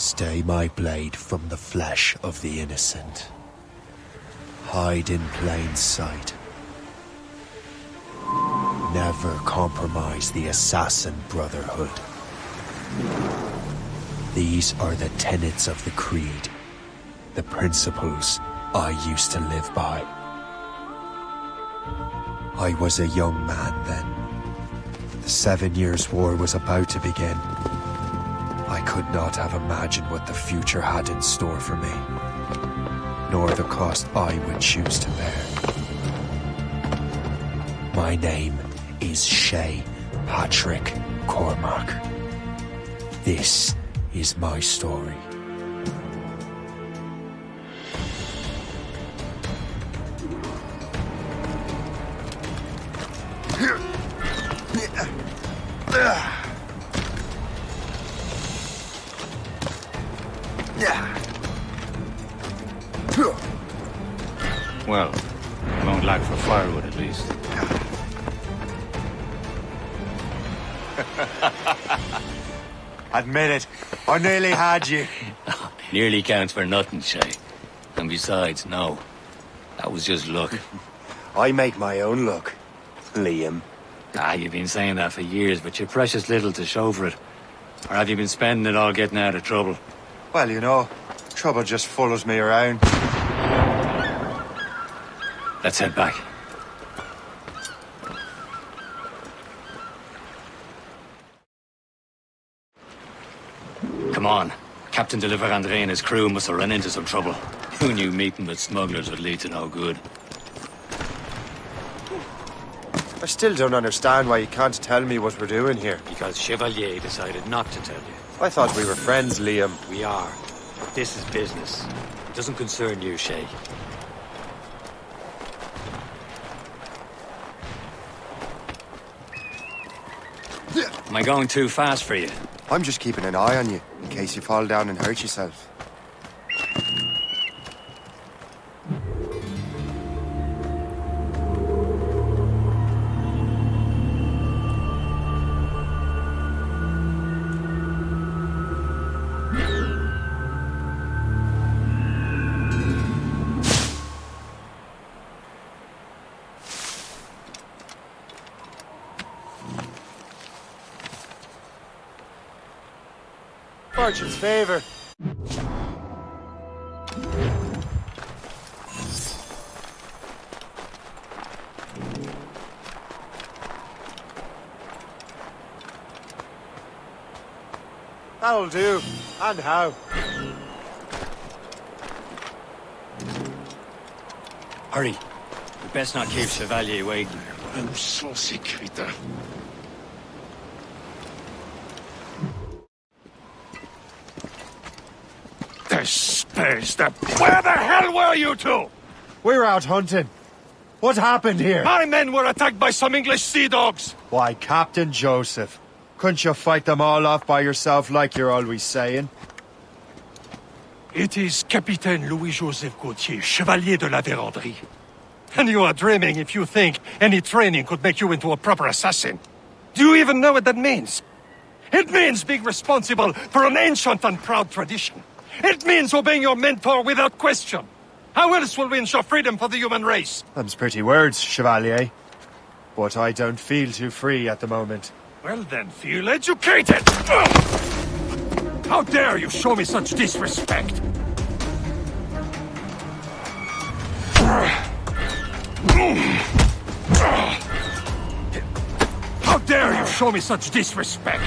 Stay my blade from the flesh of the innocent. Hide in plain sight. Never compromise the Assassin Brotherhood. These are the tenets of the creed, the principles I used to live by. I was a young man then. The 7 Years' War was about to begin. I could not have imagined what the future had in store for me, nor the cost I would choose to bear. My name is Shay Patrick Cormac. This is my story. Well, we won't lack for firewood at least. Admit it, I nearly had you. Nearly counts for nothing, Shay. And besides, no. That was just luck. I make my own luck, Liam. You've been saying that for years, but you're precious little to show for it. Or have you been spending it all getting out of trouble? Well, you know, trouble just follows me around. Let's head back. Come on. Captain de Andre and his crew must have run into some trouble. Who knew meeting with smugglers would lead to no good? I still don't understand why you can't tell me what we're doing here. Because Chevalier decided not to tell you. I thought we were friends, Liam. We are. This is business. It doesn't concern you, Shay. Am I going too fast for you? I'm just keeping an eye on you, in case you fall down and hurt yourself. Fortune's favor. That'll do. And how? Hurry. We best not keep Chevalier waiting. I'm so sick, Rita. Where the hell were you two? We're out hunting. What happened here? My men were attacked by some English sea dogs. Why, Captain Joseph. Couldn't you fight them all off by yourself like you're always saying? It is Capitaine Louis-Joseph Gauthier, Chevalier de la Vérendrye. And you are dreaming if you think any training could make you into a proper assassin. Do you even know what that means? It means being responsible for an ancient and proud tradition. It means obeying your mentor without question. How else will we ensure freedom for the human race? Them's pretty words, Chevalier. But I don't feel too free at the moment. Well then, feel educated! How dare you show me such disrespect? How dare you show me such disrespect?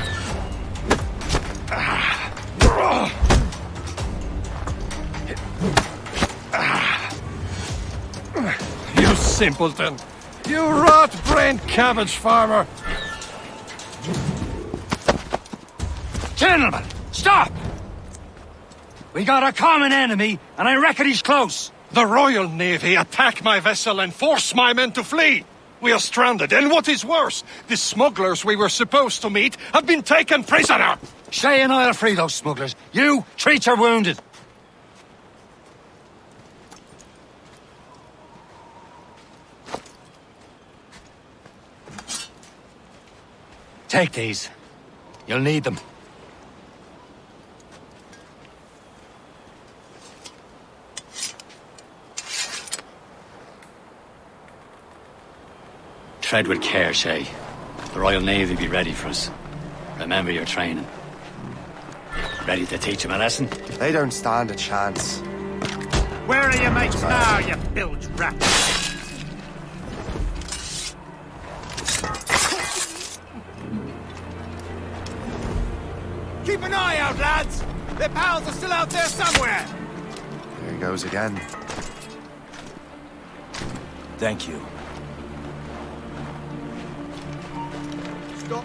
You simpleton! You rot-brained cabbage farmer! Gentlemen, stop! We got a common enemy, and I reckon he's close. The Royal Navy attack my vessel and force my men to flee! We are stranded, and what is worse, the smugglers we were supposed to meet have been taken prisoner! Shay and I'll free those smugglers. You, treat your wounded. Take these. You'll need them. Tread with care, Shay. The Royal Navy be ready for us. Remember your training. Ready to teach them a lesson? They don't stand a chance. Where are your mates now, you bilge rat? Keep an eye out, lads! Their pals are still out there somewhere! Here he goes again. Thank you. Stop.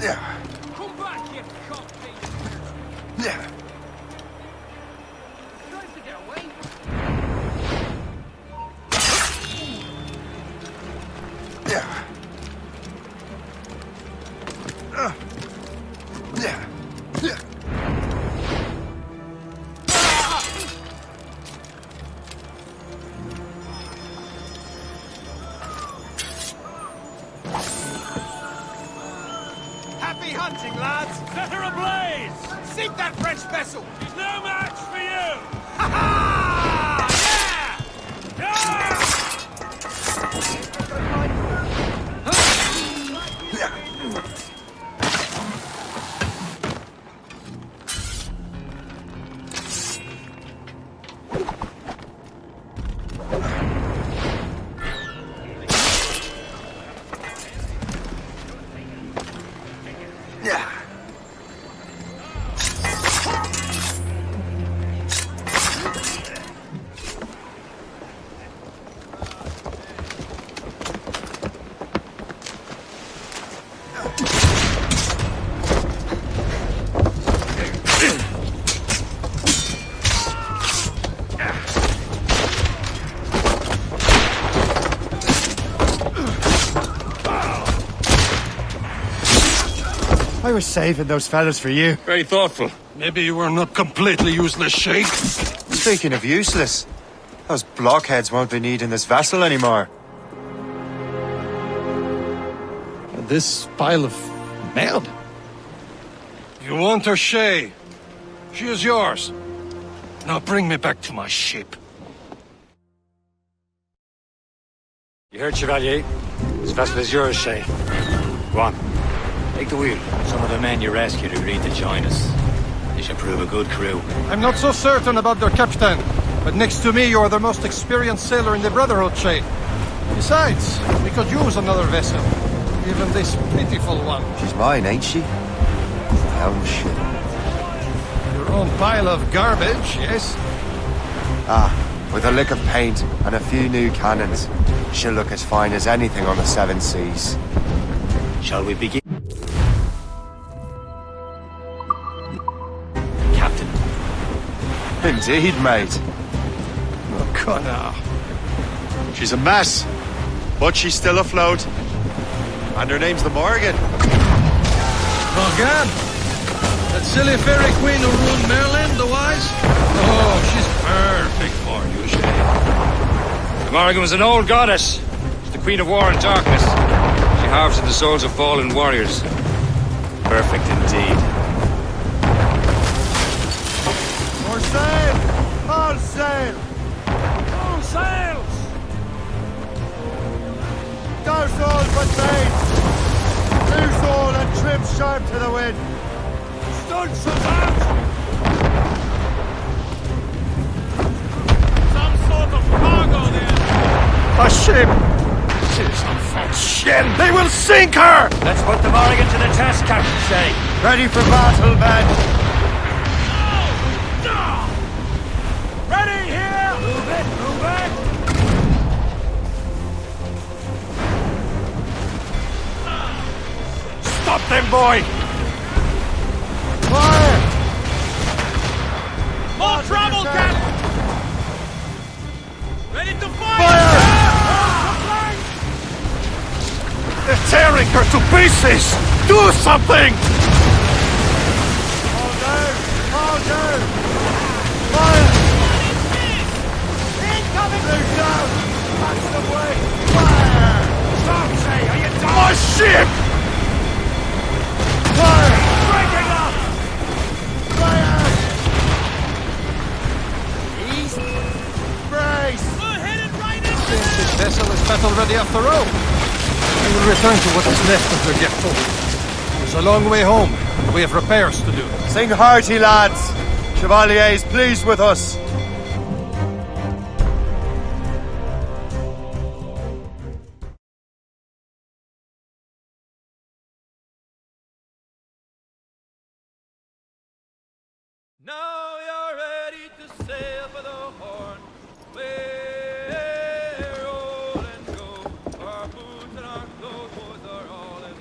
Yeah. Come back, you cockpit! Yeah. Tries to get away. Yeah. Yeah. Yeah. Happy hunting, lads! Set her ablaze! Sink that French vessel! She's no match for you! Ha ha! Yeah! Yeah. I was saving those fellas for you. Very thoughtful. Maybe you were not completely useless, Shay. Speaking of useless, those blockheads won't be needing this vessel anymore. This pile of mud? You want her, Shay? She is yours. Now bring me back to my ship. You heard, Chevalier? This vessel is yours, Shay. Go on. Take the wheel. Some of the men you rescued agreed to join us. They should prove a good crew. I'm not so certain about their captain, but next to me you are the most experienced sailor in the Brotherhood, Shay. Besides, we could use another vessel. Even this pitiful one. She's mine, ain't she? Hell shit. Your own pile of garbage, yes? Ah, with a lick of paint and a few new cannons, she'll look as fine as anything on the seven seas. Shall we begin? Captain. Indeed, mate. Oh, Connor. She's a mess, but she's still afloat. And her name's the Morgan. Morgan? That silly fairy queen who ruled Merlin, the wise? Oh, she's perfect for you, Shay. The Morgan was an old goddess. She's the queen of war and darkness. She harvests the souls of fallen warriors. Perfect indeed. More sail! All sail! All sails! Douse all but main! Loose all and trim sharp to the wind! Stunsails out! Some sort of cargo there! A ship! She's on fat shit! They will sink her! Let's put the Morgan to the test, Captain Shay. Ready for battle, men! Ready here! Move it, move it! Stop them, boy! Fire! More trouble, Captain! Ready to fire! They're tearing her to pieces! Do something! All down! All down! Fire! Incoming nobody after all. We will return to what is left of the ghetto. It's a long way home. We have repairs to do. Sing hearty, lads. Chevalier is pleased with us. Now you're ready to sail for the Horn. We're roll and go. Our boots and our clothes are all in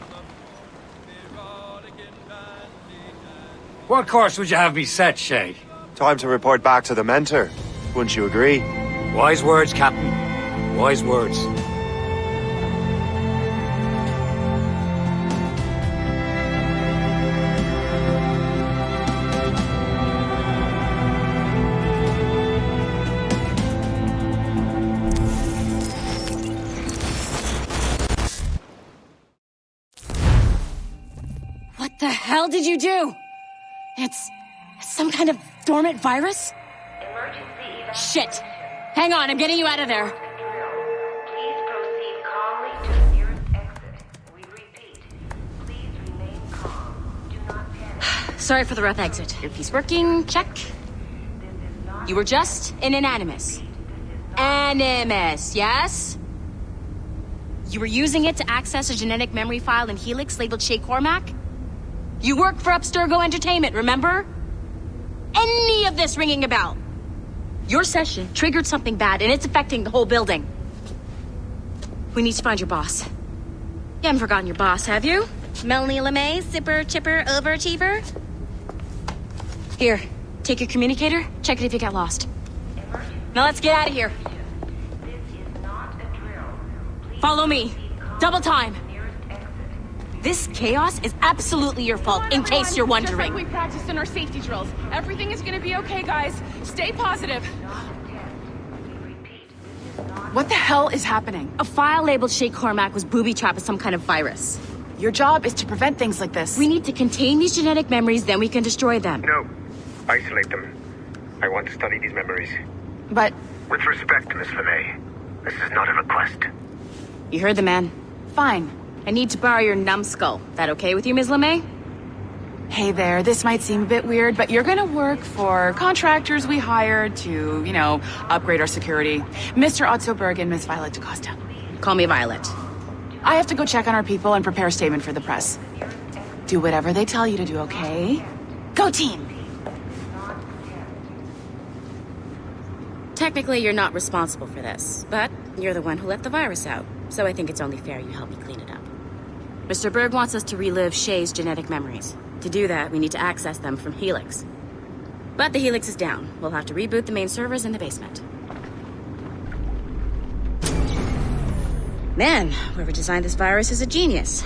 the rollicking bandy and... What course would you have me set, Shay? Time to report back to the mentor. Wouldn't you agree? Wise words, Captain. Wise words. What the hell did you do? It's some kind of dormant virus? Shit! Hang on, I'm getting you out of there. Please proceed calmly to the nearest exit. We repeat, please remain calm. Do not panic. Sorry for the rough exit. Earpiece working, check. You were just in an animus. Animus, yes? You were using it to access a genetic memory file in Helix labeled Shay Cormac? You worked for Abstergo Entertainment, remember? Any of this ringing a bell? Your session triggered something bad, and it's affecting the whole building. We need to find your boss. You haven't forgotten your boss, have you? Melanie LeMay, zipper, chipper, overachiever? Here, take your communicator, check it if you get lost. Now let's get out of here. This is not a drill. Please Follow me. proceed calmly Double to time. the nearest exit. This chaos is absolutely your fault, in case you're wondering. Just like we practiced in our safety drills. Everything is gonna be okay, guys. Stay positive. What the hell is happening? A file labeled Shay Cormac was booby-trapped with some kind of virus. Your job is to prevent things like this. We need to contain these genetic memories, then we can destroy them. No. Isolate them. I want to study these memories. But With respect, Miss LeMay, this is not a request. You heard the man. fine. I need to borrow your numbskull. That okay with you, Ms. LeMay? Hey there, this might seem a bit weird, but you're gonna work for contractors we hired to, upgrade our security. Mr. Otto Berg and Miss Violet DaCosta. Call me Violet. I have to go check on our people and prepare a statement for the press. Do whatever they tell you to do, okay? Go team! Technically, you're not responsible for this, but you're the one who let the virus out, so I think it's only fair you help me clean it up. Mr. Berg wants us to relive Shay's genetic memories. To do that, we need to access them from Helix. But the Helix is down. We'll have to reboot the main servers in the basement. Man, whoever designed this virus is a genius.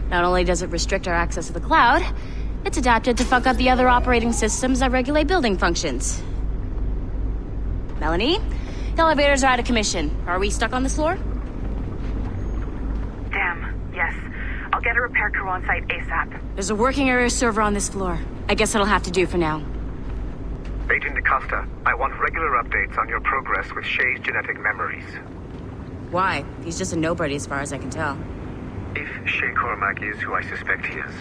Not only does it restrict our access to the cloud, it's adapted to fuck up the other operating systems that regulate building functions. Melanie? The elevators are out of commission. Are we stuck on this floor? Damn, yes. I'll get a repair crew on site ASAP. There's a working area server on this floor. I guess that'll have to do for now. Agent DaCosta, I want regular updates on your progress with Shay's genetic memories. Why? He's just a nobody as far as I can tell. If Shay Cormac is who I suspect he is,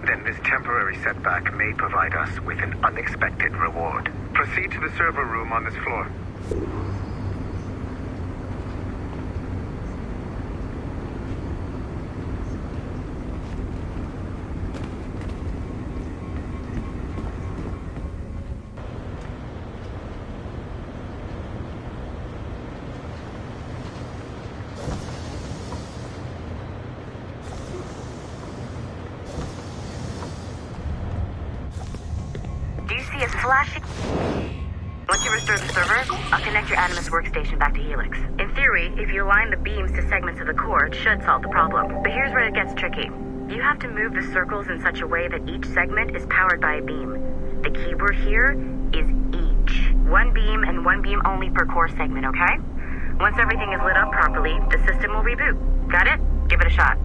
then this temporary setback may provide us with an unexpected reward. Proceed to the server room on this floor. Do you see us flashing? Once you restore the server, I'll connect your Animus workstation back to Helix. In theory, if you align the beams to segments of the core, it should solve the problem. But here's where it gets tricky. You have to move the circles in such a way that each segment is powered by a beam. The keyword here is each. One beam and one beam only per core segment, okay? Once everything is lit up properly, the system will reboot. Got it? Give it a shot.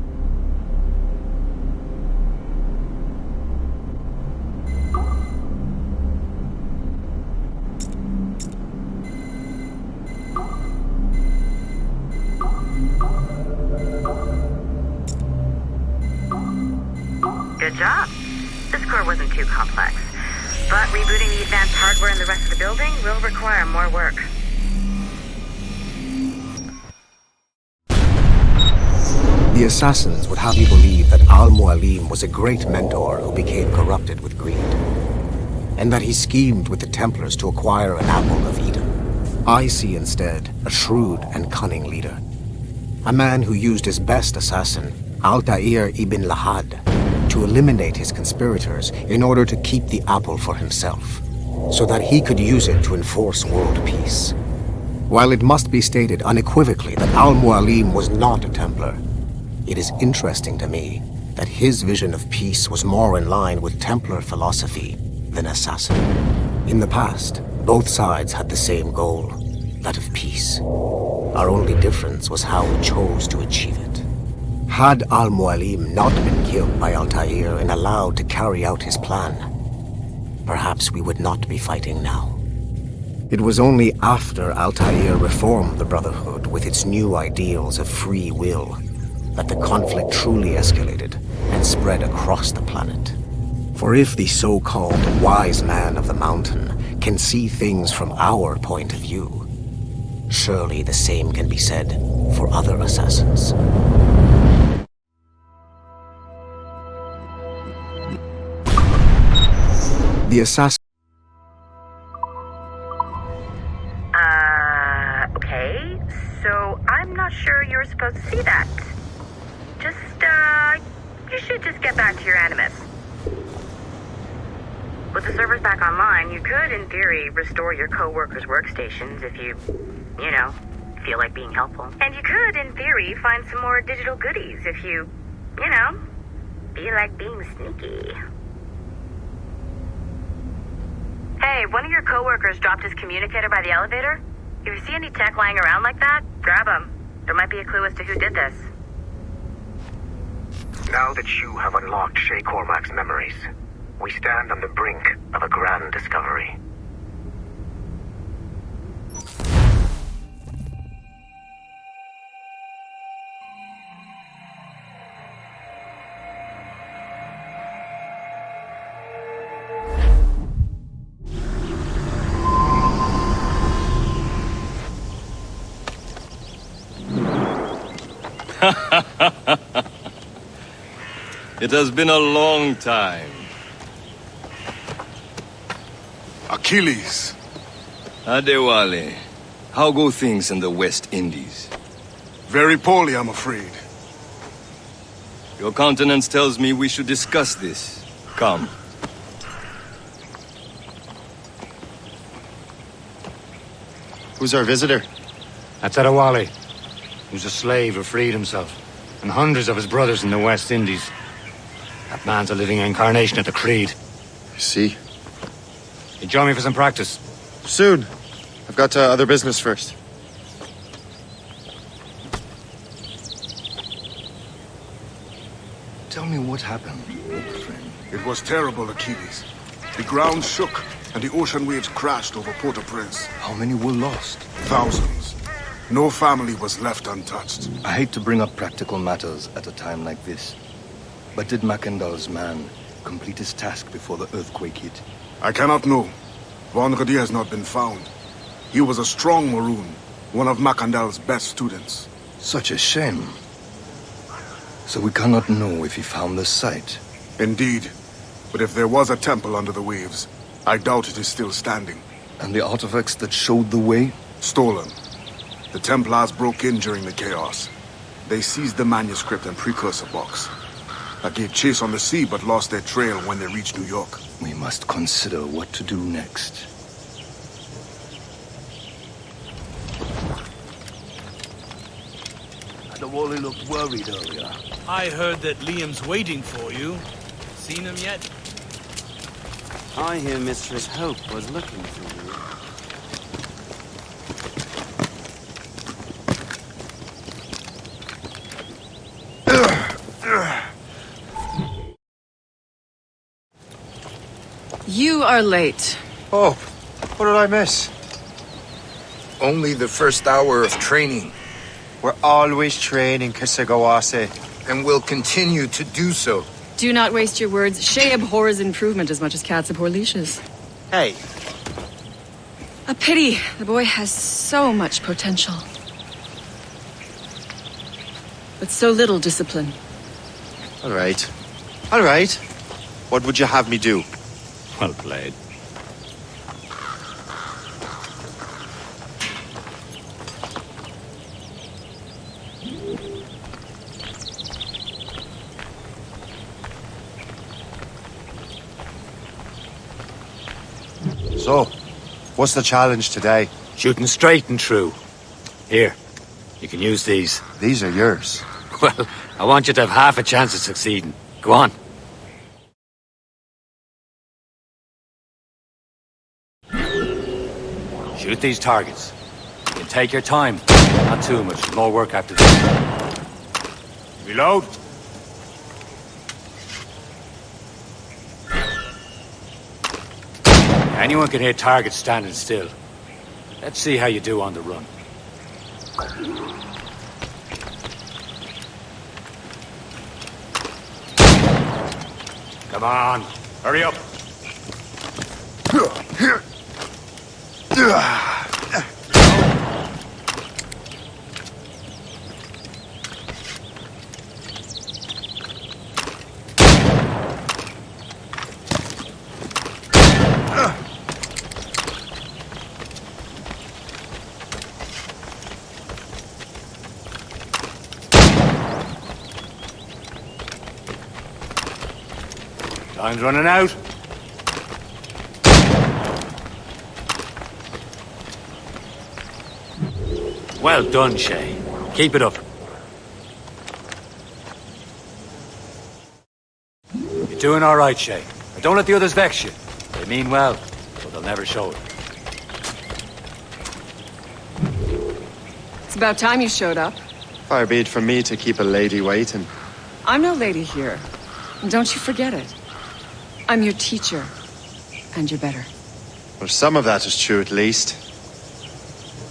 Rebooting the advanced hardware in the rest of the building will require more work. The Assassins would have you believe that Al-Mualim was a great mentor who became corrupted with greed, and that he schemed with the Templars to acquire an apple of Eden. I see instead a shrewd and cunning leader. A man who used his best assassin, Altair ibn Lahad, to eliminate his conspirators in order to keep the apple for himself, so that he could use it to enforce world peace. While it must be stated unequivocally that Al-Mualim was not a Templar, it is interesting to me that his vision of peace was more in line with Templar philosophy than Assassin. In the past, both sides had the same goal, that of peace. Our only difference was how we chose to achieve it. Had Al-Mualim not been killed by Altair and allowed to carry out his plan, perhaps we would not be fighting now. It was only after Altair reformed the Brotherhood with its new ideals of free will that the conflict truly escalated and spread across the planet. For if the so-called wise man of the mountain can see things from our point of view, surely the same can be said for other assassins. The assassin... Okay. So I'm not sure you're supposed to see that. You should just get back to your Animus. With the servers back online, you could, in theory, restore your co-workers' workstations if you feel like being helpful. And you could, in theory, find some more digital goodies if you feel like being sneaky. Hey, one of your co-workers dropped his communicator by the elevator. If you see any tech lying around like that, grab them. There might be a clue as to who did this. Now that you have unlocked Shay Cormac's memories, we stand on the brink of a grand discovery. It has been a long time. Achilles. Adewale, how go things in the West Indies? Very poorly, I'm afraid. Your countenance tells me we should discuss this. Come. Who's our visitor? That's Adewale, who's a slave who freed himself, and hundreds of his brothers in the West Indies. That man's a living incarnation of the Creed. I see. You join me for some practice? Soon. I've got other business first. Tell me what happened, old friend. It was terrible, Achilles. The ground shook, and the ocean waves crashed over Port-au-Prince. How many were lost? Thousands. No family was left untouched. I hate to bring up practical matters at a time like this. But did Mackandal's man complete his task before the earthquake hit? I cannot know. Vendredi has not been found. He was a strong Maroon, one of Mackandal's best students. Such a shame. So we cannot know if he found the site. Indeed. But if there was a temple under the waves, I doubt it is still standing. And the artifacts that showed the way? Stolen. The Templars broke in during the chaos. They seized the manuscript and precursor box. I gave chase on the sea, but lost their trail when they reached New York. We must consider what to do next. Adewale looked worried earlier. I heard that Liam's waiting for you. Seen him yet? I hear Mistress Hope was looking for You are late. Oh, what did I miss? Only the first hour of training. We're always training, Kisagawase, and we'll continue to do so. Do not waste your words. Shay abhors improvement as much as cats abhor leashes. Hey. A pity. The boy has so much potential. But so little discipline. All right. All right. What would you have me do? Well played. So, what's the challenge today? Shooting straight and true. Here, you can use these. These are yours. Well, I want you to have half a chance of succeeding. Go on. Shoot these targets. You can take your time. Not too much. More work after this. Reload. Anyone can hit targets standing still. Let's see how you do on the run. Come on, hurry up. Time's running out. Well done, Shay. Keep it up. You're doing all right, Shay. But don't let the others vex you. They mean well, but they'll never show it. It's about time you showed up. Far be it from me to keep a lady waiting. I'm no lady here. And don't you forget it. I'm your teacher. And you're better. Well, some of that is true at least.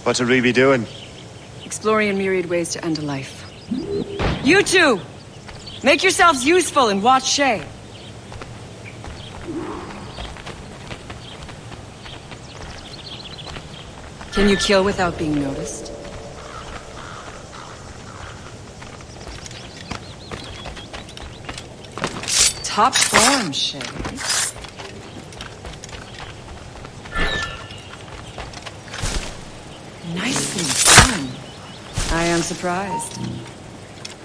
What are we be doing? Exploring a myriad ways to end a life. You two! Make yourselves useful and watch Shay. Can you kill without being noticed? Top form, Shay. Nicely done. I am surprised.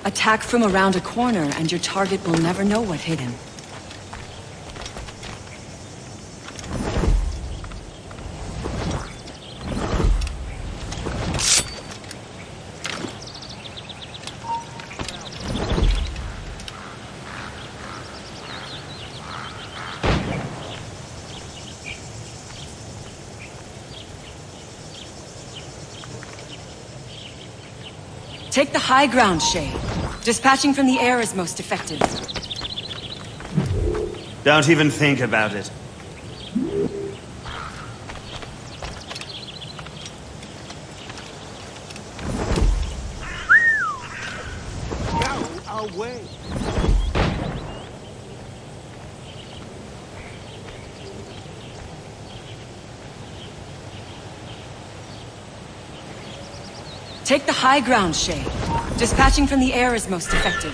Attack from around a corner and your target will never know what hit him. Take the high ground, Shay. Dispatching from the air is most effective. Don't even think about it. Go away. Take the high ground, Shay. Dispatching from the air is most effective.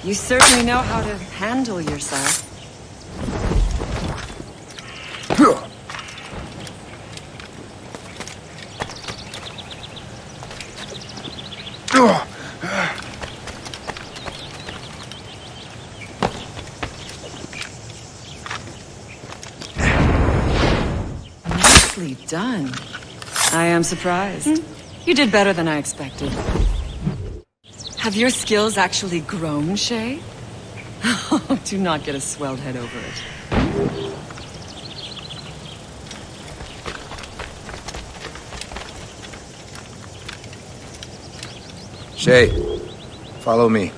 You certainly know how to handle yourself. Nicely done. I am surprised. You did better than I expected. Have your skills actually grown, Shay? Do not get a swelled head over it. Shay, follow me.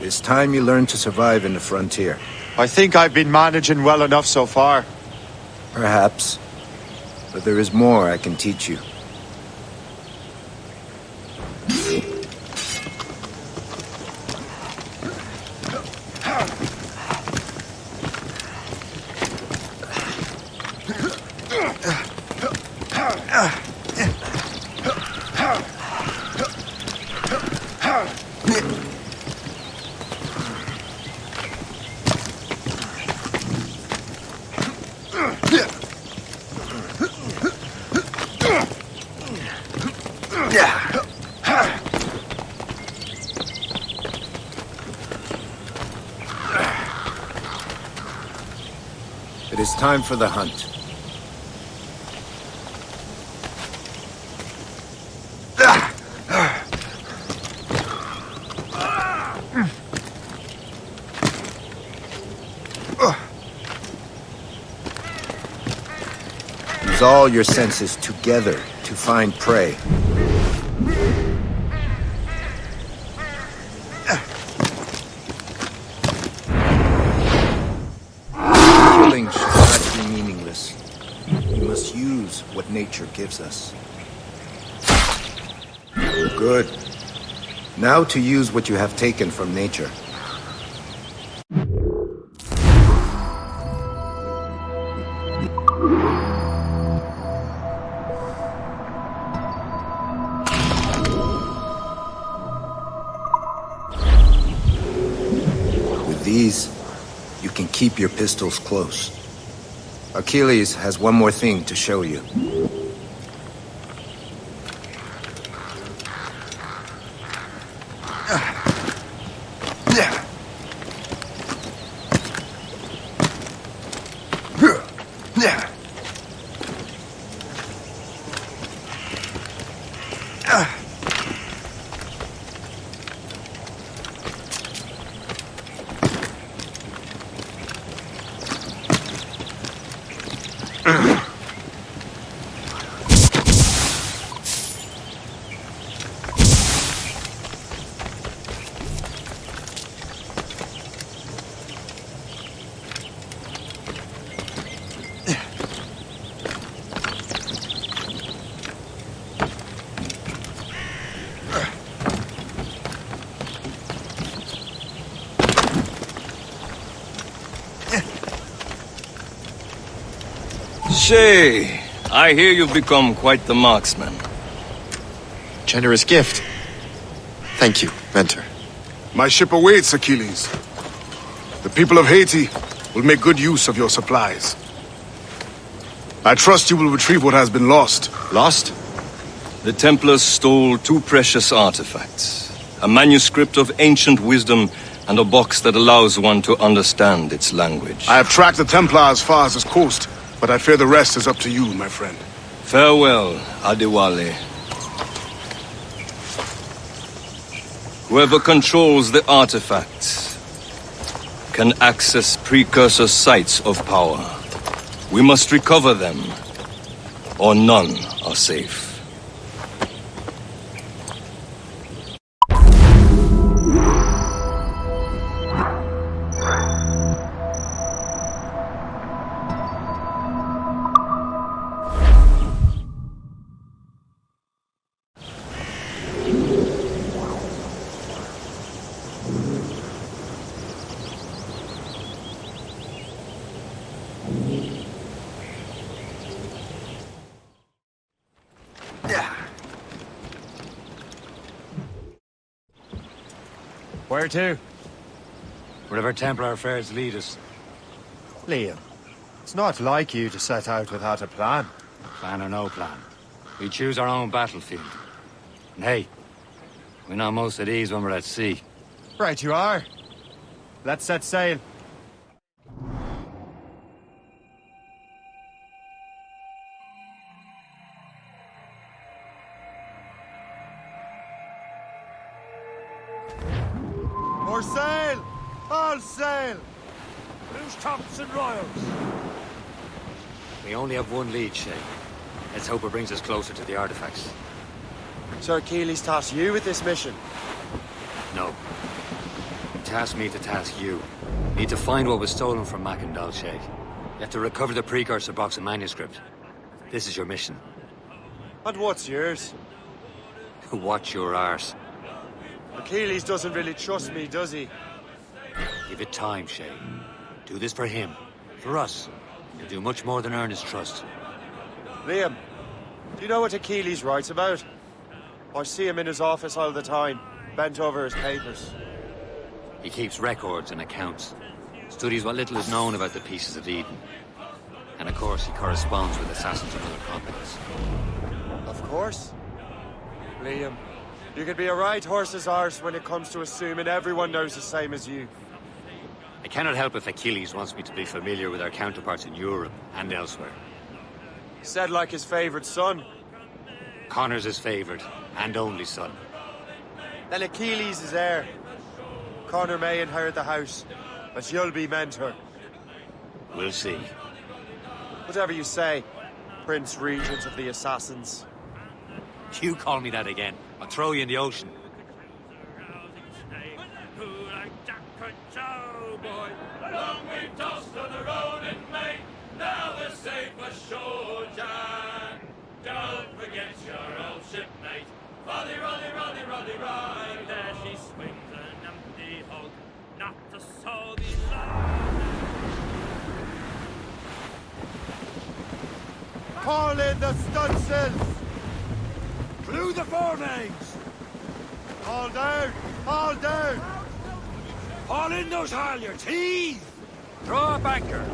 It's time you learn to survive in the frontier. I think I've been managing well enough so far. Perhaps. But there is more I can teach you. It is time for the hunt. Use all your senses together to find prey. Killing should not be meaningless. We must use what nature gives us. Good. Now to use what you have taken from nature. With these, you can keep your pistols close. Achilles has one more thing to show you. Shay, I hear you've become quite the marksman. Generous gift. Thank you, Mentor. My ship awaits, Achilles. The people of Haiti will make good use of your supplies. I trust you will retrieve what has been lost. Lost? The Templars stole 2 precious artifacts. A manuscript of ancient wisdom and a box that allows one to understand its language. I have tracked the Templar as far as this coast, but I fear the rest is up to you, my friend. Farewell, Adewale. Whoever controls the artifacts can access precursor sites of power. We must recover them, or none are safe. Where to? Wherever Templar affairs lead us. Liam, it's not like you to set out without a plan. Plan or no plan. We choose our own battlefield. And hey, we're not most at ease when we're at sea. Right you are. Let's set sail. More sail! All sail! Loose tops and royals! We only have one lead, Shay. Let's hope it brings us closer to the artifacts. Sir Achilles tasked you with this mission. No. He tasked me to task you. You need to find what was stolen from Mackendal, Shay. You have to recover the precursor box and manuscript. This is your mission. And what's yours? Watch your arse. Achilles doesn't really trust me, does he? Give it time, Shay. Do this for him. For us. You'll do much more than earn his trust. Liam, do you know what Achilles writes about? I see him in his office all the time, bent over his papers. He keeps records and accounts. Studies what little is known about the pieces of Eden. And of course, he corresponds with assassins of other continents. Of course. Liam, you could be a right horse's arse when it comes to assuming everyone knows the same as you. I cannot help if Achilles wants me to be familiar with our counterparts in Europe and elsewhere. He said like his favorite son. Connor's his favorite and only son. Then Achilles is heir. Connor may inherit the house, but you'll be mentor. We'll see. Whatever you say, Prince Regent of the Assassins. You call me that again, I'll throw you in the ocean. Long we've tossed on the road in May. Now we're safe ashore, Jan. Don't forget your old shipmate. Roddy, Roddy, Roddy, Roddy, Roddy. There she swings an empty hulk, not to soul the Call in the stunsails! Blew the foremains! All down! All down! Haul in those halyards! Heave! Throw up anchor!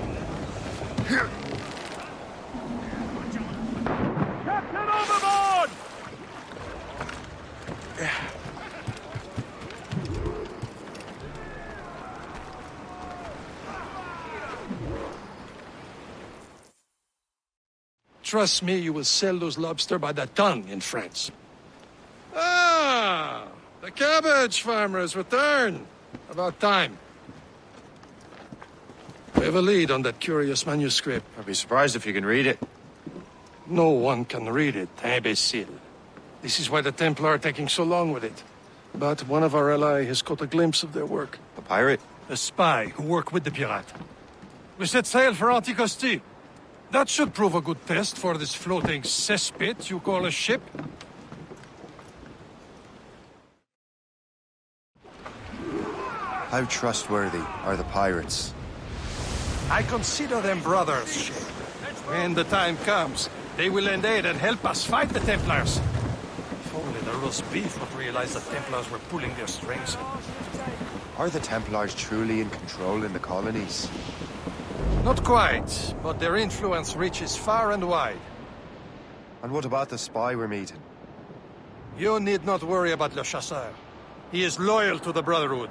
Captain overboard! Trust me, you will sell those lobster by the ton in France. Ah! The cabbage farmers return! About time. We have a lead on that curious manuscript. I'd be surprised if you can read it. No one can read it, imbecile. This is why the Templar are taking so long with it. But one of our allies has caught a glimpse of their work. A pirate? A spy who worked with the pirate. We set sail for Anticosti. That should prove a good test for this floating cesspit you call a ship. How trustworthy are the pirates? I consider them brothers, Shay. When the time comes, they will lend aid and help us fight the Templars. If only the roast beef would realize the Templars were pulling their strings. Are the Templars truly in control in the colonies? Not quite, but their influence reaches far and wide. And what about the spy we're meeting? You need not worry about Le Chasseur. He is loyal to the Brotherhood.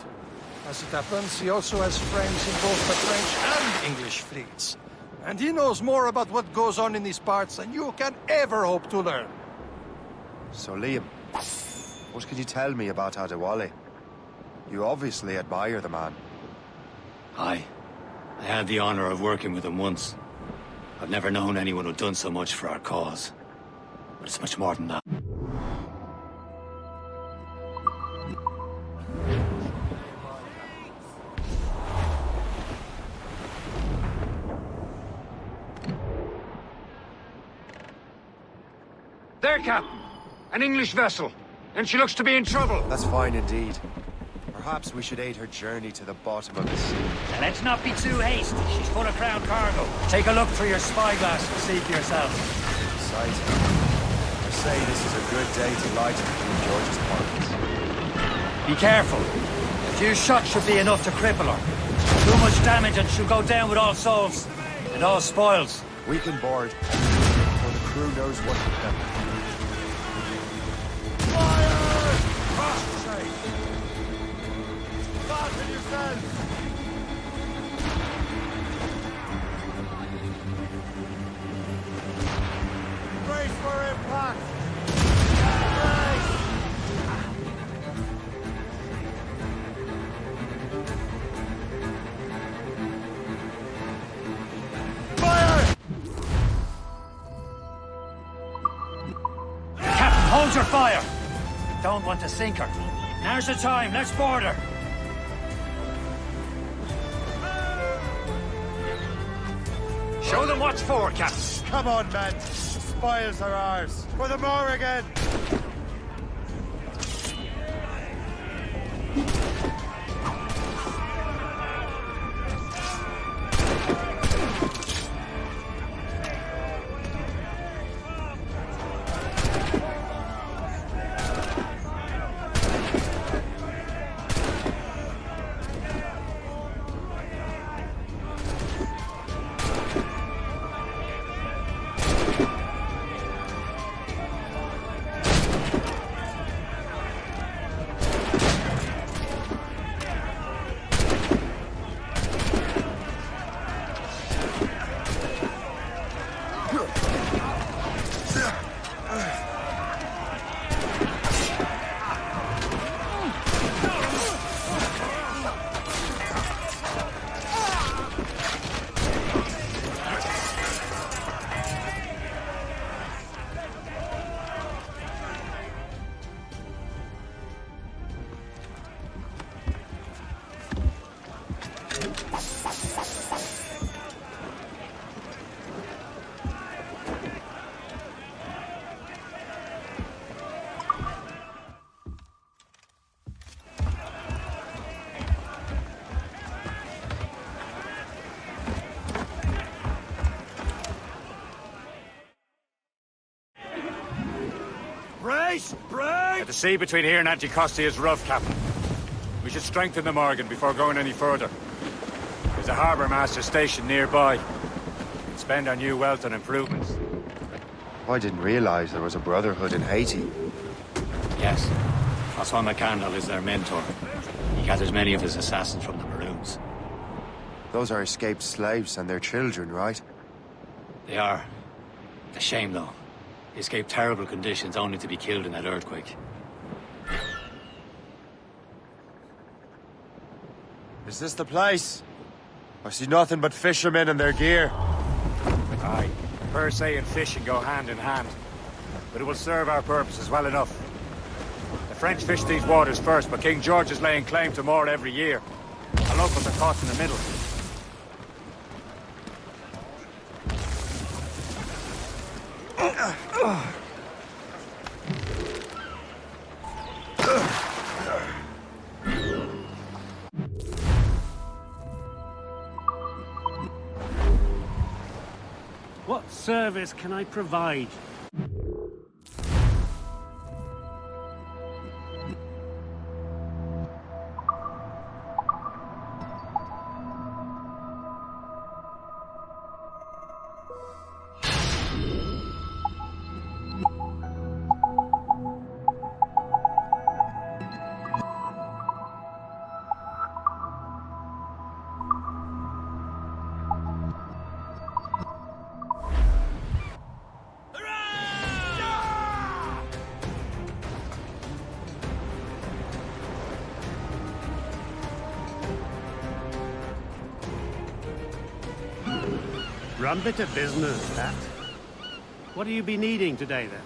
As it happens, he also has friends in both the French and English fleets. And he knows more about what goes on in these parts than you can ever hope to learn. So, Liam, what can you tell me about Adewale? You obviously admire the man. Aye. I had the honor of working with him once. I've never known anyone who'd done so much for our cause. But it's much more than that. There, Captain. An English vessel. And she looks to be in trouble. That's fine indeed. Perhaps we should aid her journey to the bottom of the sea. Now let's not be too hasty. She's full of crown cargo. Take a look through your spyglass and see for yourself. Exciting. I say this is a good day to light King George's pockets. Be careful. A few shots should be enough to cripple her. Too much damage and she'll go down with all souls. And all spoils. We can board. For the crew knows what to do. Fire! Cross-train! Fasten yourselves! Brace for impact! Brace! Fire! Captain, hold your fire! Don't want to sink her. Now's the time, let's board her! Show them what's for, Captain. Come on, men. The spoils are ours. For the Morrigan! Brace! Brace! The sea between here and Anticosti is rough, Captain. We should strengthen the Morgan before going any further. There's a harbour master station nearby. We can spend our new wealth on improvements. I didn't realize there was a brotherhood in Haiti. Yes. Francois McCandle is their mentor. He gathers many of his assassins from the Maroons. Those are escaped slaves and their children, right? They are. A shame, though. They escaped terrible conditions only to be killed in that earthquake. Is this the place? I see nothing but fishermen and their gear. Aye. Per se and fishing go hand in hand. But it will serve our purposes well enough. The French fish these waters first, but King George is laying claim to more every year. The locals are caught in the middle. What service can I provide? Rum bit of business, that. What do you be needing today, then?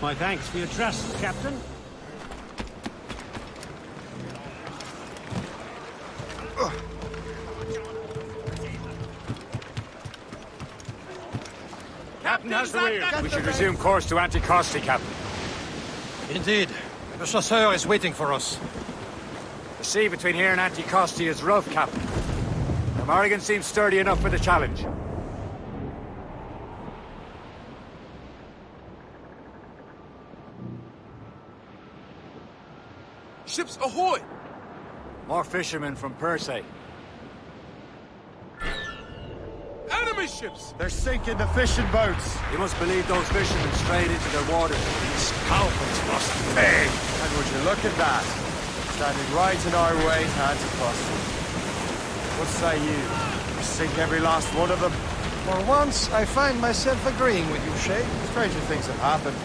My thanks for your trust, Captain. Captain, how's the wheel? We should resume course to Anticosti, Captain. Indeed. The chasseur is waiting for us. The sea between here and Anticosti is rough, Captain. The Morrigan seems sturdy enough for the challenge. Ships ahoy! More fishermen from Persay. Enemy ships! They're sinking the fishing boats. You must believe those fishermen strayed into their waters. These scalpels must pay. And would you look at that? Standing right in our way to Anticosti. What say you? Sink every last one of them? For once, I find myself agreeing with you, Shay. Stranger things have happened.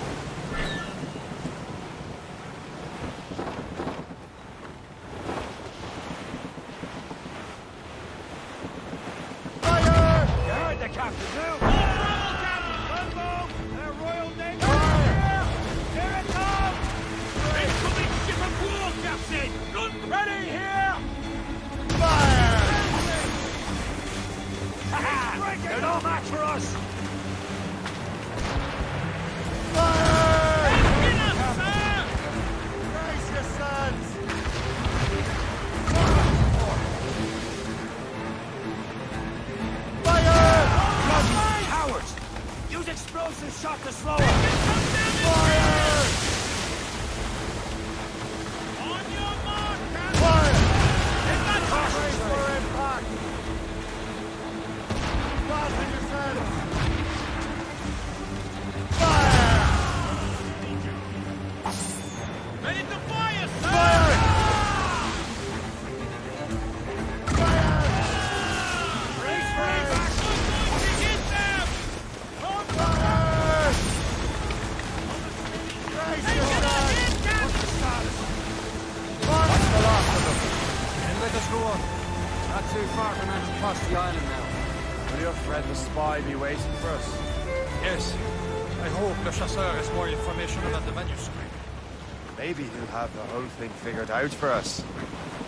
Maybe he'll have the whole thing figured out for us.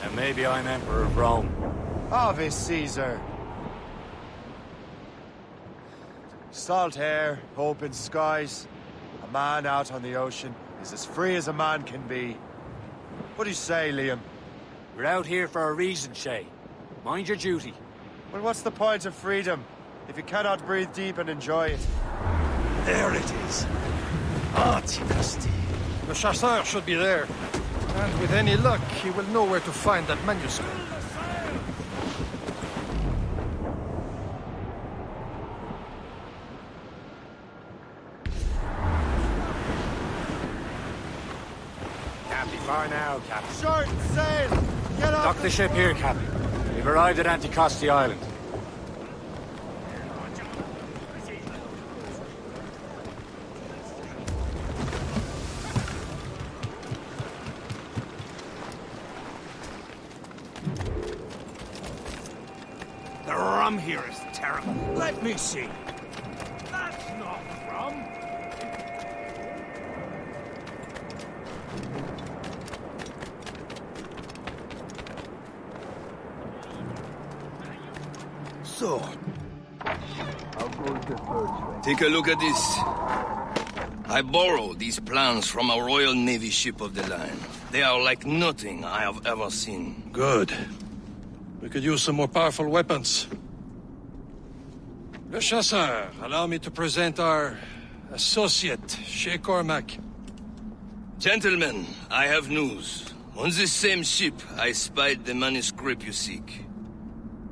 And maybe I'm Emperor of Rome. Ave Caesar. Salt air, open skies. A man out on the ocean is as free as a man can be. What do you say, Liam? We're out here for a reason, Shay. Mind your duty. Well, what's the point of freedom if you cannot breathe deep and enjoy it? There it is. Antiquity. The chasseur should be there. And with any luck, he will know where to find that manuscript. Can't be far now, Captain. Short sail! Get off Dock the ship here, Captain. We've arrived at Anticosti Island. The rum here is terrible. Let me see. That's not rum. So, take a look at this. I borrowed these plans from a Royal Navy ship of the line. They are like nothing I have ever seen. Good. We could use some more powerful weapons. Le Chasseur, allow me to present our associate, Shay Cormac. Gentlemen, I have news. On this same ship, I spied the manuscript you seek.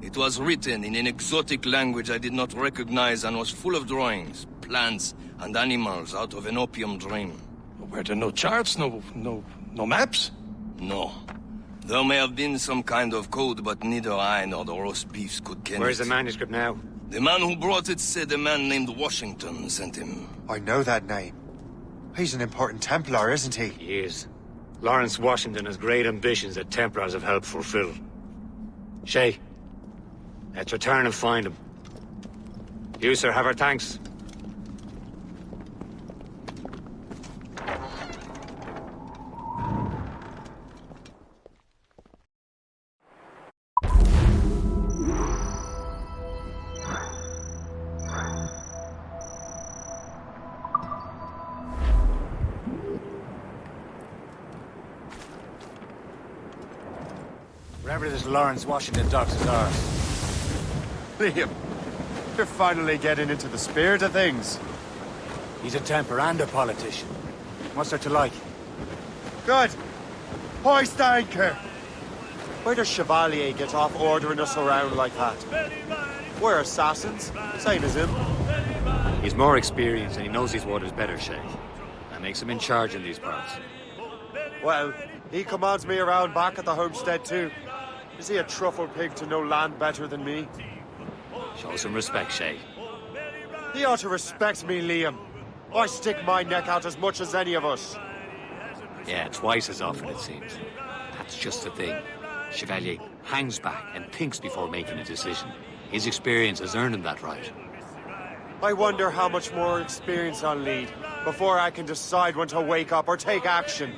It was written in an exotic language I did not recognize and was full of drawings, plants, and animals out of an opium dream. Were there no charts, no maps? No. There may have been some kind of code, but neither I nor the roast beefs could ken Where's it. the manuscript now? The man who brought it said a man named Washington sent him. I know that name. He's an important Templar, isn't he? He is. Lawrence Washington has great ambitions that Templars have helped fulfill. Shay, let's return and find him. You, sir, have our thanks. Wherever this Lawrence Washington docks is ours. Liam, you're finally getting into the spirit of things. He's a Templar and a politician. What's there to like? Good. Hoist anchor. Where does Chevalier get off ordering us around like that? We're assassins, same as him. He's more experienced and he knows these waters better, Shay. That makes him in charge in these parts. Well, he commands me around back at the homestead too. Is he a truffle pig to know land better than me? Show some respect, Shay. He ought to respect me, Liam. I stick my neck out as much as any of us. Yeah, twice as often, it seems. That's just the thing. Chevalier hangs back and thinks before making a decision. His experience has earned him that right. I wonder how much more experience I'll need before I can decide when to wake up or take action.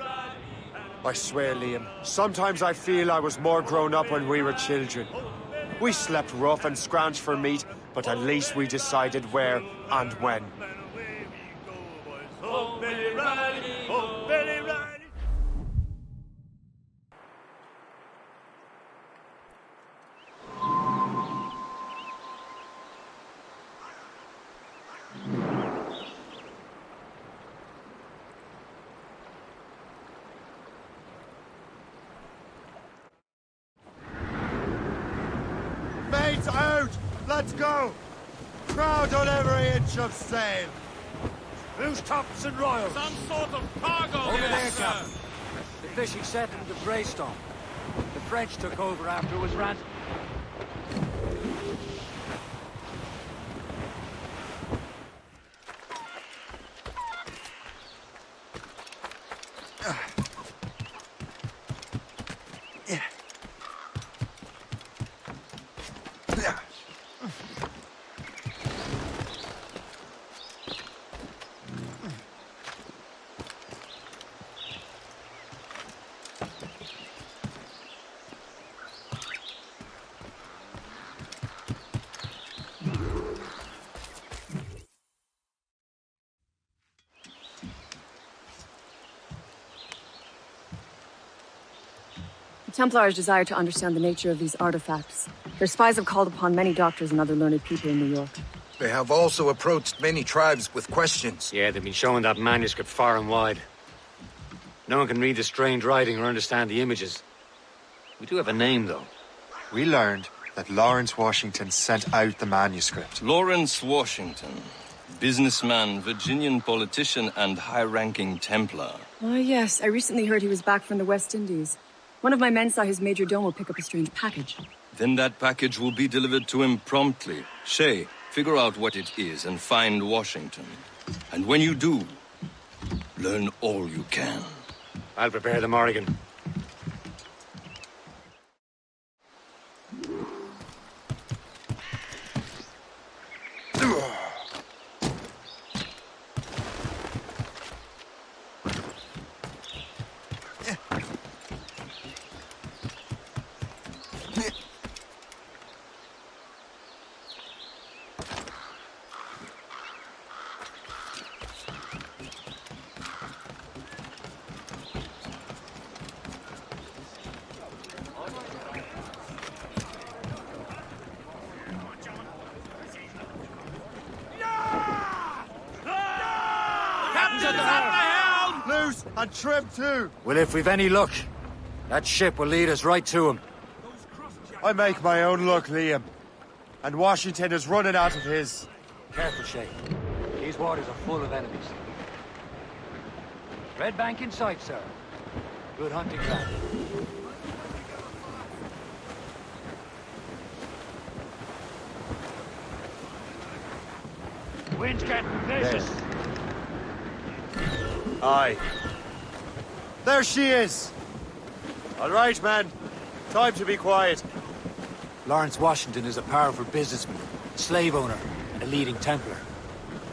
I swear, Liam, sometimes I feel I was more grown up when we were children. We slept rough and scrounged for meat, but at least we decided where and when. Oh, Billy Riley, oh, Billy Riley. Mates out! Let's go! Crowd on every inch of sail! Loose tops and royals! Some sort of cargo. Over there, yes, sir. Captain. The fishing settled the Greystone. The French took over after it was ransomed. Templars desire to understand the nature of these artifacts. Their spies have called upon many doctors and other learned people in New York. They have also approached many tribes with questions. Yeah, they've been showing that manuscript far and wide. No one can read the strange writing or understand the images. We do have a name, though. We learned that Lawrence Washington sent out the manuscript. Lawrence Washington. Businessman, Virginian politician, and high-ranking Templar. Oh, yes. I recently heard he was back from the West Indies. One of my men saw his major domo pick up a strange package. Then that package will be delivered to him promptly. Shay, figure out what it is and find Washington. And when you do, learn all you can. I'll prepare the Morrigan. Loose and trim too. Well, if we've any luck, that ship will lead us right to him. I make my own luck, Liam. And Washington is running out of his. Careful, Shay. These waters are full of enemies. Red bank in sight, sir. Good hunting ground. Wind's getting vicious. Aye. There she is! All right, man. Time to be quiet. Lawrence Washington is a powerful businessman, slave owner, and a leading Templar.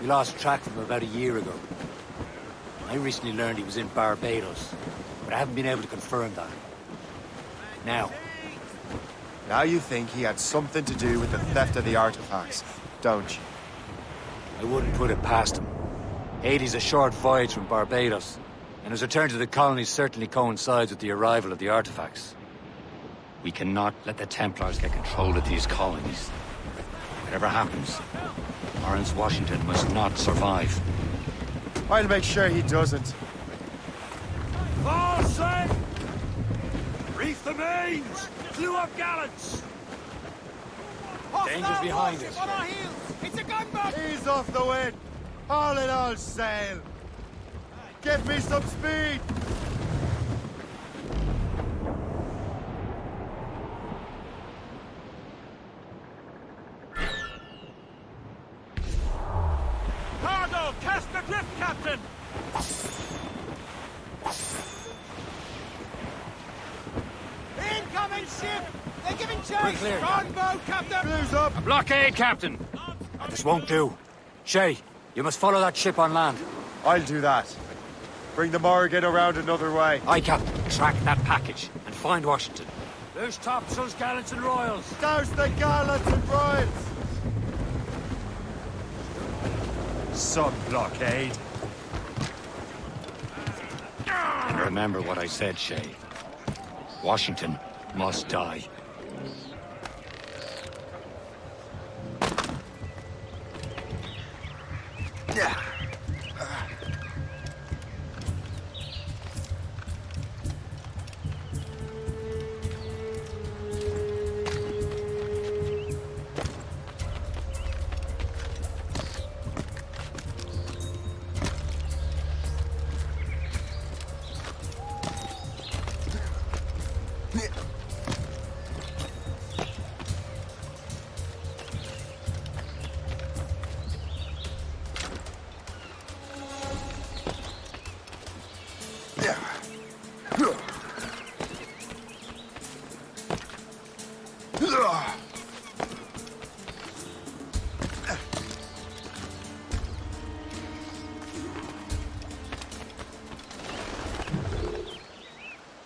We lost track of him about a year ago. I recently learned he was in Barbados, but I haven't been able to confirm that. Now you think he had something to do with the theft of the artifacts, don't you? I wouldn't put it past him. Haiti's a short voyage from Barbados, and his return to the colonies certainly coincides with the arrival of the artifacts. We cannot let the Templars get control of these colonies. Whatever happens, Lawrence Washington must not survive. I'll make sure he doesn't. All set! Reef the mains! Clew up gallants! Danger's behind us. It's a gunboat! Ease off the wind! All in all sail! Give me some speed! Cargo! Cast adrift, Captain! Incoming ship! They're giving chase! We're clear. Gunboat, Captain! Blues up! A blockade, Captain! This won't do. Shay, you must follow that ship on land. I'll do that. Bring the Morrigan around another way. Aye, Captain. Track that package and find Washington. There's topsails, gallants, and royals. Douse the gallants and royals! Some blockade. And remember what I said, Shay. Washington must die.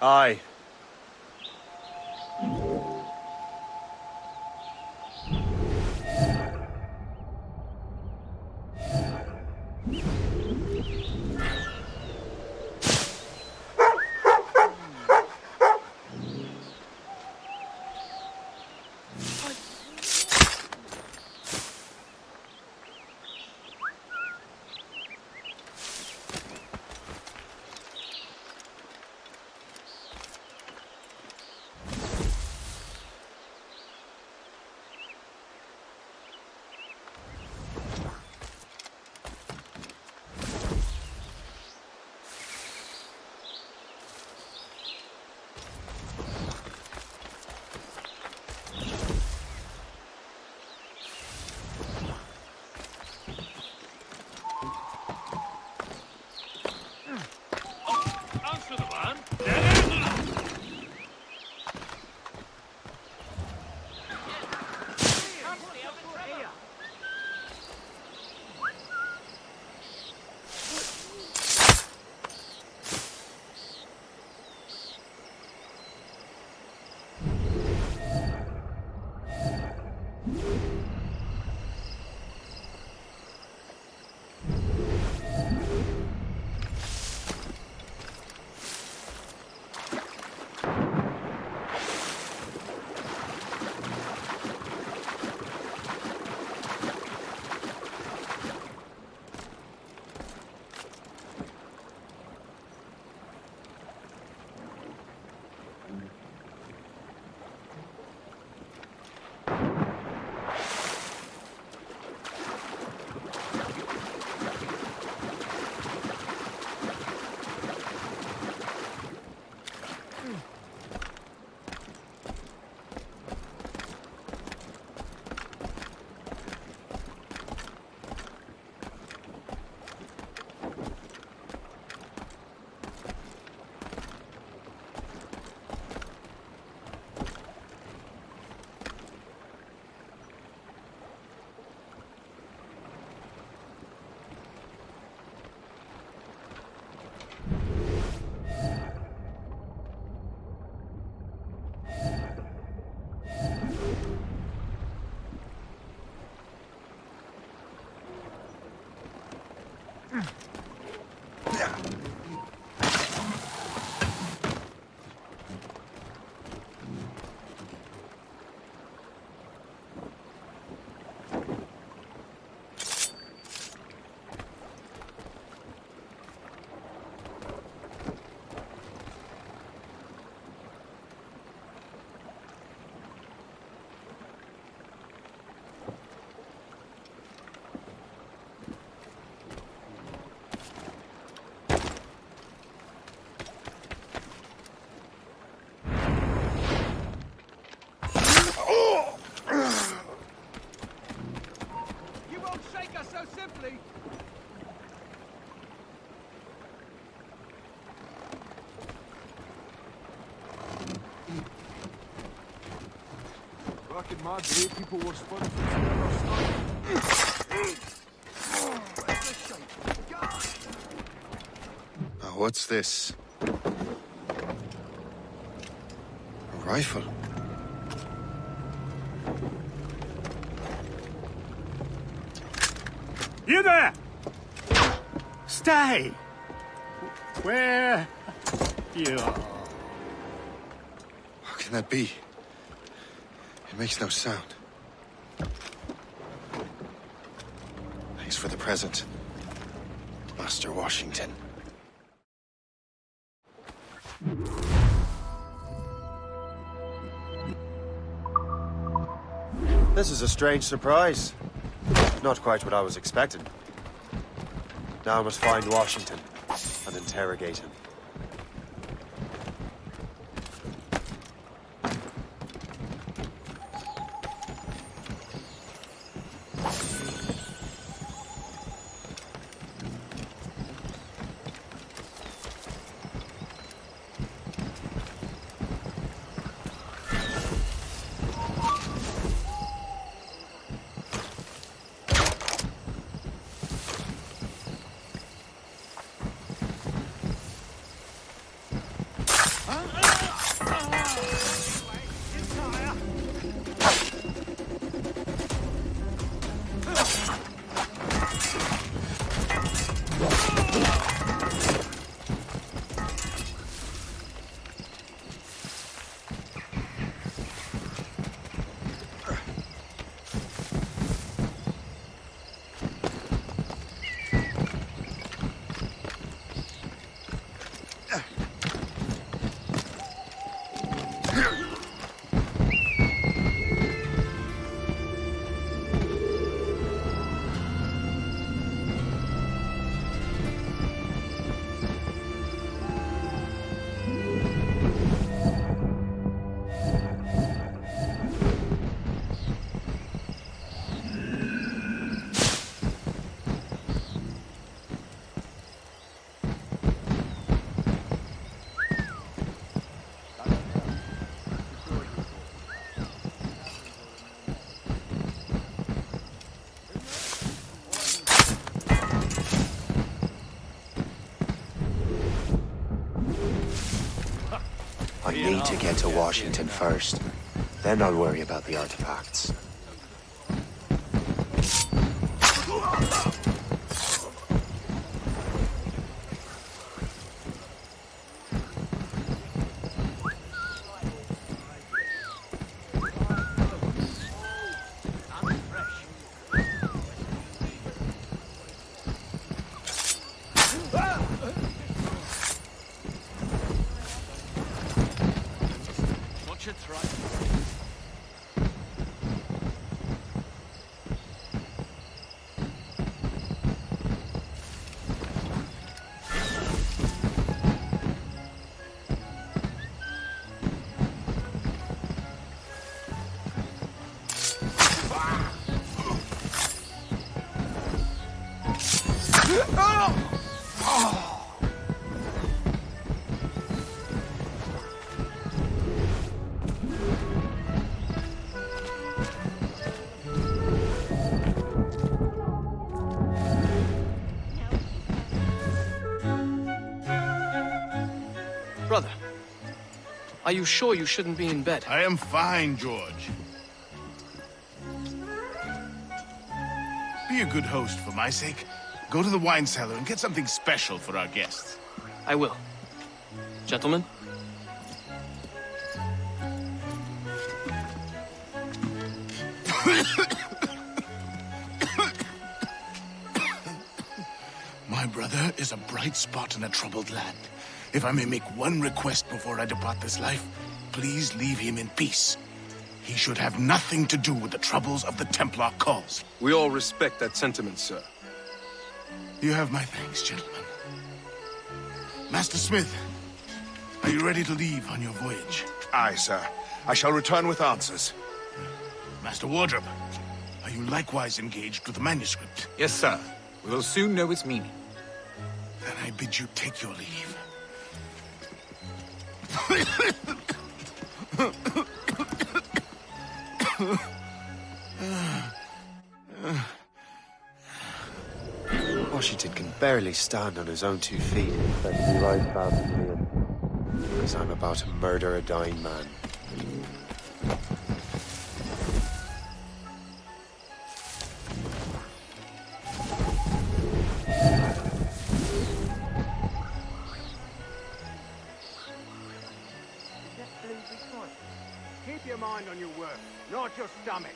Aye. Back in my day, people were spotted Now, what's this? A rifle? You there! Stay! Where you are? How can that be? It makes no sound. Thanks for the present, Master Washington. This is a strange surprise. Not quite what I was expecting. Now I must find Washington and interrogate him. I need to get to Washington first. Then I'll worry about the artifacts. Brother, are you sure you shouldn't be in bed? I am fine, George. Be a good host for my sake. go to the wine cellar and get something special for our guests. I will. Gentlemen? My brother is a bright spot in a troubled land. If I may make one request before I depart this life, please leave him in peace. He should have nothing to do with the troubles of the Templar cause. We all respect that sentiment, sir. You have my thanks, gentlemen. Master Smith, are you ready to leave on your voyage? Aye, sir. I shall return with answers. Master Wardrop, are you likewise engaged with the manuscript? Yes, sir. We will soon know its meaning. Then I bid you take your leave. Washington can barely stand on his own 2 feet. Better be right fast, Liam. Because I'm about to murder a dying man. Keep your mind on your work, not your stomach.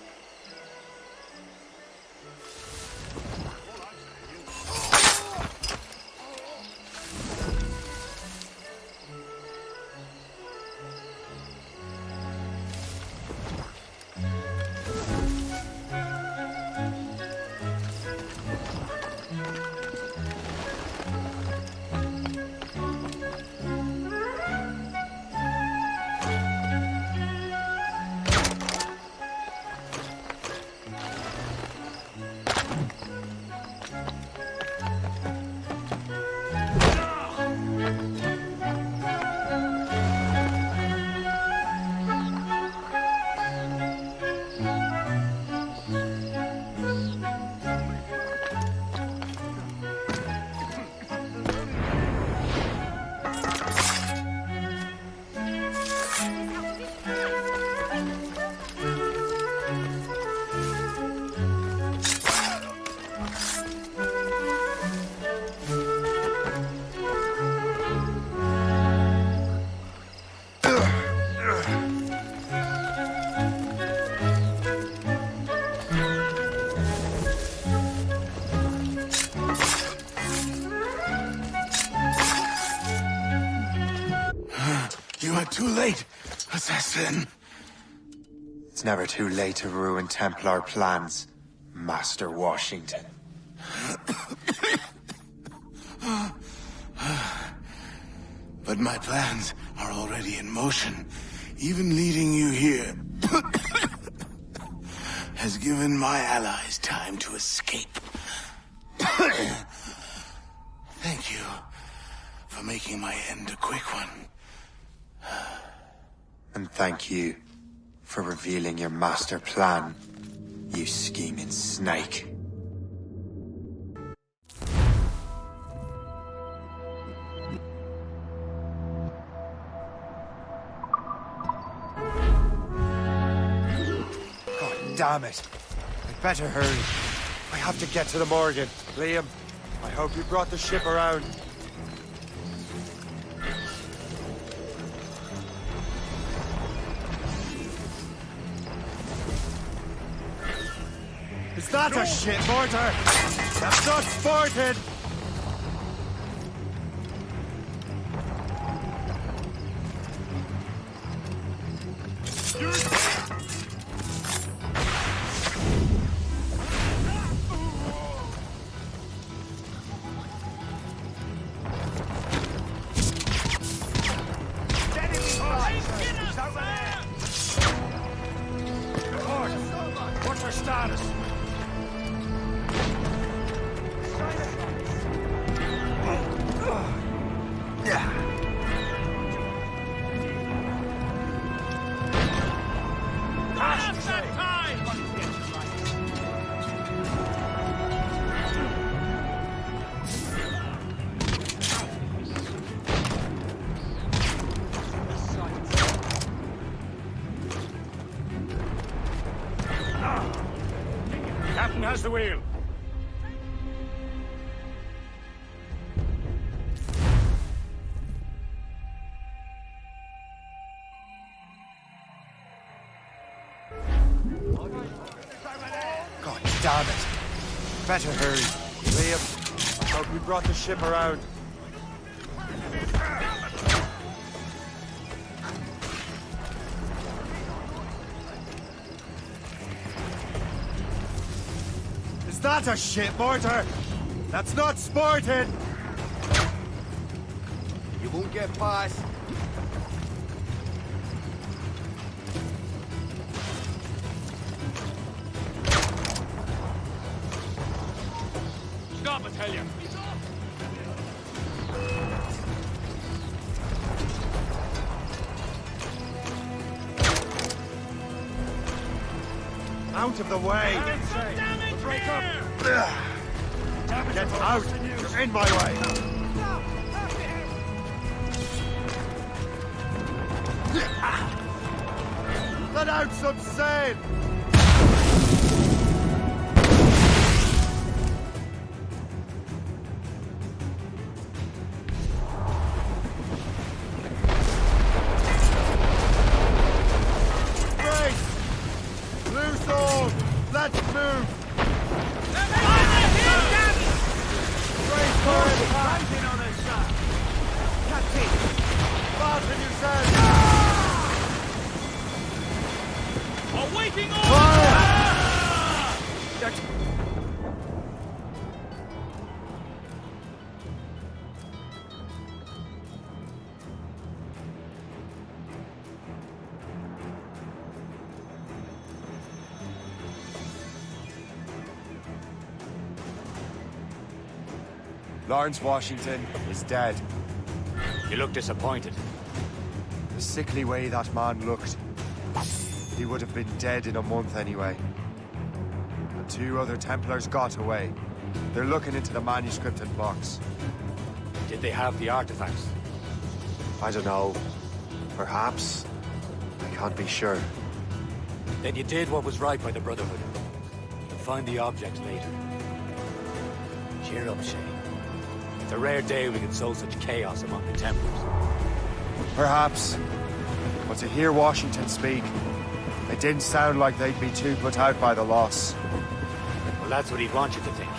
You are too late, assassin. It's never too late to ruin Templar plans, Master Washington. But my plans are already in motion. Even leading you here has given my allies time to escape. Thank you for making my end a quick one. And thank you for revealing your master plan, you scheming snake. God damn it. I'd better hurry. I have to get to the Morgan. Liam, I hope you brought the ship around. Is that a shit mortar? That's not sported! What's our status? Captain has the wheel. Better hurry. Liam, I thought we brought the ship around. Is that a ship mortar? That's not sporting! You won't get past. Stop, I tell you! Out of the way! Break up! Get out! You're in my way! Let out some sail! Lawrence Washington is dead. You look disappointed. The sickly way that man looked. He would have been dead in a month anyway. The 2 other Templars got away. They're looking into the manuscript and box. Did they have the artifacts? I don't know. Perhaps. I can't be sure. Then you did what was right by the Brotherhood. You'll find the objects later. Cheer up, Shay. It's a rare day we can sow such chaos among the Templars. Perhaps. But to hear Washington speak, it didn't sound like they'd be too put out by the loss. Well, that's what he'd want you to think.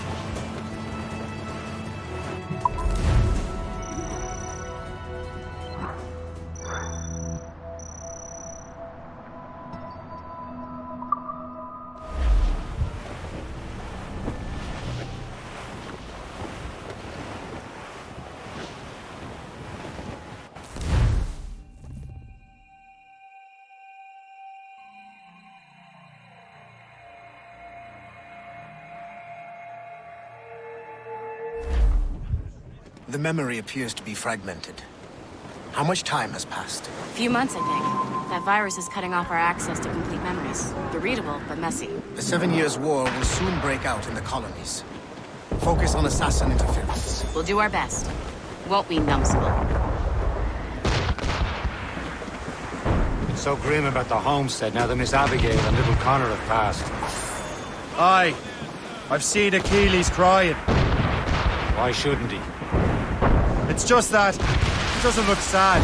The memory appears to be fragmented. How much time has passed? A few months, I think. That virus is cutting off our access to complete memories. They're readable, but messy. The 7 Years' War will soon break out in the colonies. Focus on assassin interference. We'll do our best. Won't we, numbskull? It's so grim about the homestead now that Miss Abigail and little Connor have passed. Aye. I've seen Achilles crying. Why shouldn't he? It's just that he doesn't look sad.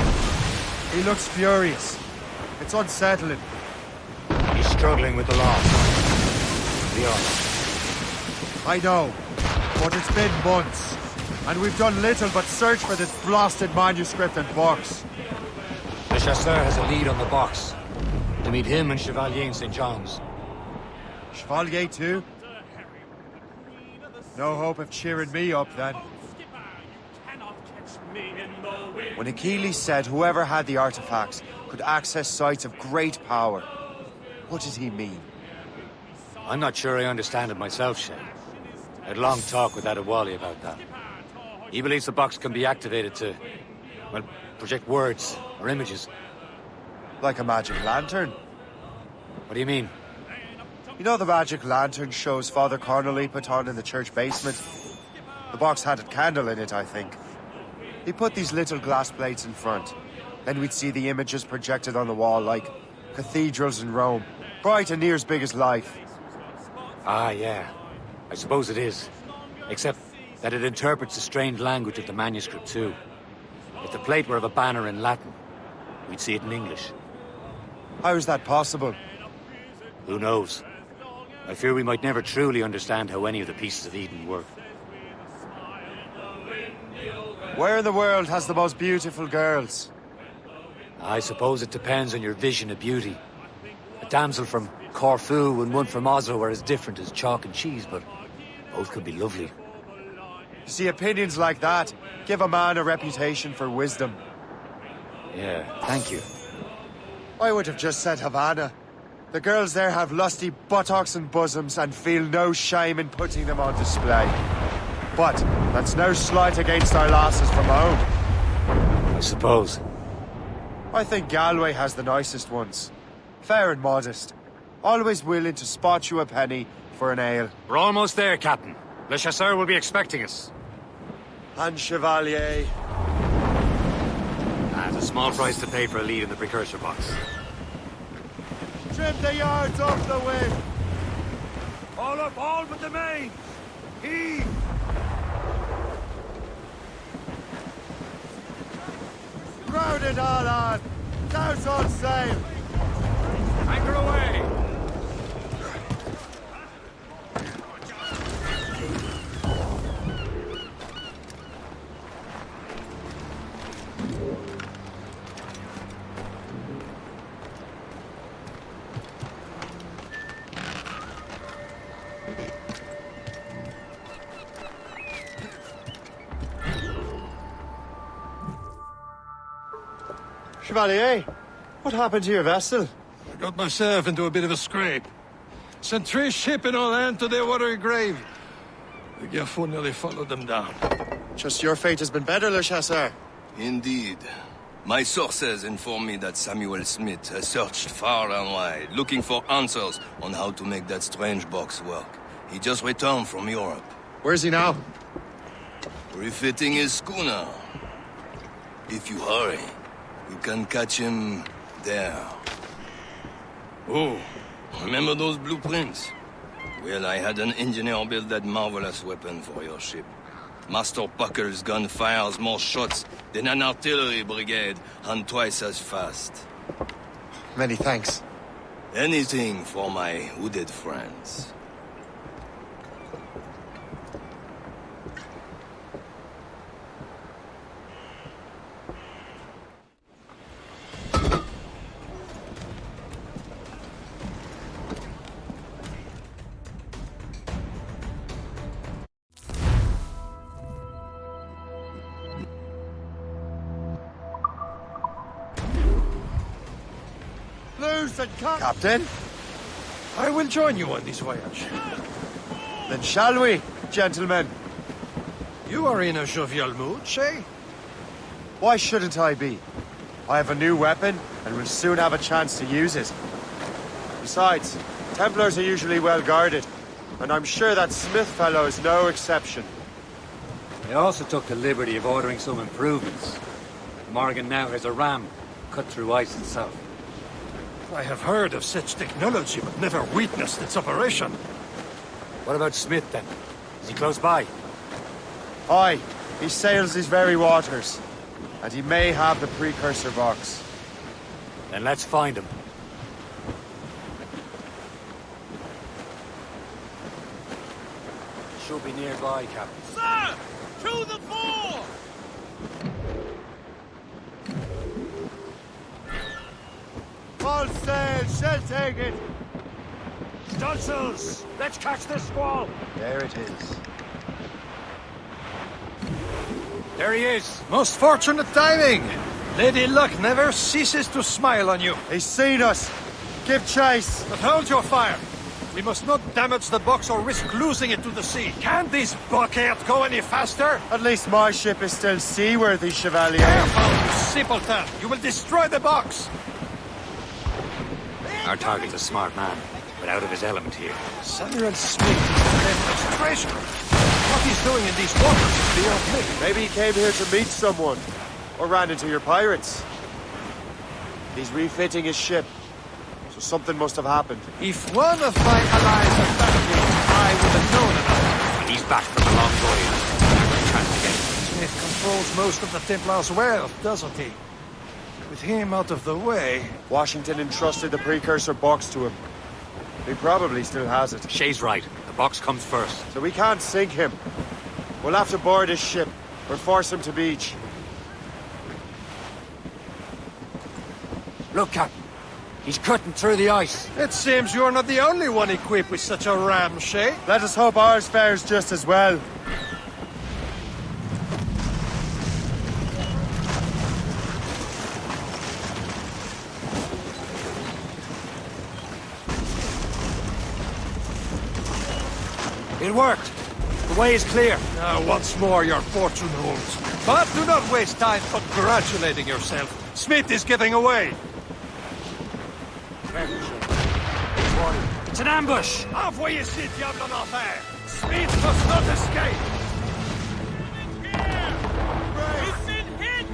He looks furious. It's unsettling. He's struggling with the loss. We are. I know, but it's been months, and we've done little but search for this blasted manuscript and box. The Chasseur has a lead on the box. To meet him and Chevalier in St. John's. Chevalier too? No hope of cheering me up then. When Achilles said whoever had the artifacts could access sites of great power, what did he mean? I'm not sure I understand it myself, Shay. I had a long talk with Adewale about that. He believes the box can be activated to, well, project words or images. Like a magic lantern? What do you mean? You know the magic lantern shows Father Connolly put on in the church basement? The box had a candle in it, I think. He put these little glass plates in front. Then we'd see the images projected on the wall like cathedrals in Rome. Bright and near as big as life. Ah, yeah. I suppose it is. Except that it interprets the strained language of the manuscript, too. If the plate were of a banner in Latin, we'd see it in English. How is that possible? Who knows? I fear we might never truly understand how any of the pieces of Eden work. Where in the world has the most beautiful girls? I suppose it depends on your vision of beauty. A damsel from Corfu and one from Oslo are as different as chalk and cheese, but both could be lovely. You see, opinions like that give a man a reputation for wisdom. Yeah, thank you. I would have just said Havana. The girls there have lusty buttocks and bosoms and feel no shame in putting them on display. But that's no slight against our lasses from home. I suppose. I think Galway has the nicest ones. Fair and modest. Always willing to spot you a penny for an ale. We're almost there, Captain. Le Chasseur will be expecting us. And Chevalier. That's a small price to pay for a lead in the precursor box. Trim the yards off the wind! All up, all but the main! Heave! Crowd it all on! Douse on sail! Anchor away! Chevalier, what happened to your vessel? I got myself into a bit of a scrape. Sent 3 ships in all hand to their watery grave. The Gerfaut nearly followed them down. Just your fate has been better, Le Chasseur. Indeed. My sources inform me that Samuel Smith has searched far and wide, looking for answers on how to make that strange box work. He just returned from Europe. Where's he now? Refitting his schooner. If you hurry, you can catch him there. Oh, remember those blueprints? Well, I had an engineer build that marvelous weapon for your ship. Master Puckle's gun fires more shots than an artillery brigade and twice as fast. Many thanks. Anything for my wounded friends. Captain? I will join you on this voyage. Then shall we, gentlemen? You are in a jovial mood, Shay? Why shouldn't I be? I have a new weapon, and will soon have a chance to use it. Besides, Templars are usually well guarded, and I'm sure that Smith fellow is no exception. I also took the liberty of ordering some improvements. Morgan now has a ram cut through ice and south. I have heard of such technology, but never witnessed its operation. What about Smith, then? Is he close by? Aye, he sails these very waters, and he may have the precursor box. Then let's find him. Should be nearby, Captain. Sir! To the fore! All sail, shall take it! Stunsails! Let's catch this squall! There it is. There he is! Most fortunate timing! Lady Luck never ceases to smile on you. He's seen us! Give chase! But hold your fire! We must not damage the box or risk losing it to the sea. Can this bucket go any faster? At least my ship is still seaworthy, Chevalier. Careful, you simpleton! You will destroy the box! Our target's a smart man, but out of his element here. Samuel Smith is a Templar's treasure. What he's doing in these waters is beyond me. Maybe he came here to meet someone, or ran into your pirates. He's refitting his ship, so something must have happened. If one of my allies had battling, I would have known about And he's back from a long voyage. Never chance to get him. Smith controls most of the Templars' wealth, doesn't he? With him out of the way... Washington entrusted the precursor box to him. He probably still has it. Shay's right. The box comes first. So we can't sink him. We'll have to board his ship, or force him to beach. Look, Captain. He's cutting through the ice. It seems you're not the only one equipped with such a ram, Shay. Let us hope ours fares just as well. It worked. The way is clear. Now, once more, your fortune holds. But do not waste time congratulating yourself. Smith is giving away. It's an ambush! Envoyez ces diables en enfer! Smith must not escape! He's been hit!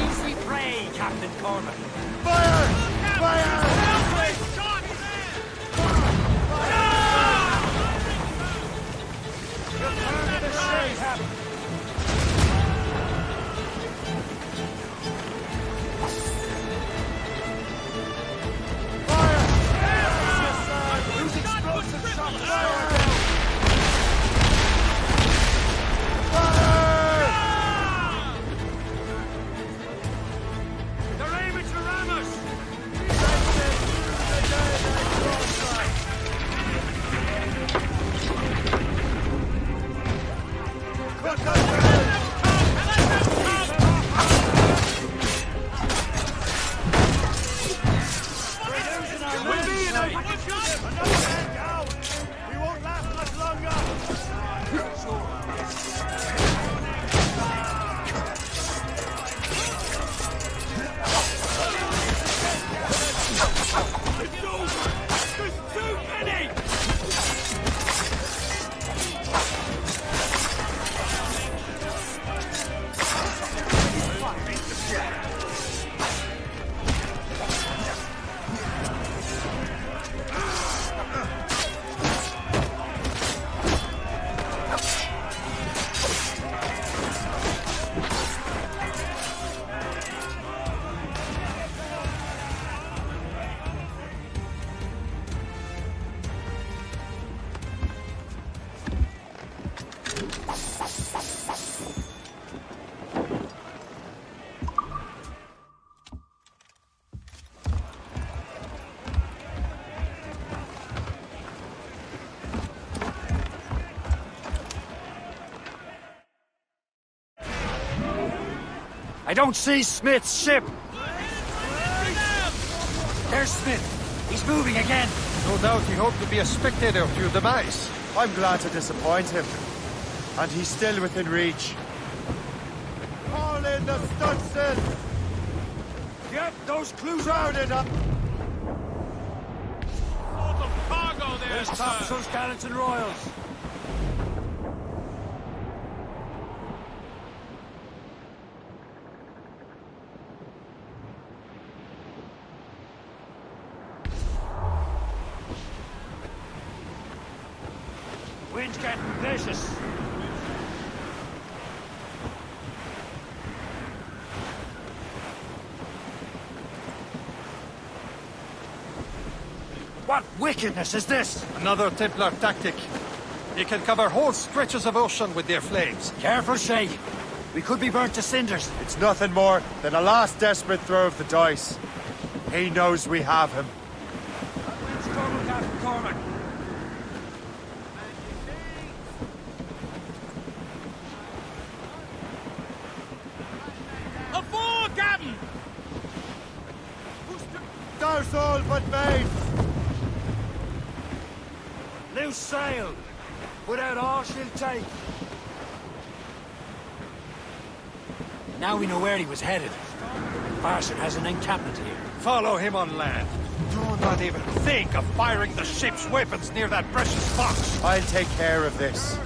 Easy prey, Captain Cormac. Fire! I don't see Smith's ship. There's Smith. He's moving again. No doubt he hoped to be a spectator to your demise. I'm glad to disappoint him. And he's still within reach. Call in the stunsail! Get those clues Crowded up! Sort of cargo there, There's topsails, gallants, and royals. Wind's getting vicious. What wickedness is this? Another Templar tactic. They can cover whole stretches of ocean with their flames. Careful, Shay. We could be burnt to cinders. It's nothing more than a last desperate throw of the dice. He knows we have him. Struggle, Captain Cormac. Aboard, Captain! There's all but mates! Loose sail. Put out all she'll take. Now we know where he was headed. Parson has an encampment here. Follow him on land. Do not even think of firing the ship's weapons near that precious box. I'll take care of this.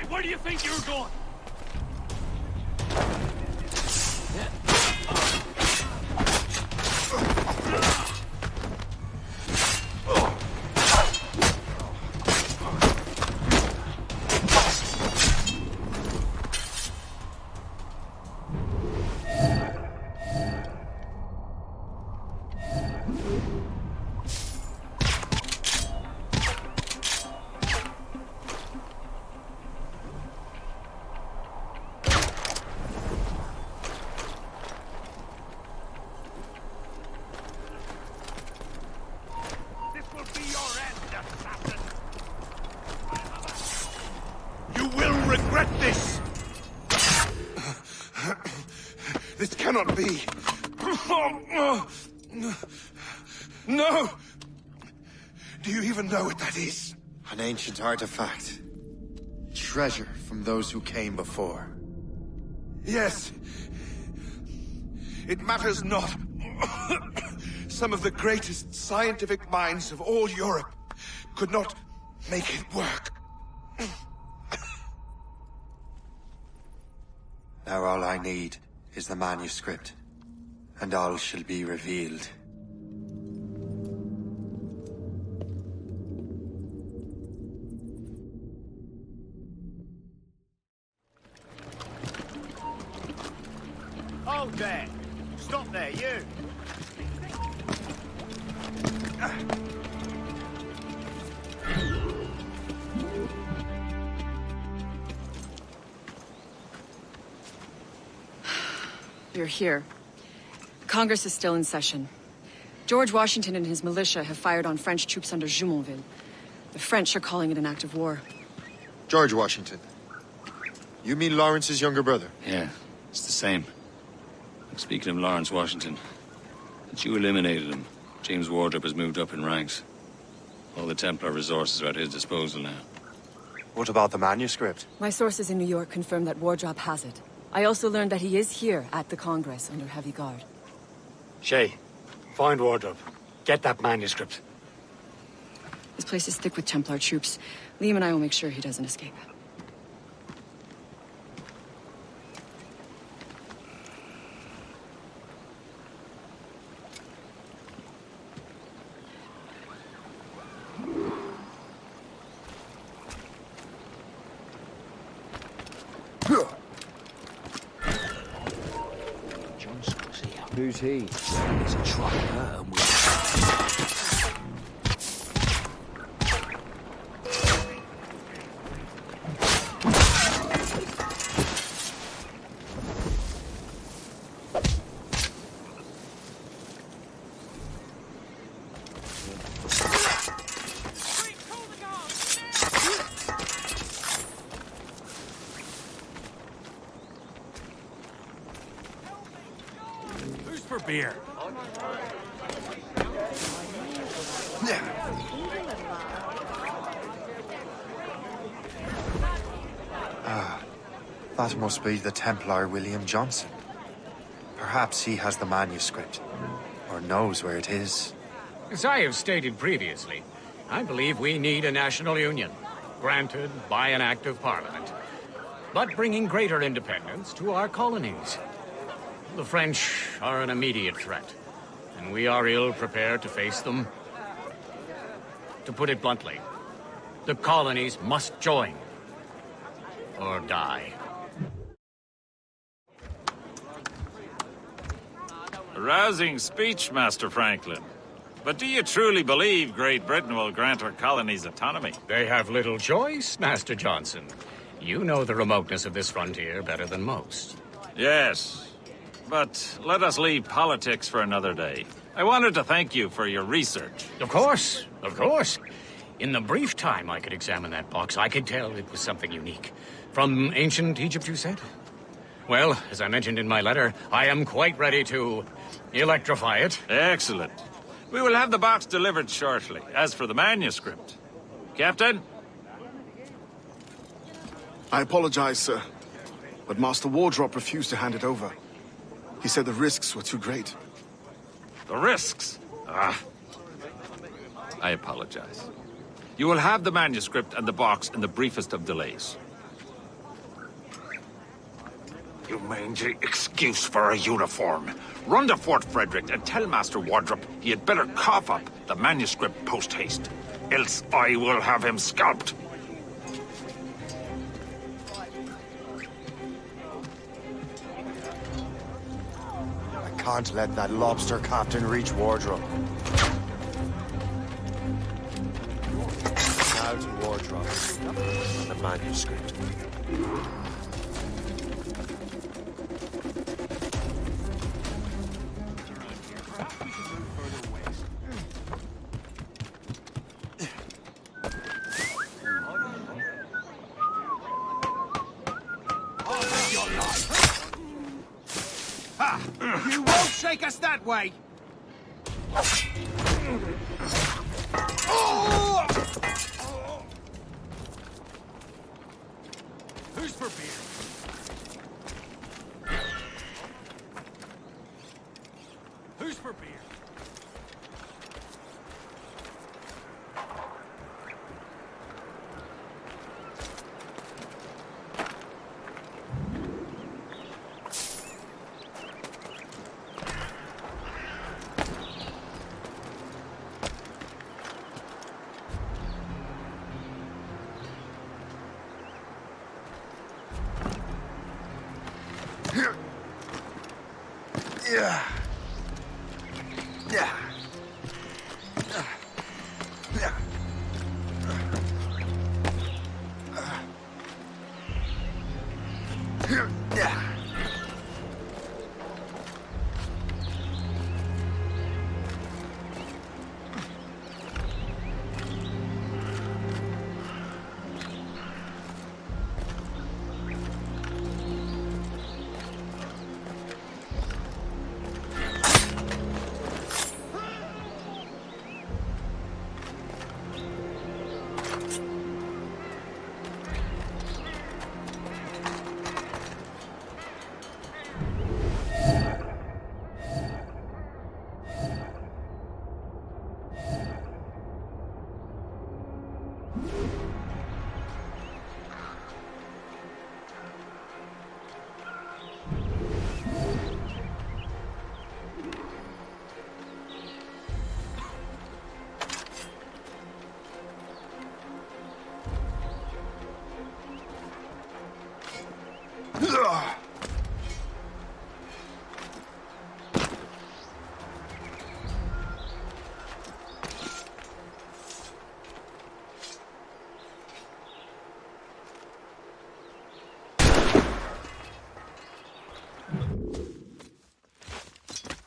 Hey, where do you think you're going? This cannot be. No! Do you even know what that is? An ancient artifact. Treasure from those who came before. Yes. It matters not. Some of the greatest scientific minds of all Europe could not make it work. Now all I need is the manuscript, and all shall be revealed. Hold there! Stop there, you! You're here. Congress is still in session. George Washington and his militia have fired on French troops under Jumonville. The French are calling it an act of war. George Washington. You mean Lawrence's younger brother? Yeah, it's the same. Speaking of Lawrence Washington, since you eliminated him, James Wardrop has moved up in ranks. All the Templar resources are at his disposal now. What about the manuscript? My sources in New York confirm that Wardrop has it. I also learned that he is here at the Congress under heavy guard. Shay, find Wardrop. Get that manuscript. This place is thick with Templar troops. Liam and I will make sure he doesn't escape. Who's he? He's a trucker and we... For beer. That must be the Templar William Johnson. Perhaps he has the manuscript, or knows where it is. As I have stated previously, I believe we need a national union, granted by an act of parliament, but bringing greater independence to our colonies. The French are an immediate threat, and we are ill prepared to face them. To put it bluntly, the colonies must join, or die. A rousing speech, Master Franklin. But do you truly believe Great Britain will grant our colonies autonomy? They have little choice, Master Johnson. You know the remoteness of this frontier better than most. Yes, but let us leave politics for another day. I wanted to thank you for your research. Of course, of course. In the brief time I could examine that box, I could tell it was something unique. From ancient Egypt, you said? Well, as I mentioned in my letter, I am quite ready to electrify it. Excellent. We will have the box delivered shortly. As for the manuscript... Captain? I apologize, sir, but Master Wardrop refused to hand it over. He said the risks were too great. The risks? Ah. I apologize. You will have the manuscript and the box in the briefest of delays. You mangy excuse for a uniform. Run to Fort Frederick and tell Master Wardrop he had better cough up the manuscript post-haste. Else I will have him scalped. I can't let that lobster captain reach Wardrop. Now to Wardrop and the manuscript. You won't shake us that way! Who's for beer? Who's for beer?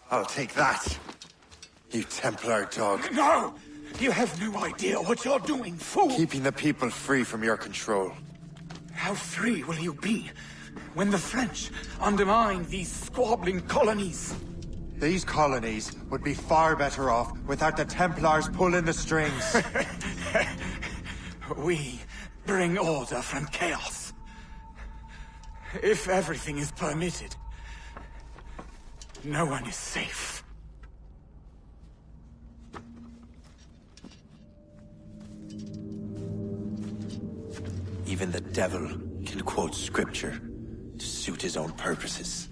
I'll take that, you Templar dog. No! You have no idea what you're doing, fool! Keeping the people free from your control. How free will you be when the French undermine these squabbling colonies? These colonies would be far better off without the Templars pulling the strings. We bring order from chaos. If everything is permitted, no one is safe. Even the devil can quote scripture to suit his own purposes.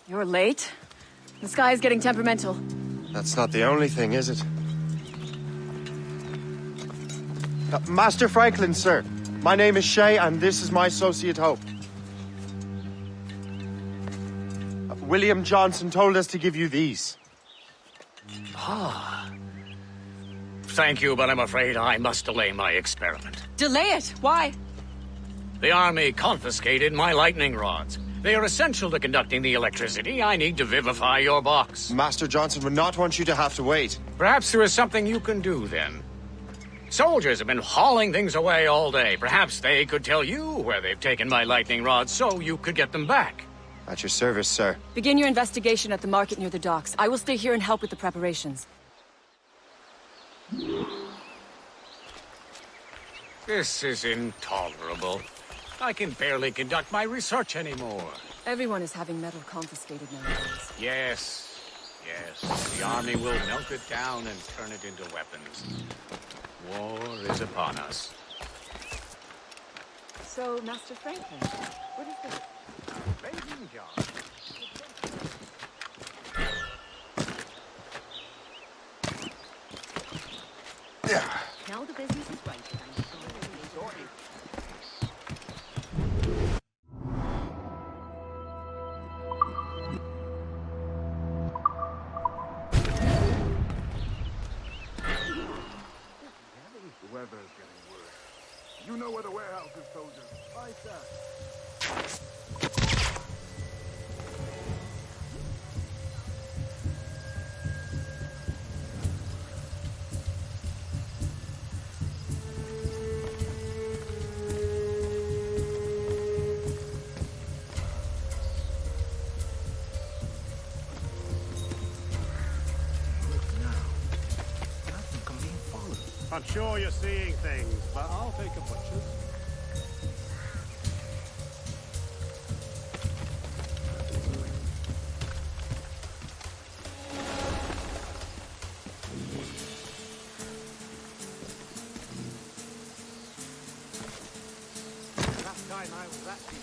You're late. The sky is getting temperamental. That's not the only thing, is it? Master Franklin, sir. My name is Shay, and this is my associate Hope. William Johnson told us to give you these. Ah. Thank you, but I'm afraid I must delay my experiment. Delay it? Why? The army confiscated my lightning rods. They are essential to conducting the electricity I need to vivify your box. Master Johnson would not want you to have to wait. Perhaps there is something you can do, then. Soldiers have been hauling things away all day. Perhaps they could tell you where they've taken my lightning rods so you could get them back. At your service, sir. Begin your investigation at the market near the docks. I will stay here and help with the preparations. This is intolerable. I can barely conduct my research anymore. Everyone is having metal confiscated nowadays. Yes, yes. The army will melt it down and turn it into weapons. War is upon us. So, Master Franklin, what is this? Amazing job. Now the business is right. The weather is getting worse. You know where the warehouse is, soldier. Aye, sir. I'm sure you're seeing things, but I'll take a butcher's. Last time I was actually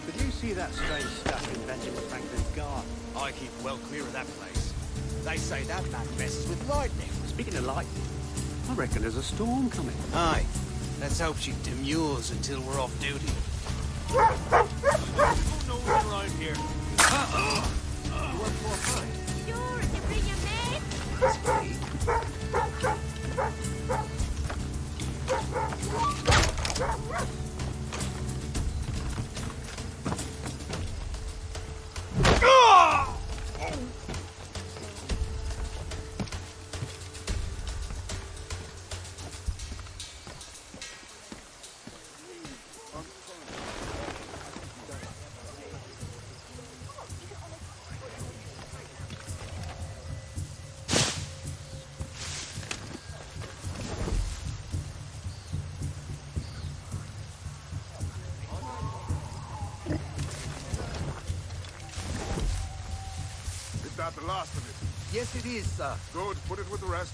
Did you see that strange stuff in Benjamin Franklin's garden? I keep well clear of that place. They say that man messes with lightning. Speaking of lightning, I reckon there's a storm coming. Aye. Let's hope she demurs until we're off duty. Who knows around here? Uh-oh. You work for a fight? Sure, you bring your mate. Is that the last of it? Yes, it is, sir. Good. Put it with the rest.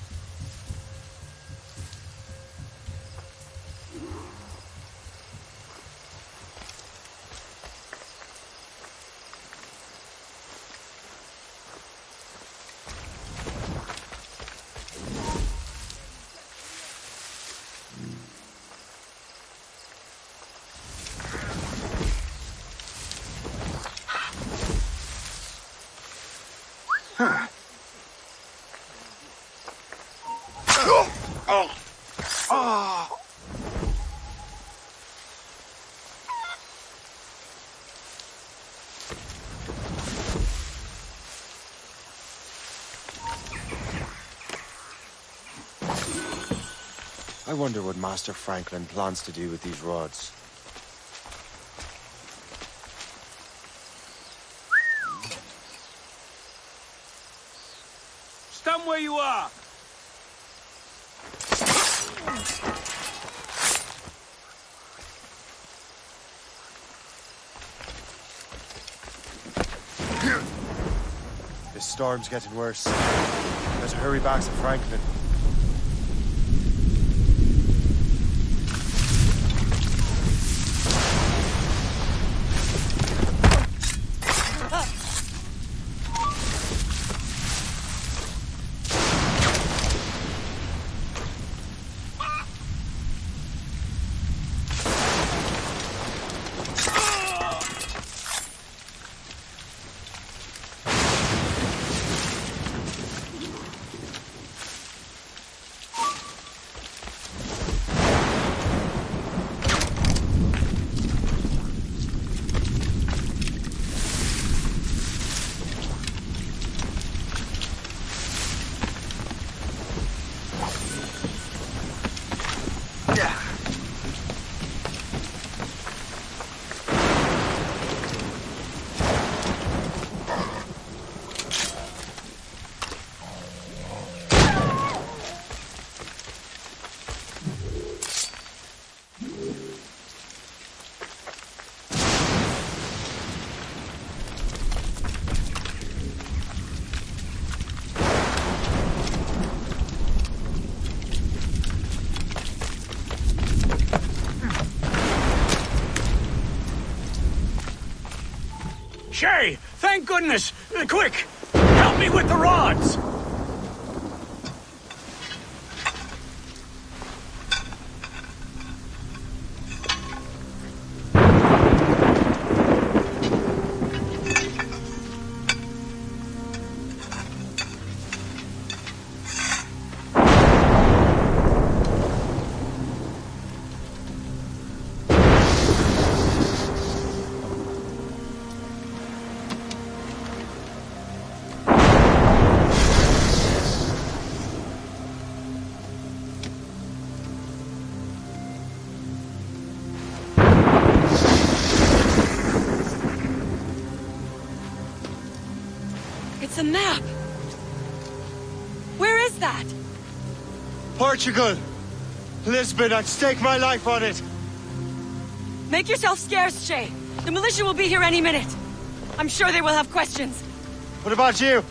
I wonder what Master Franklin plans to do with these rods. Stand where you are! This storm's getting worse. Better hurry back to Franklin. Shay! Thank goodness! Quick! Help me with the rods! It's a map! Where is that? Portugal! Lisbon, I'd stake my life on it! Make yourself scarce, Shay. The militia will be here any minute. I'm sure they will have questions. What about you?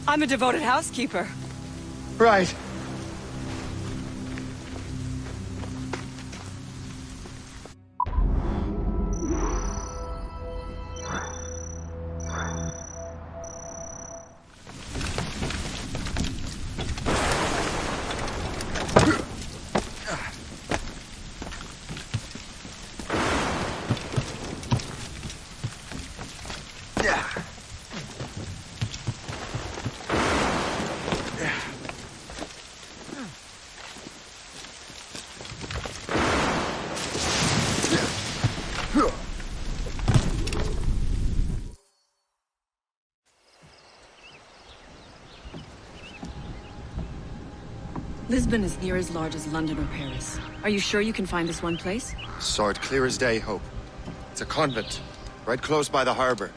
I'm a devoted housekeeper. Right. Lisbon is near as large as London or Paris. Are you sure you can find this one place? Saw it clear as day, Hope. It's a convent, right close by the harbor.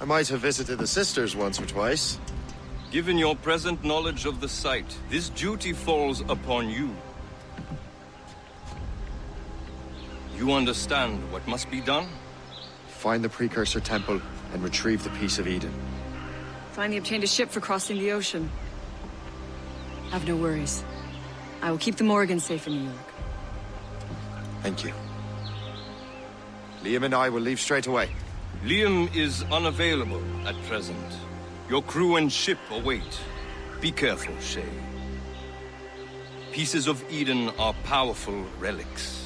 I might have visited the sisters once or twice. Given your present knowledge of the site, this duty falls upon you. You understand what must be done? Find the precursor temple and retrieve the Piece of Eden. Finally obtained a ship for crossing the ocean. Have no worries. I will keep the Morrigan safe in New York. Thank you. Liam and I will leave straight away. Liam is unavailable at present. Your crew and ship await. Be careful, Shay. Pieces of Eden are powerful relics.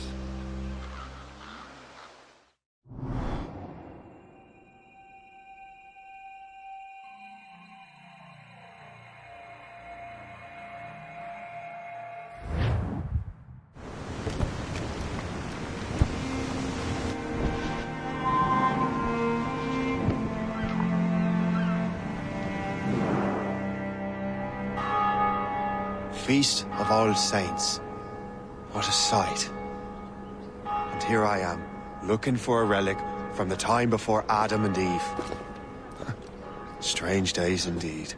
Feast of All Saints. What a sight. And here I am, looking for a relic from the time before Adam and Eve. Strange days indeed.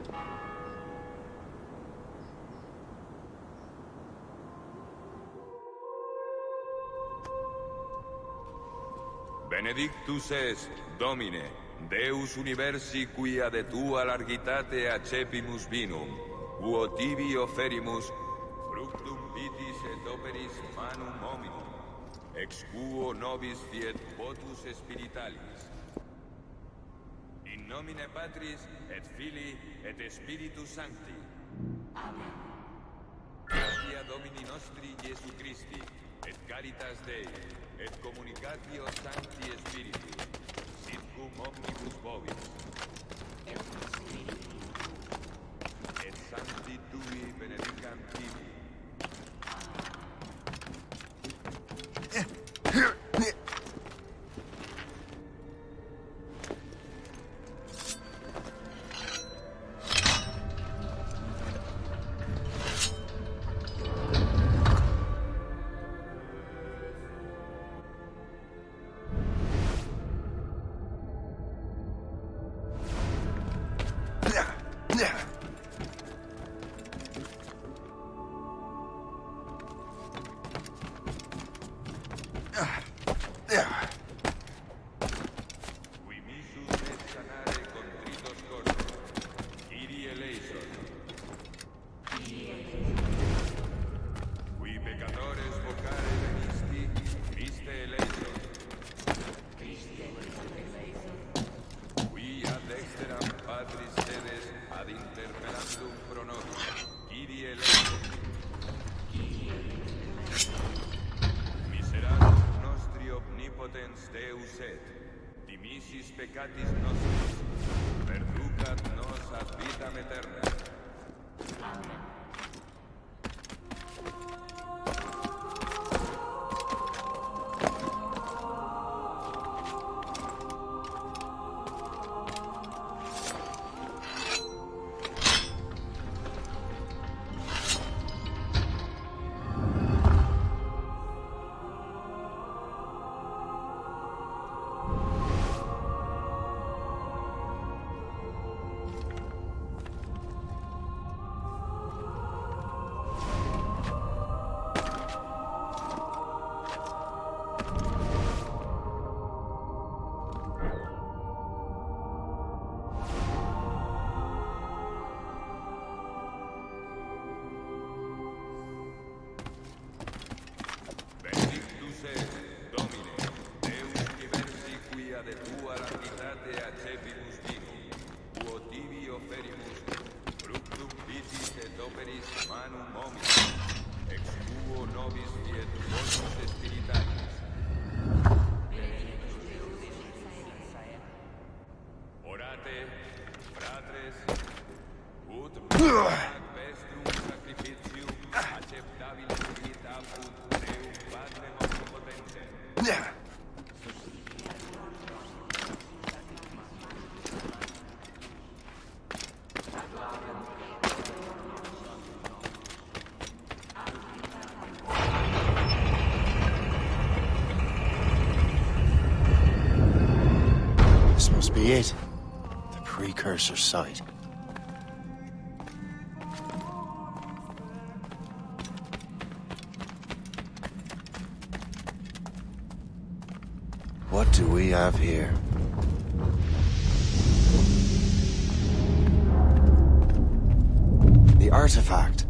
Benedictus est, Domine, Deus universi quia de tua largitate accepimus vinum, uo tibi offerimus, fructum vitis et operis manum hominum, ex quo nobis fiet votus spiritualis. In nomine Patris, et Filii, et Spiritus Sancti. Amen. Gratia Domini nostri Iesu Christi, et caritas Dei, et communicatio Sancti Spiritus, sit cum omnibus vobis. Et Sancti Tui benedicam tibi. peccatis nostris, perducat nos ad vitam aeterna. This must be it. The precursor site. What do we have here? The artifact.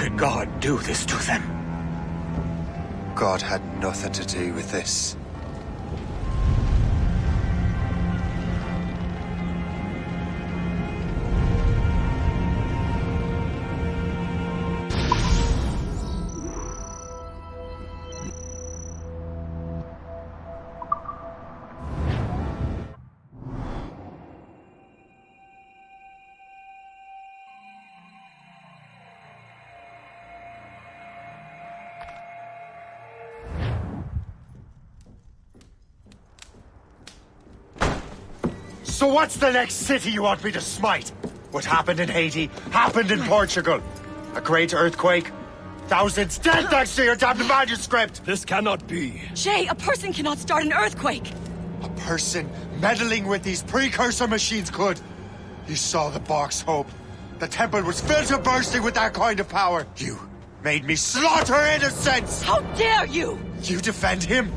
could God do this to them? God had nothing to do with this. So what's the next city you want me to smite? What happened in Haiti happened in Portugal. A great earthquake. Thousands dead thanks to your damned manuscript! This cannot be. Shay, a person cannot start an earthquake! A person meddling with these precursor machines could. You saw the box, Hope. The temple was filled to bursting with that kind of power. You made me slaughter innocents! How dare you! You defend him?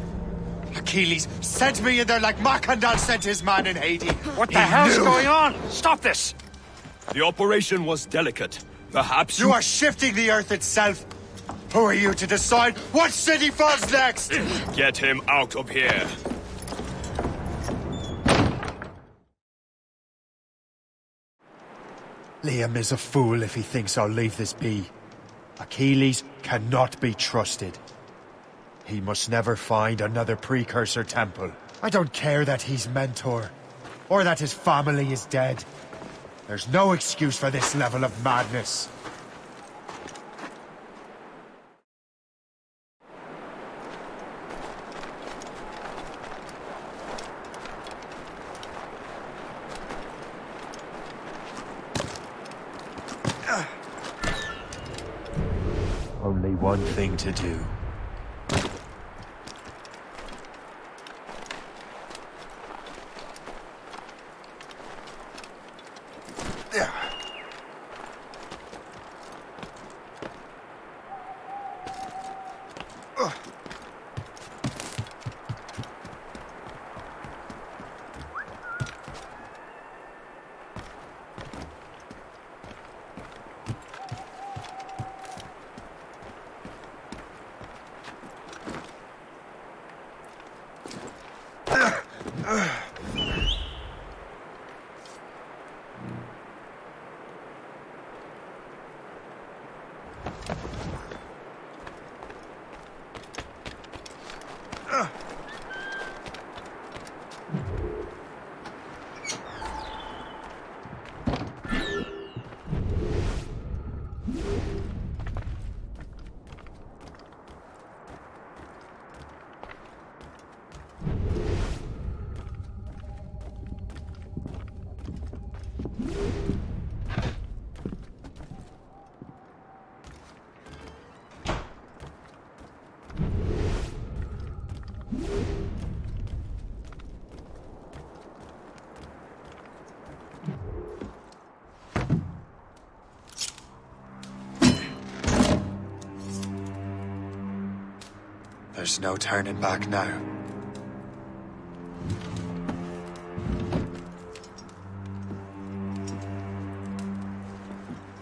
Achilles sent me in there like Macandal sent his man in Haiti. What the hell's going on? Stop this! The operation was delicate. Perhaps you are shifting the earth itself. Who are you to decide what city falls next? Get him out of here. Liam is a fool if he thinks I'll leave this be. Achilles cannot be trusted. He must never find another precursor temple. I don't care that he's mentor, or that his family is dead. There's no excuse for this level of madness. Only one thing to do. There's no turning back now.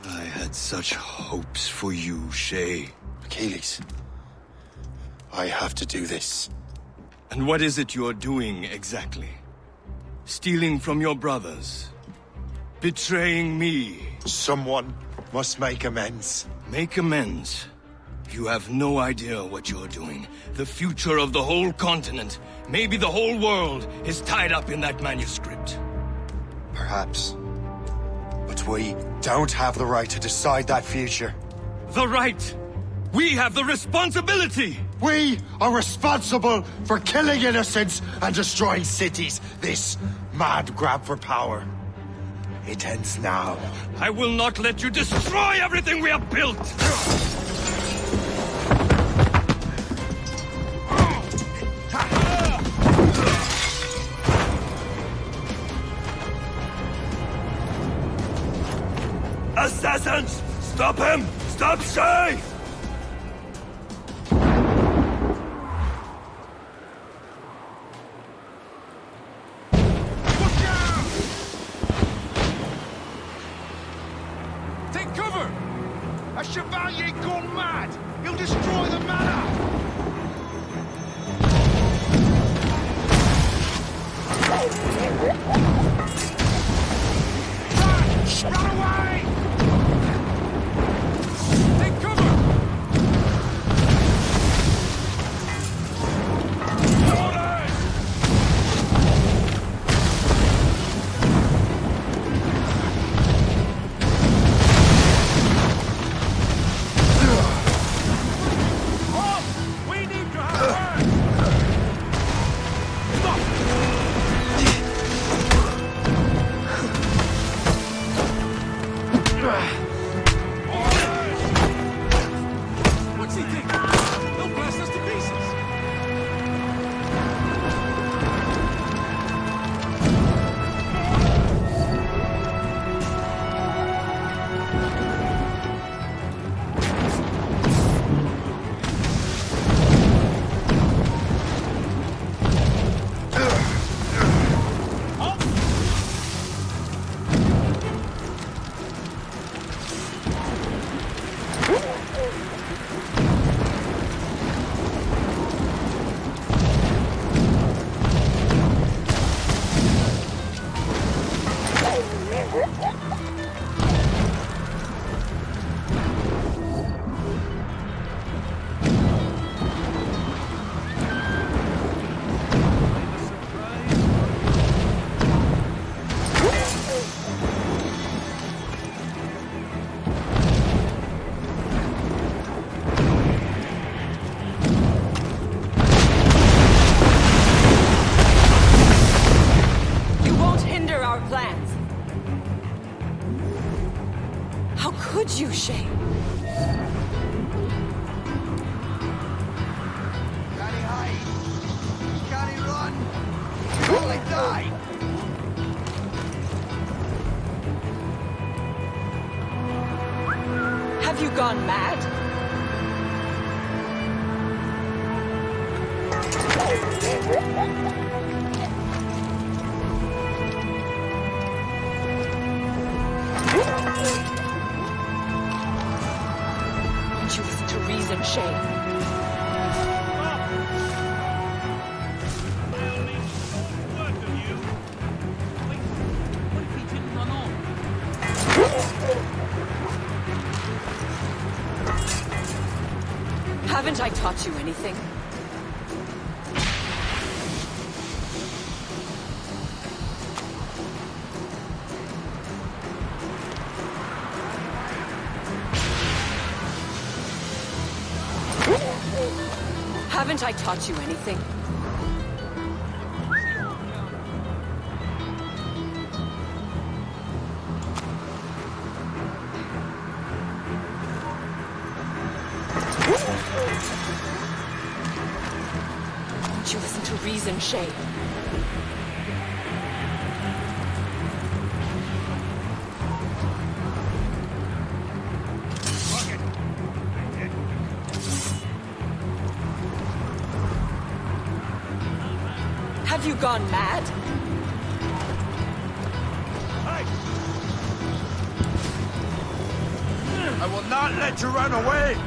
I had such hopes for you, Shay. Achilles, I have to do this. And what is it you're doing, exactly? Stealing from your brothers? Betraying me? Someone must make amends. Make amends? You have no idea what you're doing. The future of the whole continent, maybe the whole world, is tied up in that manuscript. Perhaps. But we don't have the right to decide that future. The right! We have the responsibility! We are responsible for killing innocents and destroying cities. This mad grab for power. It ends now. I will not let you destroy everything we have built! Assassins! Stop him! Stop Shay! Take cover! A chevalier gone mad! He'll destroy the manor! Run away! Take cover! You, Shay. Can he hide? Can he run? Will he die? Have you gone mad? Won't you listen to reason, Shay? Haven't I taught you anything? Haven't I taught you anything? Won't you listen to reason, Shay? Have you gone mad? I will not let you run away!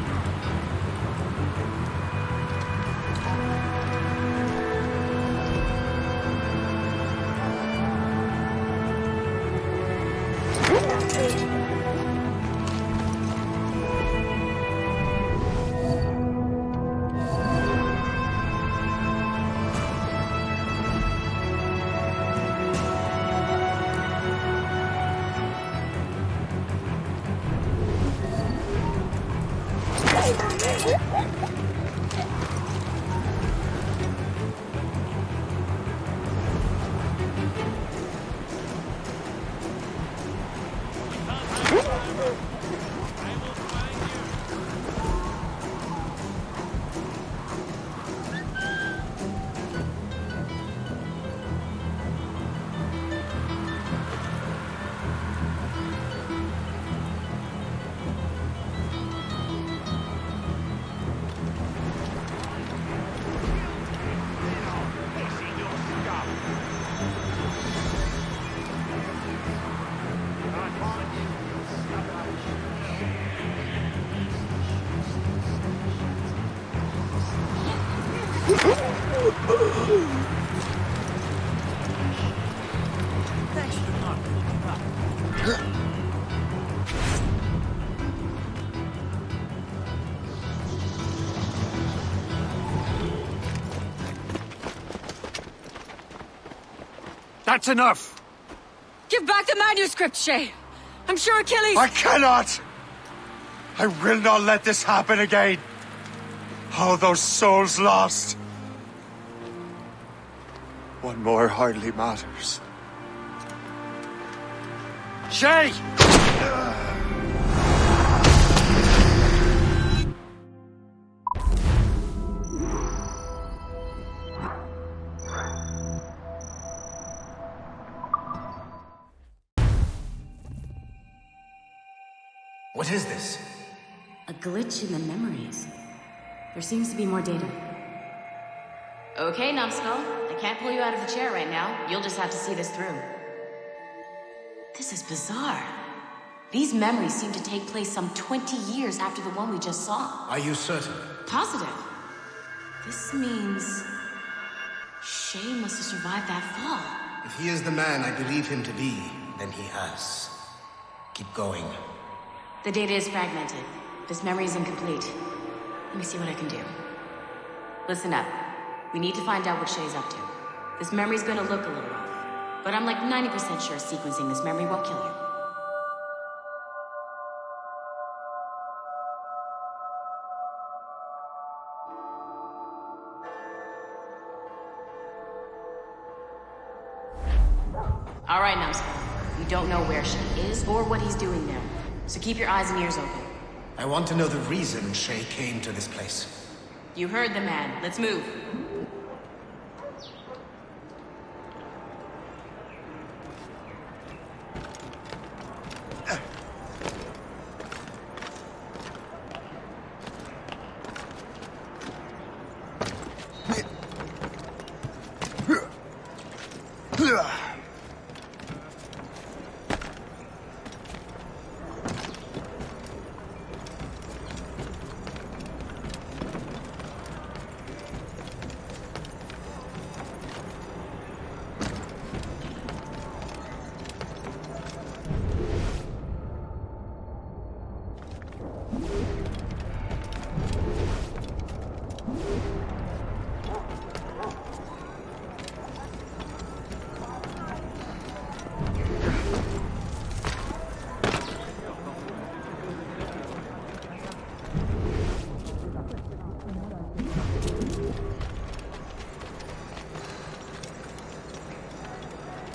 Thanks for not looking up. That's enough! Give back the manuscript, Shay! I'm sure Achilles... I cannot! I will not let this happen again! All those souls lost! One more hardly matters. Shay! What is this? A glitch in the memories. There seems to be more data. Okay, Numbskull. I can't pull you out of the chair right now. You'll just have to see this through. This is bizarre. These memories seem to take place some 20 years after the one we just saw. Are you certain? Positive. This means... Shay must have survived that fall. If he is the man I believe him to be, then he has. Keep going. The data is fragmented. This memory is incomplete. Let me see what I can do. Listen up. We need to find out what Shay's up to. This memory's gonna look a little off, but I'm like 90% sure sequencing this memory won't kill you. All right, Numbskull. You don't know where Shay is or what he's doing there, so keep your eyes and ears open. I want to know the reason Shay came to this place. You heard the man. Let's move.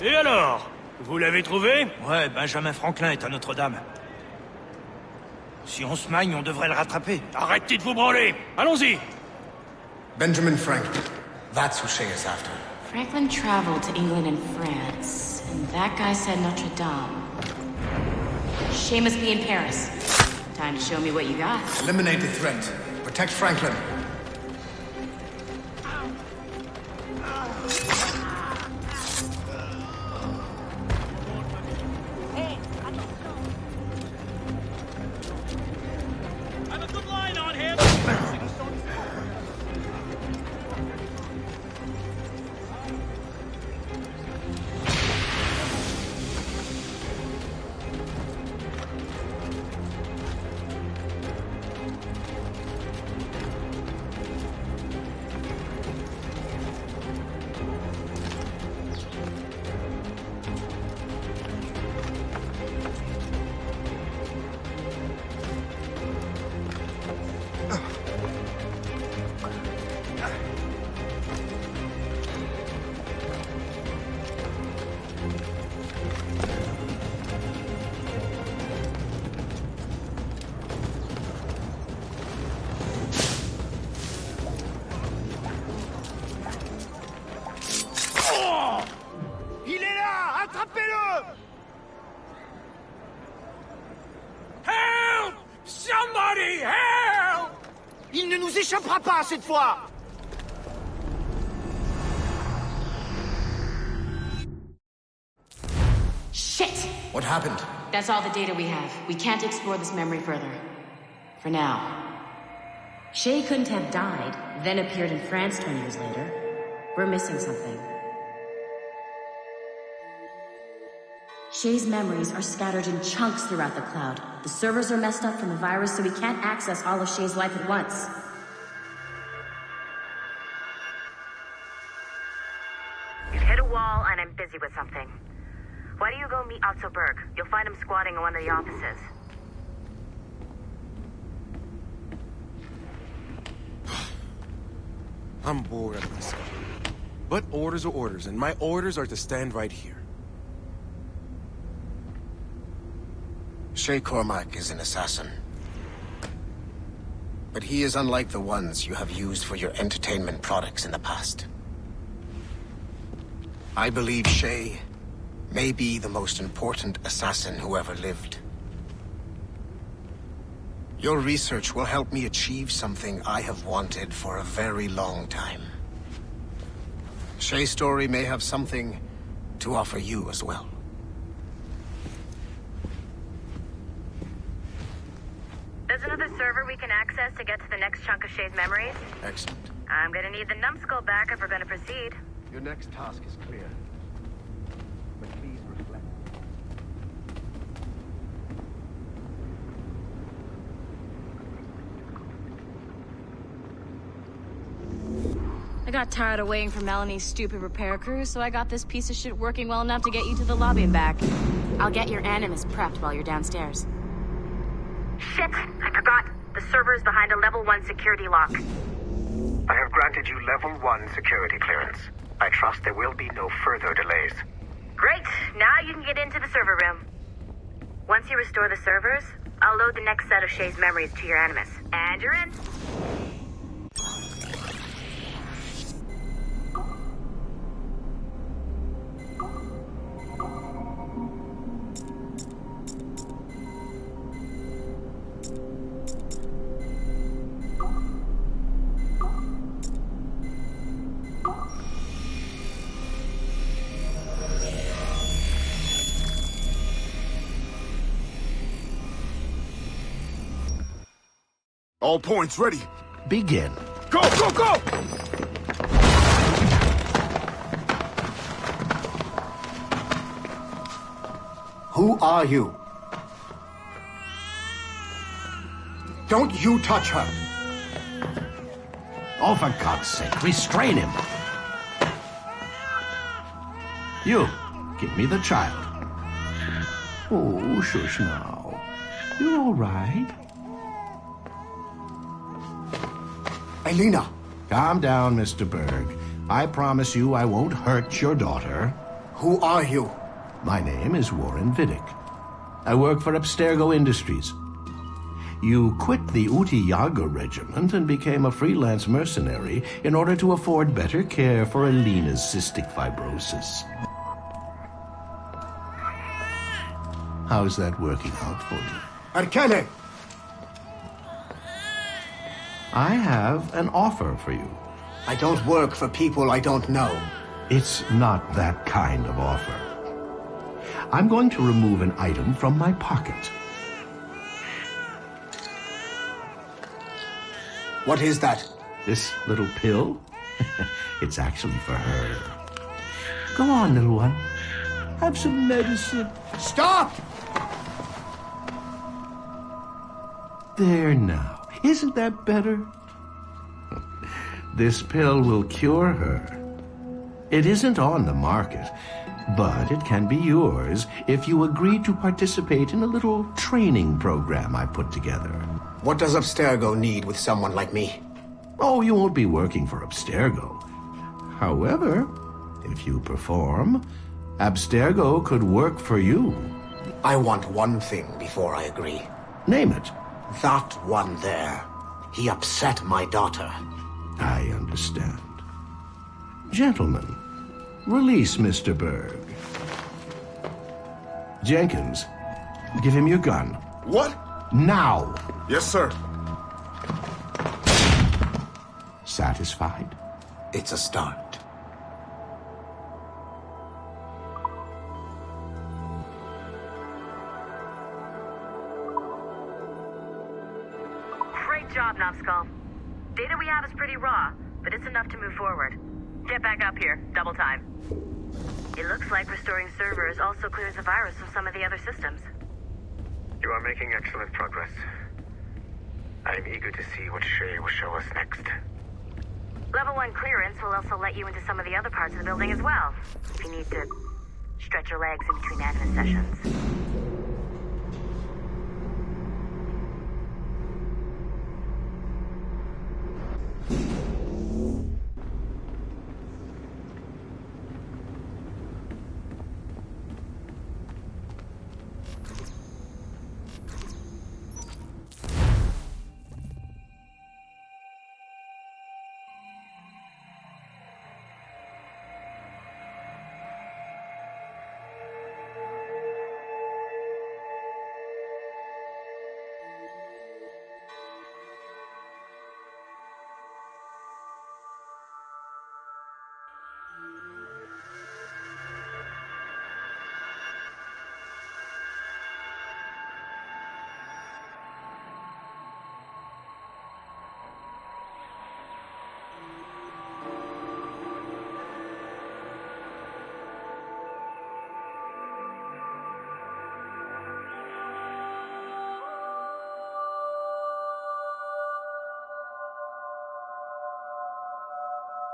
Et alors? Vous l'avez trouvé? Ouais, Benjamin Franklin est à Notre-Dame. Si on se magne, on devrait le rattraper. Arrêtez de vous branler! Allons-y! Benjamin Franklin. That's who Shay is after. Franklin traveled to England and France, and that guy said Notre Dame. Shay must be in Paris. Time to show me what you got. Eliminate the threat. Protect Franklin. Il ne nous échappera pas cette fois! Shit! What happened? That's all the data we have. We can't explore this memory further. For now. Shay couldn't have died, then appeared in France 20 years later. We're missing something. Shay's memories are scattered in chunks throughout the cloud. The servers are messed up from the virus, so we can't access all of Shay's life at once. You've hit a wall, and I'm busy with something. Why don't you go meet Otto Berg? You'll find him squatting in one of the offices. I'm bored of this. But orders are orders, and my orders are to stand right here. Shay Cormac is an assassin. But he is unlike the ones you have used for your entertainment products in the past. I believe Shay may be the most important assassin who ever lived. Your research will help me achieve something I have wanted for a very long time. Shay's story may have something to offer you as well. There's another server we can access to get to the next chunk of Shay's memories. Excellent. I'm gonna need the numbskull back if we're gonna proceed. Your next task is clear. But please reflect. I got tired of waiting for Melanie's stupid repair crew, so I got this piece of shit working well enough to get you to the lobby and back. I'll get your Animus prepped while you're downstairs. Shit! I forgot. The server's behind a level 1 security lock. I have granted you level 1 security clearance. I trust there will be no further delays. Great! Now you can get into the server room. Once you restore the servers, I'll load the next set of Shay's memories to your Animus. And you're in. All points ready. Begin. Go, go, go! Who are you? Don't you touch her! Oh, for God's sake, restrain him. You, give me the child. Oh, shush now. You're all right. Elena! Calm down, Mr. Berg. I promise you I won't hurt your daughter. Who are you? My name is Warren Vidic. I work for Abstergo Industries. You quit the Uti-Yaga regiment and became a freelance mercenary in order to afford better care for Elena's cystic fibrosis. How's that working out for you? Arkele! I have an offer for you. I don't work for people I don't know. It's not that kind of offer. I'm going to remove an item from my pocket. What is that? This little pill? It's actually for her. Go on, little one. Have some medicine. Stop! There now. Isn't that better? This pill will cure her. It isn't on the market, but it can be yours if you agree to participate in a little training program I put together. What does Abstergo need with someone like me? Oh, you won't be working for Abstergo. However, if you perform, Abstergo could work for you. I want one thing before I agree. Name it. That one there. He upset my daughter. I understand. Gentlemen, release Mr. Berg. Jenkins, give him your gun. What? Now! Yes, sir. Satisfied? It's a start. Great job, Numbskull. Data we have is pretty raw, but it's enough to move forward. Get back up here. Double time. It looks like restoring servers also clears the virus from some of the other systems. You are making excellent progress. I'm eager to see what Shay will show us next. Level 1 clearance will also let you into some of the other parts of the building as well, if you need to stretch your legs in between admin sessions.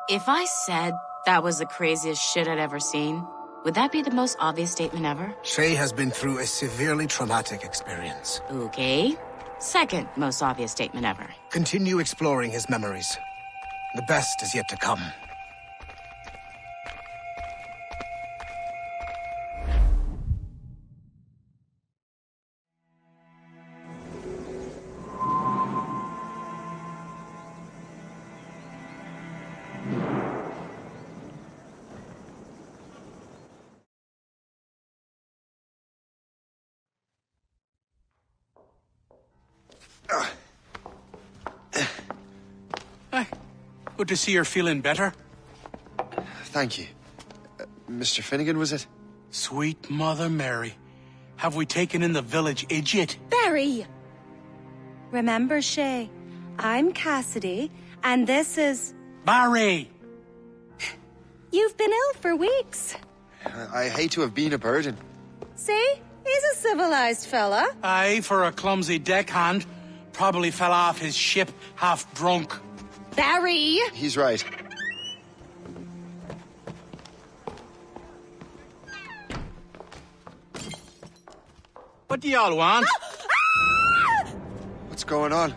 If I said that was the craziest shit I'd ever seen, would that be the most obvious statement ever? Shay has been through a severely traumatic experience. Okay. Second most obvious statement ever. Continue exploring his memories. The best is yet to come. Good to see you're feeling better. Thank you. Mr. Finnegan, was it? Sweet Mother Mary. Have we taken in the village idiot? Barry! Remember, Shay, I'm Cassidy, and this is... Barry! You've been ill for weeks. I hate to have been a burden. See? He's a civilized fella. Aye, for a clumsy deckhand. Probably fell off his ship half drunk. Barry! He's right. What do y'all want? What's going on?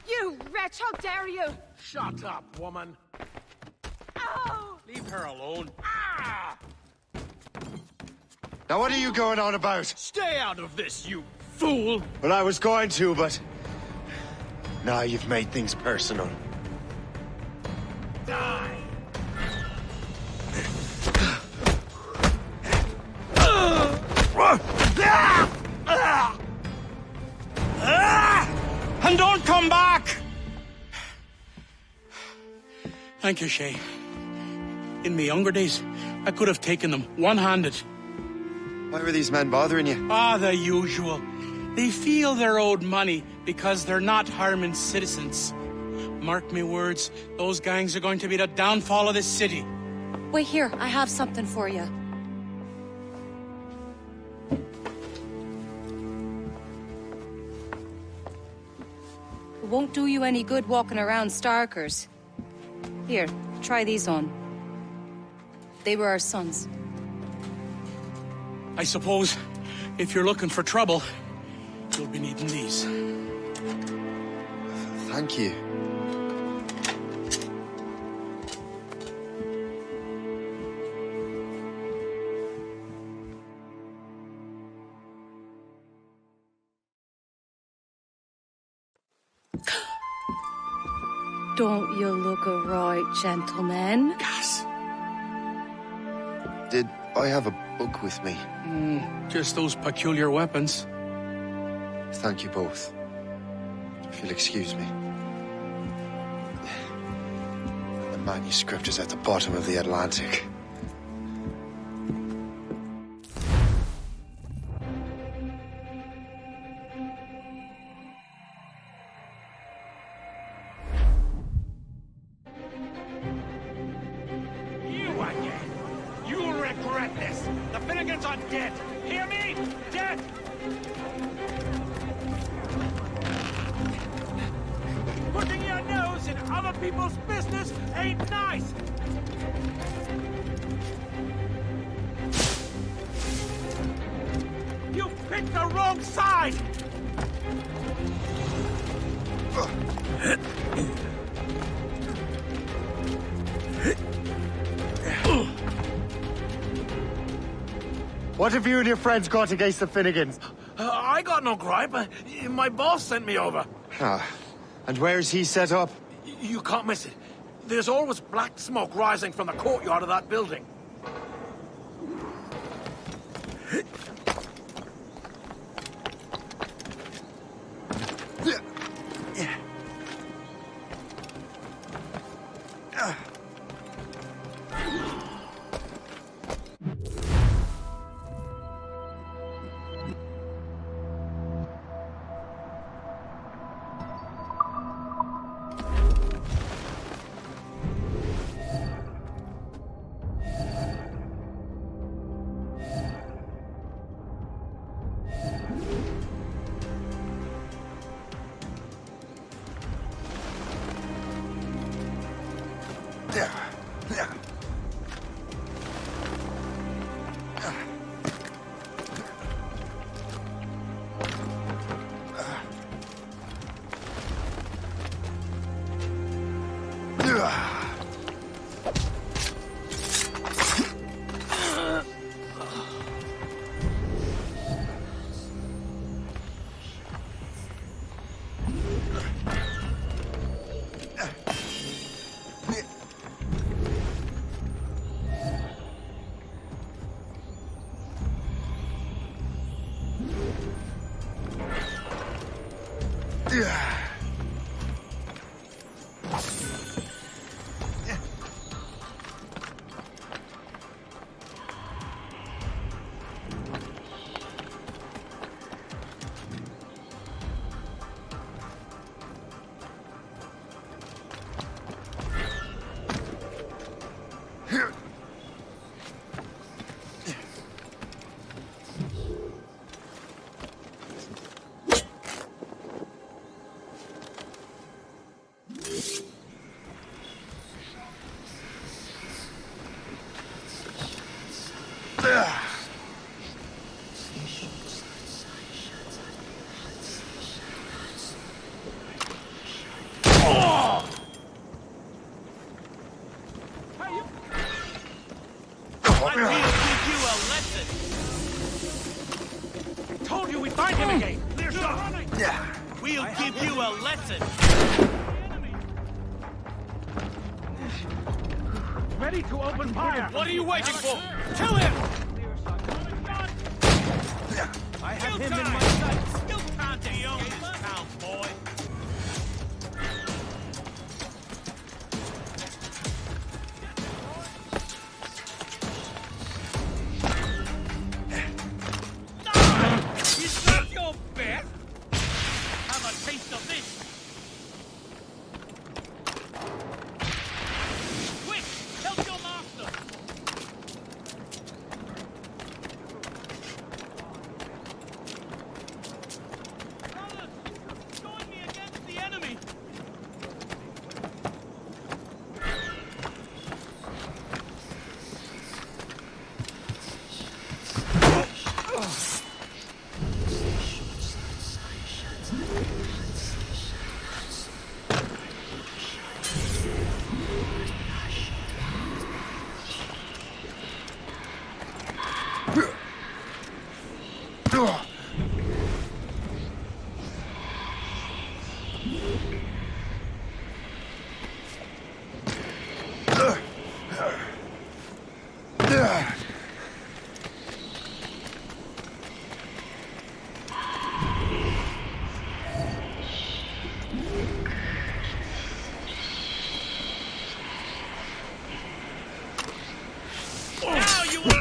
You wretch, how dare you! Shut up, woman. Oh! Leave her alone. Now what are you going on about? Stay out of this, you fool! Well, I was going to, but... Now you've made things personal. Die! And don't come back! Thank you, Shay. In my younger days, I could have taken them one-handed. Why were these men bothering you? Ah, the usual. They feel they're owed money because they're not harming citizens. Mark me words, those gangs are going to be the downfall of this city. Wait here, I have something for you. It won't do you any good walking around Starkers. Here, try these on. They were our sons. I suppose, if you're looking for trouble, you'll be needing these. Thank you. Don't you look a right gentleman? Gas. Did I have a book with me? Just those peculiar weapons. Thank you both. If you'll excuse me. manuscript is at the bottom of the Atlantic. You again! You'll regret this! The Finnegans are dead! Hear me? Dead! Putting your nose in other people's business ain't nice! You picked the wrong side! What have you and your friends got against the Finnegans? I got no gripe. My boss sent me over. Ah, and where's he set up? You can't miss it. There's always black smoke rising from the courtyard of that building. Told you we'd find him again! Clear shot! We'll give you a lesson! Ready to open fire! What are you waiting for? Kill him! I have him in my sights! You can't own this town, boy! Is that your best? Have a taste of this! Quick! Help your master!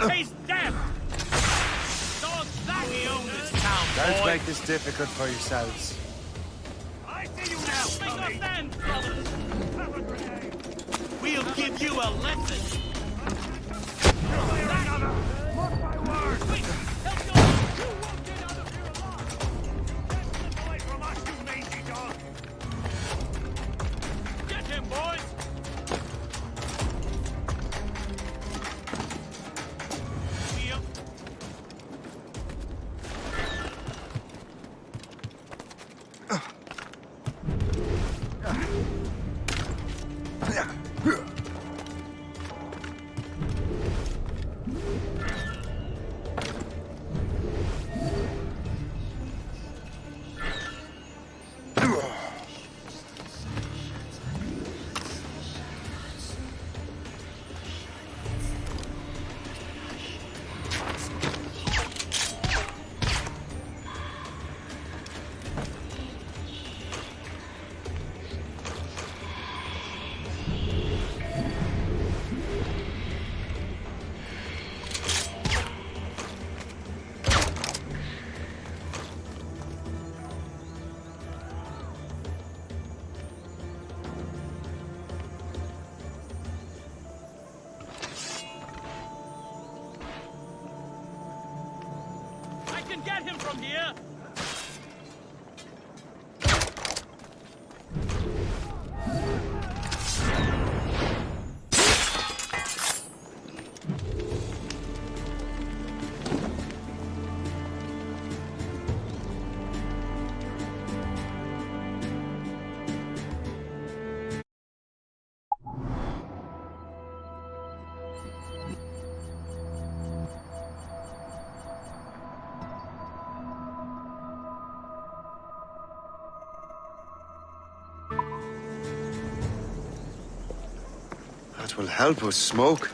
taste death! Dogs that we own this town, Don't boy. make this difficult for yourselves. I see you now! Make a stand, brothers! We'll give you a lesson! Mark my words! Wait, help you! You won't get out of here alive! That's the boy from us, you mangy dog! Get him, boys! Get him from here! That will help us smoke.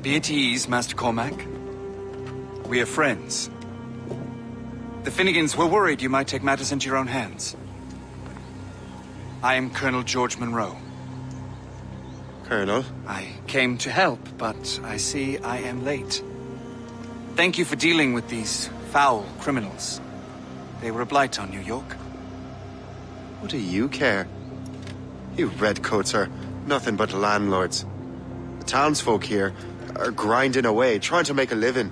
Be at ease, Master Cormac. We are friends. The Finnegans were worried you might take matters into your own hands. I am Colonel George Monroe. Colonel? I came to help, but I see I am late. Thank you for dealing with these foul criminals. They were a blight on New York. What do you care? You redcoats are nothing but landlords. The townsfolk here are grinding away, trying to make a living.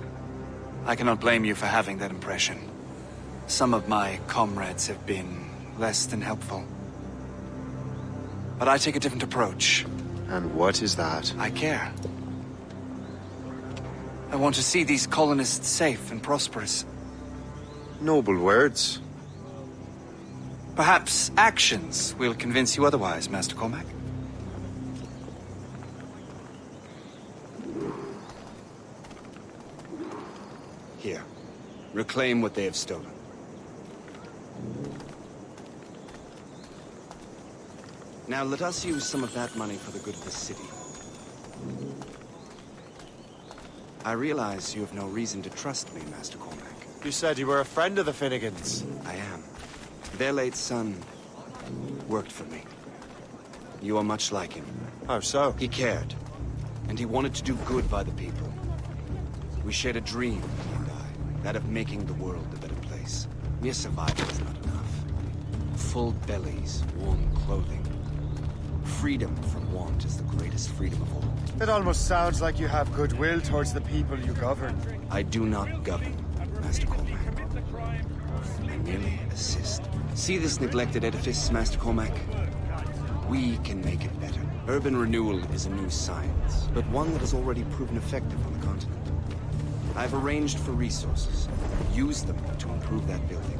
I cannot blame you for having that impression. Some of my comrades have been less than helpful. But I take a different approach. And what is that? I care. I want to see these colonists safe and prosperous. Noble words. Perhaps actions will convince you otherwise, Master Cormac. Here. Reclaim what they have stolen. Now let us use some of that money for the good of the city. I realize you have no reason to trust me, Master Cormac. You said you were a friend of the Finnegans. I am. Their late son worked for me. You are much like him. How so? He cared, and he wanted to do good by the people. We shared a dream, he and I, that of making the world a better place. Mere survival is not enough. Full bellies, warm clothing. Freedom from want is the greatest freedom of all. It almost sounds like you have goodwill towards the people you govern. I do not govern, Master Cormac. I merely assist. See this neglected edifice, Master Cormac? We can make it better. Urban renewal is a new science, but one that has already proven effective on the continent. I've arranged for resources. Use them to improve that building.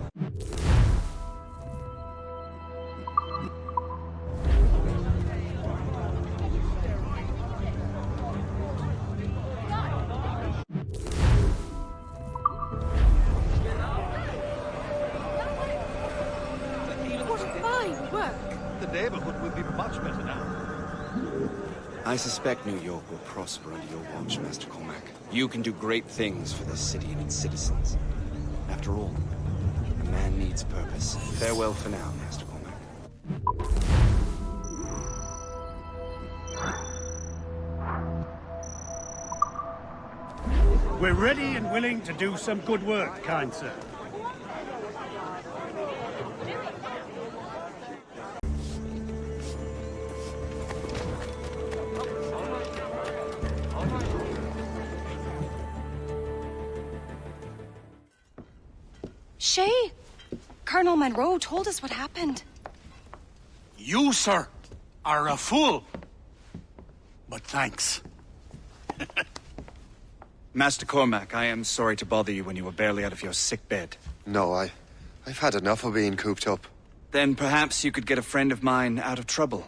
I suspect New York will prosper under your watch, Master Cormac. You can do great things for this city and its citizens. After all, a man needs purpose. Farewell for now, Master Cormac. We're ready and willing to do some good work, kind sir. Shay, Colonel Monroe told us what happened. You, sir, are a fool. But thanks. Master Cormac, I am sorry to bother you when you were barely out of your sick bed. No, I've had enough of being cooped up. Then perhaps you could get a friend of mine out of trouble.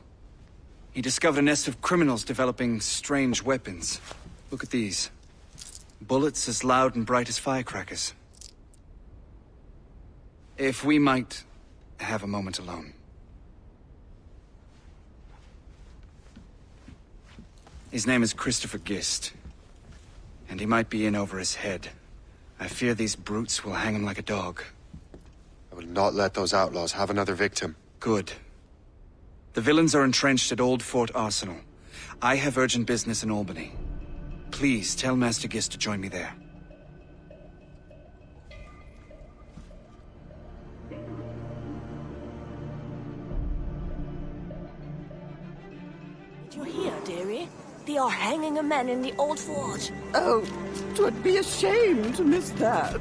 He discovered a nest of criminals developing strange weapons. Look at these. Bullets as loud and bright as firecrackers. If we might have a moment alone. His name is Christopher Gist. And he might be in over his head. I fear these brutes will hang him like a dog. I will not let those outlaws have another victim. Good. The villains are entrenched at Old Fort Arsenal. I have urgent business in Albany. Please tell Master Gist to join me there. Did you hear, dearie? They are hanging a man in the old fort. Oh, 'twould be a shame to miss that.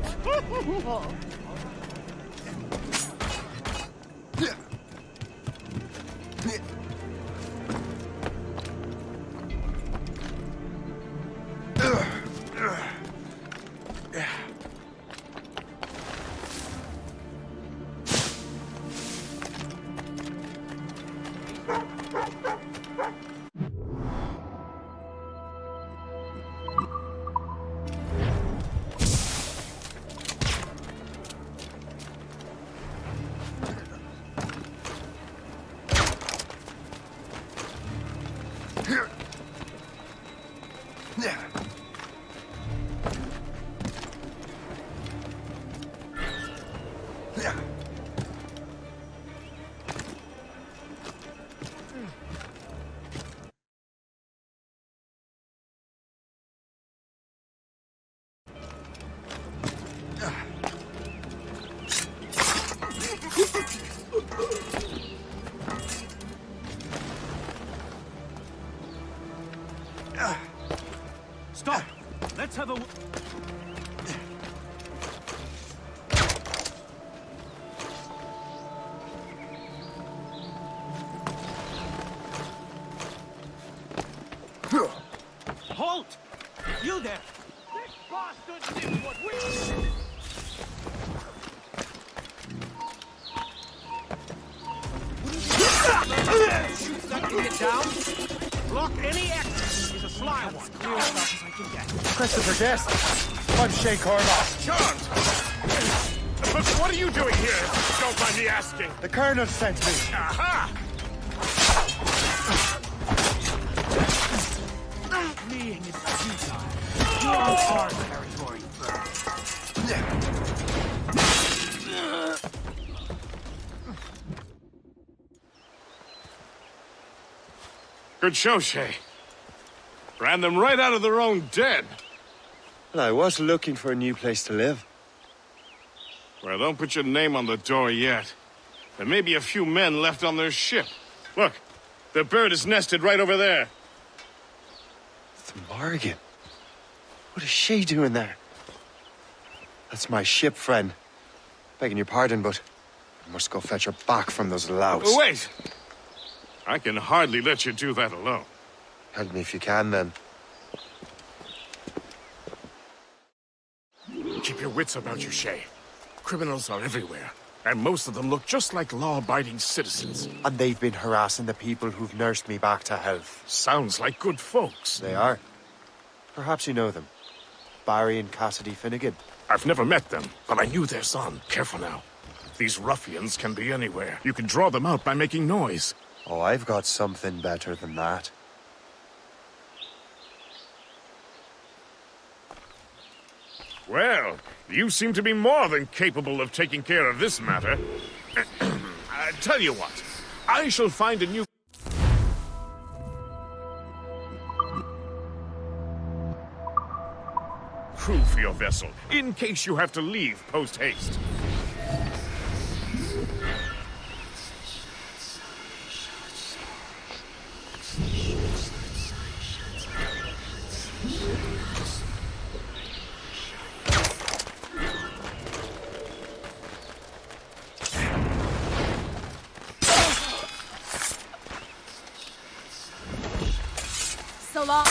Stop! Let's have a... Halt! You there! This bastard did what we... Shoots that can get down. Block any exit. He's a sly one. Clear as fast as I can get. Christopher Guest. I'm Shay Cormac. Charmed! But what are you doing here? Don't mind me asking. The Colonel sent me. Aha! Fleeing is futile. You're on our territory first. Good show, Shay. Ran them right out of their own den. Well, I was looking for a new place to live. Well, don't put your name on the door yet. There may be a few men left on their ship. Look, the bird is nested right over there. The Morgan. What is she doing there? That's my ship, friend. Begging your pardon, but I must go fetch her back from those louts. Oh, wait! I can hardly let you do that alone. Help me if you can, then. Keep your wits about you, Shay. Criminals are everywhere, and most of them look just like law-abiding citizens. And they've been harassing the people who've nursed me back to health. Sounds like good folks. They are. Perhaps you know them. Barry and Cassidy Finnegan. I've never met them, but I knew their son. Careful now. These ruffians can be anywhere. You can draw them out by making noise. Oh, I've got something better than that. Well, you seem to be more than capable of taking care of this matter. I tell you what, I shall find a new... crew for your vessel, in case you have to leave post-haste. So long.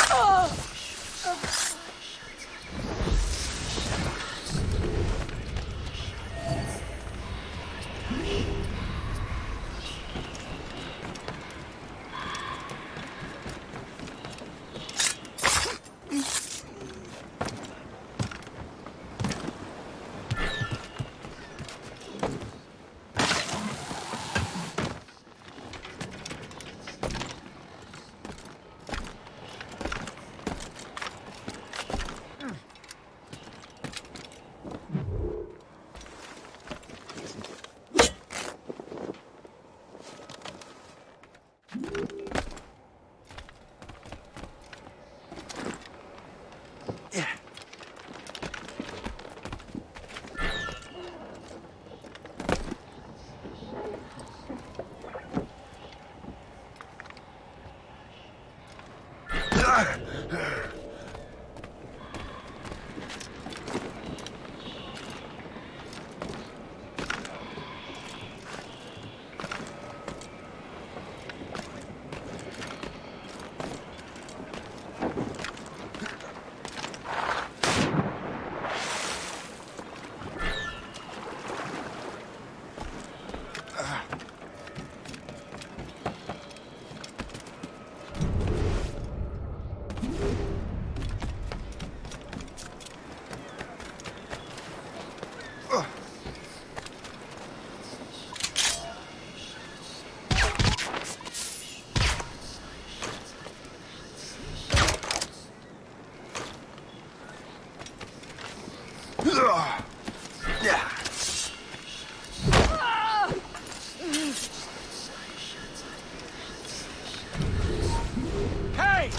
Hey!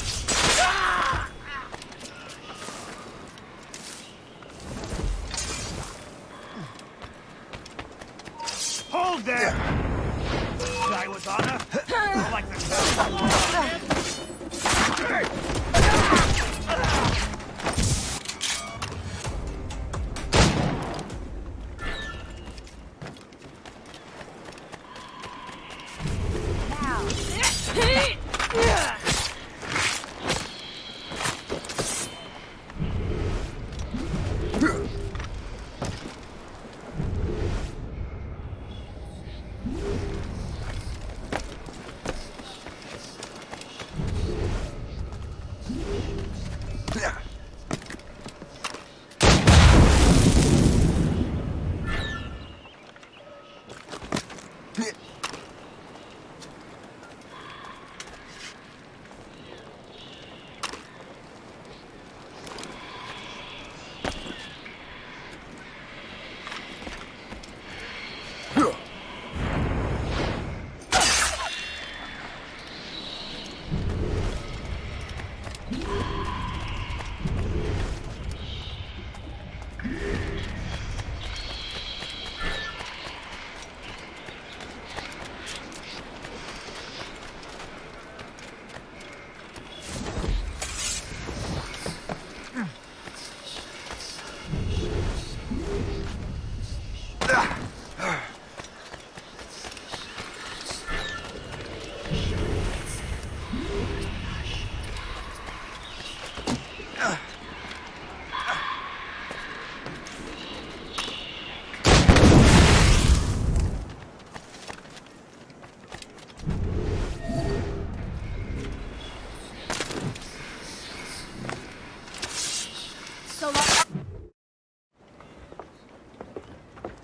Hold there! Guy with honor? I like the sound.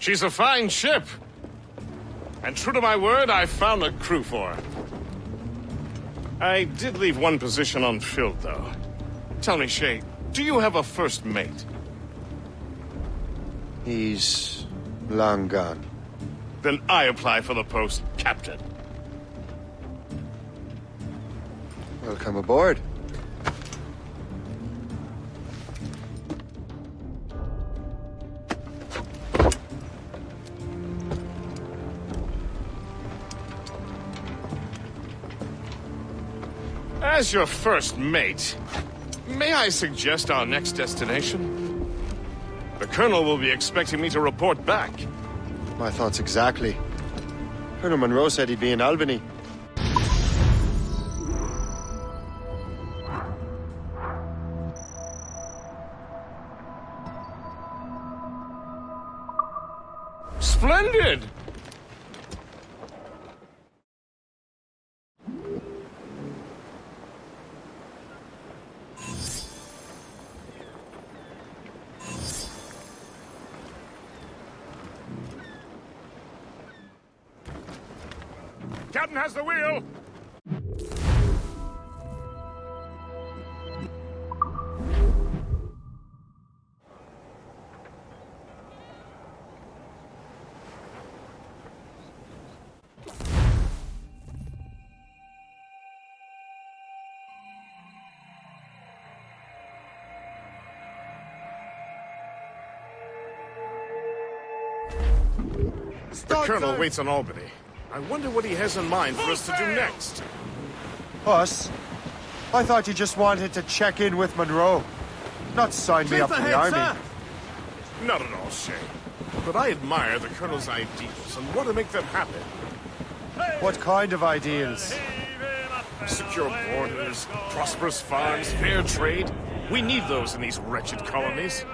She's a fine ship. And true to my word, I found a crew for her. I did leave one position unfilled, though. Tell me, Shay, do you have a first mate? He's long gone. Then I apply for the post, Captain. Welcome aboard. As your first mate, may I suggest our next destination? The Colonel will be expecting me to report back. My thoughts exactly. Colonel Monroe said he'd be in Albany. Splendid! Captain has the wheel! The Colonel waits on Albany. I wonder what he has in mind for us to do next. Us? I thought you just wanted to check in with Monroe. Not sign me up for the army. Not at all, Shay. But I admire the Colonel's ideals and want to make them happen. What kind of ideals? Secure borders, prosperous farms, fair trade. We need those in these wretched colonies.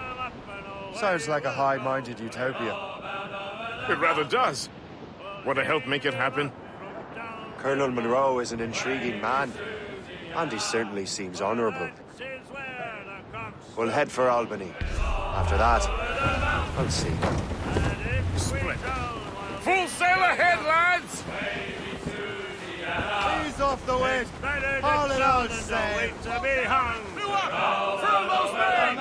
Sounds like a high-minded utopia. It rather does. Want to help make it happen? Colonel Monroe is an intriguing man, and he certainly seems honorable. We'll head for Albany. After that, I'll see. Split. Full sail ahead, lads! Ease off the wind! All it all sail! To be hung! Furl those men!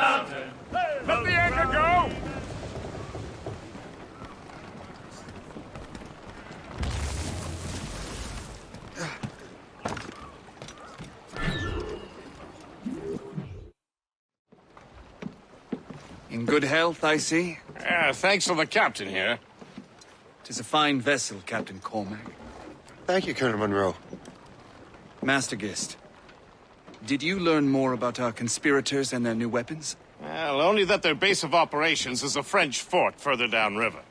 Let the anchor go! In good health, I see. Thanks to the captain here. 'Tis a fine vessel, Captain Cormac. Thank you, Colonel Monroe. Master Gist, did you learn more about our conspirators and their new weapons? Well, only that their base of operations is a French fort further downriver.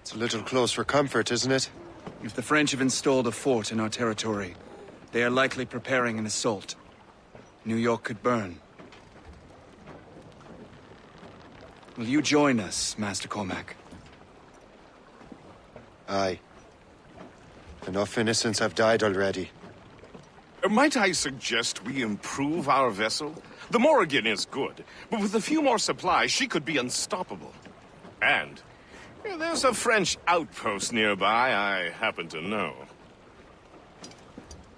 It's a little close for comfort, isn't it? If the French have installed a fort in our territory, they are likely preparing an assault. New York could burn. Will you join us, Master Cormac? Aye. Enough innocents have died already. Might I suggest we improve our vessel? The Morrigan is good, but with a few more supplies, she could be unstoppable. And there's a French outpost nearby I happen to know.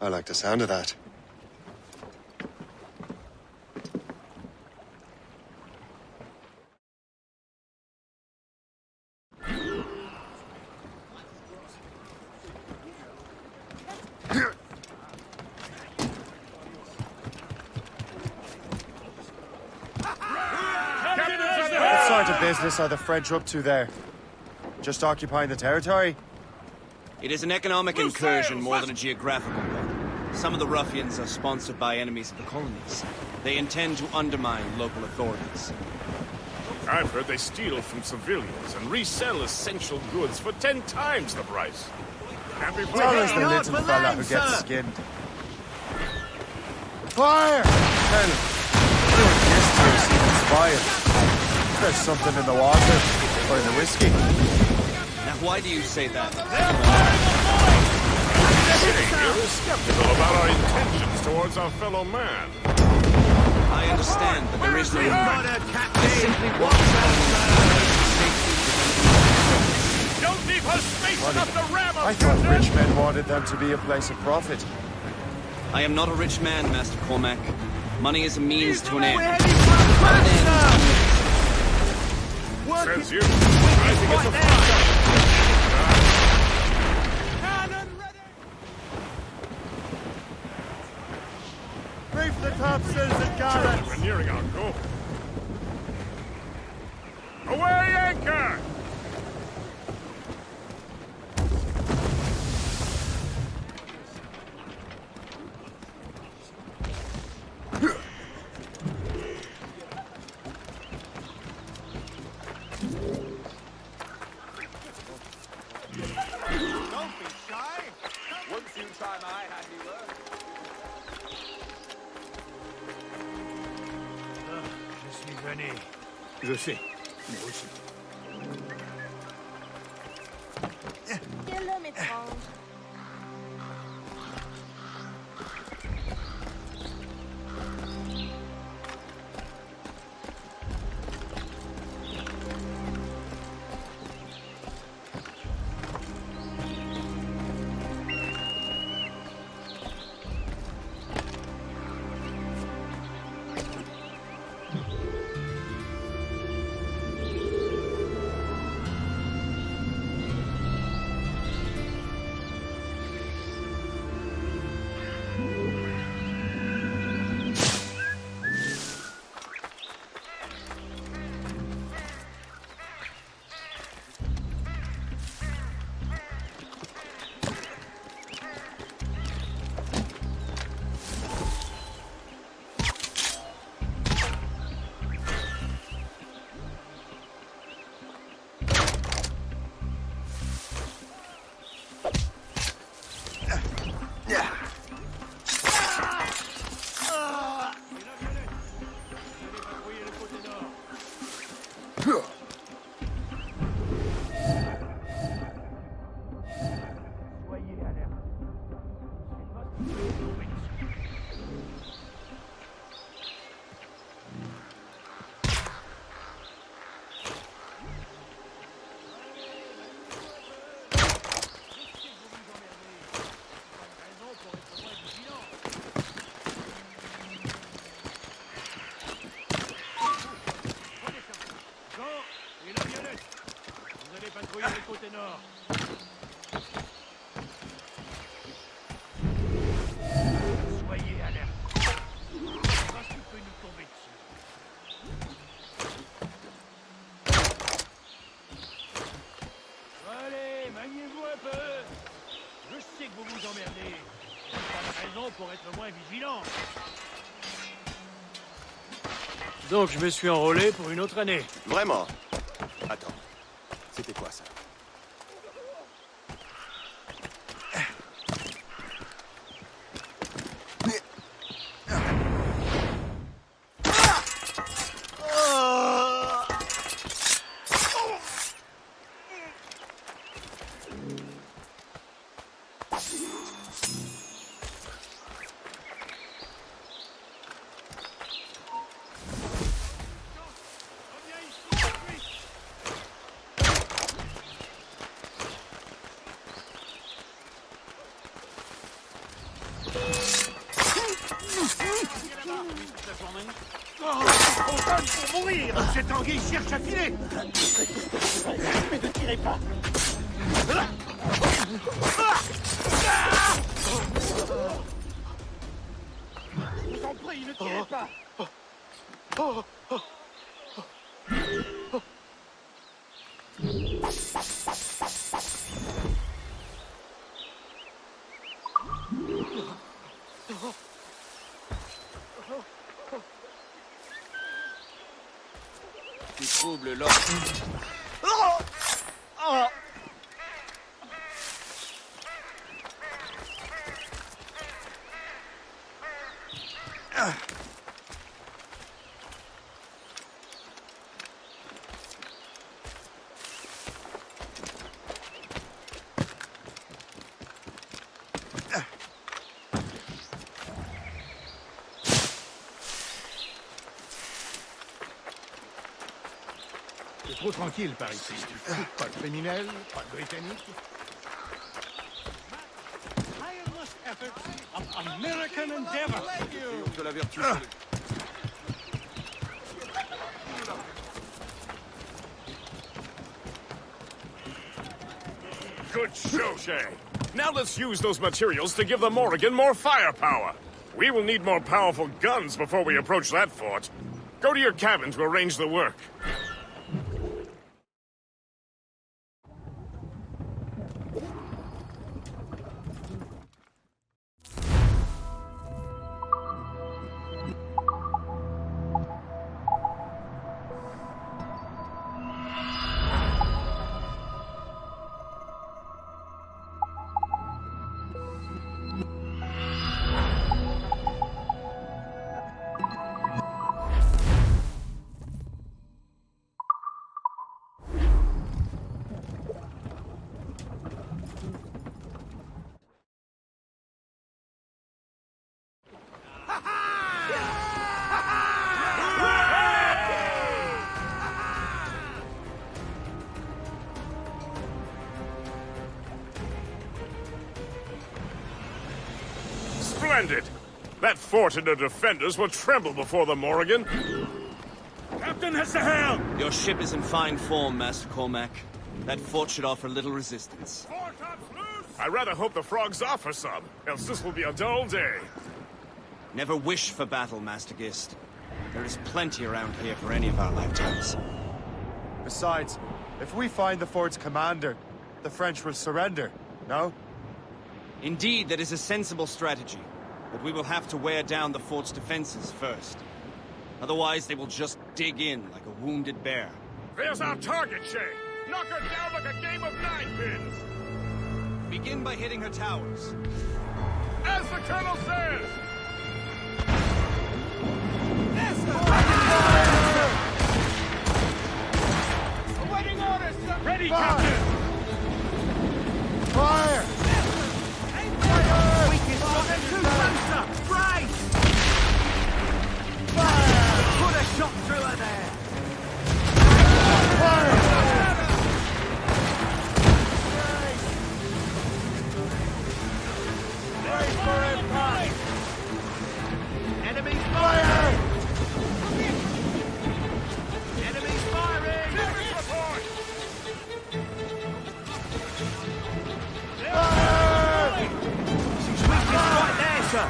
I like the sound of that. What sort of business are the French up to there? Just occupying the territory? It is an economic incursion more than a geographical one. Some of the ruffians are sponsored by enemies of the colonies. They intend to undermine local authorities. I've heard they steal from civilians and resell essential goods for 10 times the price. It's always the little fella who gets skinned. Fire! Colonel, you and Gister seem inspired. There's something in the water, or in the whiskey. Now, why do you say that? You're skeptical about our intentions towards our fellow man. I understand, but there is no I simply want Don't leave her space enough to ram us! I thought rich men wanted them to be a place of profit. I am not a rich man, Master Cormac. Money is a means to an end. Says you. I think it's a fire. Reef the topsails and gallants! We're nearing our goal. Away, anchor! Don't be shy. Wouldn't you try my handiwork? Je suis venu. Je sais. Moi aussi. Quel homme étrange. patrouiller le côté nord. Soyez alerte. Parce qu'il peut nous tomber dessus. Allez, maniez-vous un peu. Je sais que vous vous emmerdez. Pas de raison pour être moins vigilant. Donc je me suis enrôlé pour une autre année. Vraiment? Attends, c'était quoi ça? On donne pour mourir. Cette anguille cherche à filer. Mais ne tirez pas. Je vous en prie, ne tirez pas. Tu troubles l'ordre. C'est trop tranquille par ici. Pas de criminels, pas de britanniques. American endeavor. De la vertu. Good show, Shay. Now let's use those materials to give the Morrigan more firepower. We will need more powerful guns before we approach that fort. Go to your cabin to arrange the work. Splendid! That fort and the defenders will tremble before the Morrigan. Captain has the helm! Your ship is in fine form, Master Cormac. That fort should offer little resistance. I rather hope the frogs offer some, else this will be a dull day. Never wish for battle, Master Gist. There is plenty around here for any of our lifetimes. Besides, if we find the fort's commander, the French will surrender, no? Indeed, that is a sensible strategy. But we will have to wear down the fort's defenses first. Otherwise, they will just dig in like a wounded bear. There's our target, Shay! Knock her down like a game of nine-pins! Begin by hitting her towers. As the Colonel says! Awaiting orders, sir! Ready, Captain! Fire! We can stop them too closer! Right! Fire! Put a shot through her there! Fire! Brace for impact! Enemies Fire! Enemies firing! Report! Fire! She's weakest right there, sir!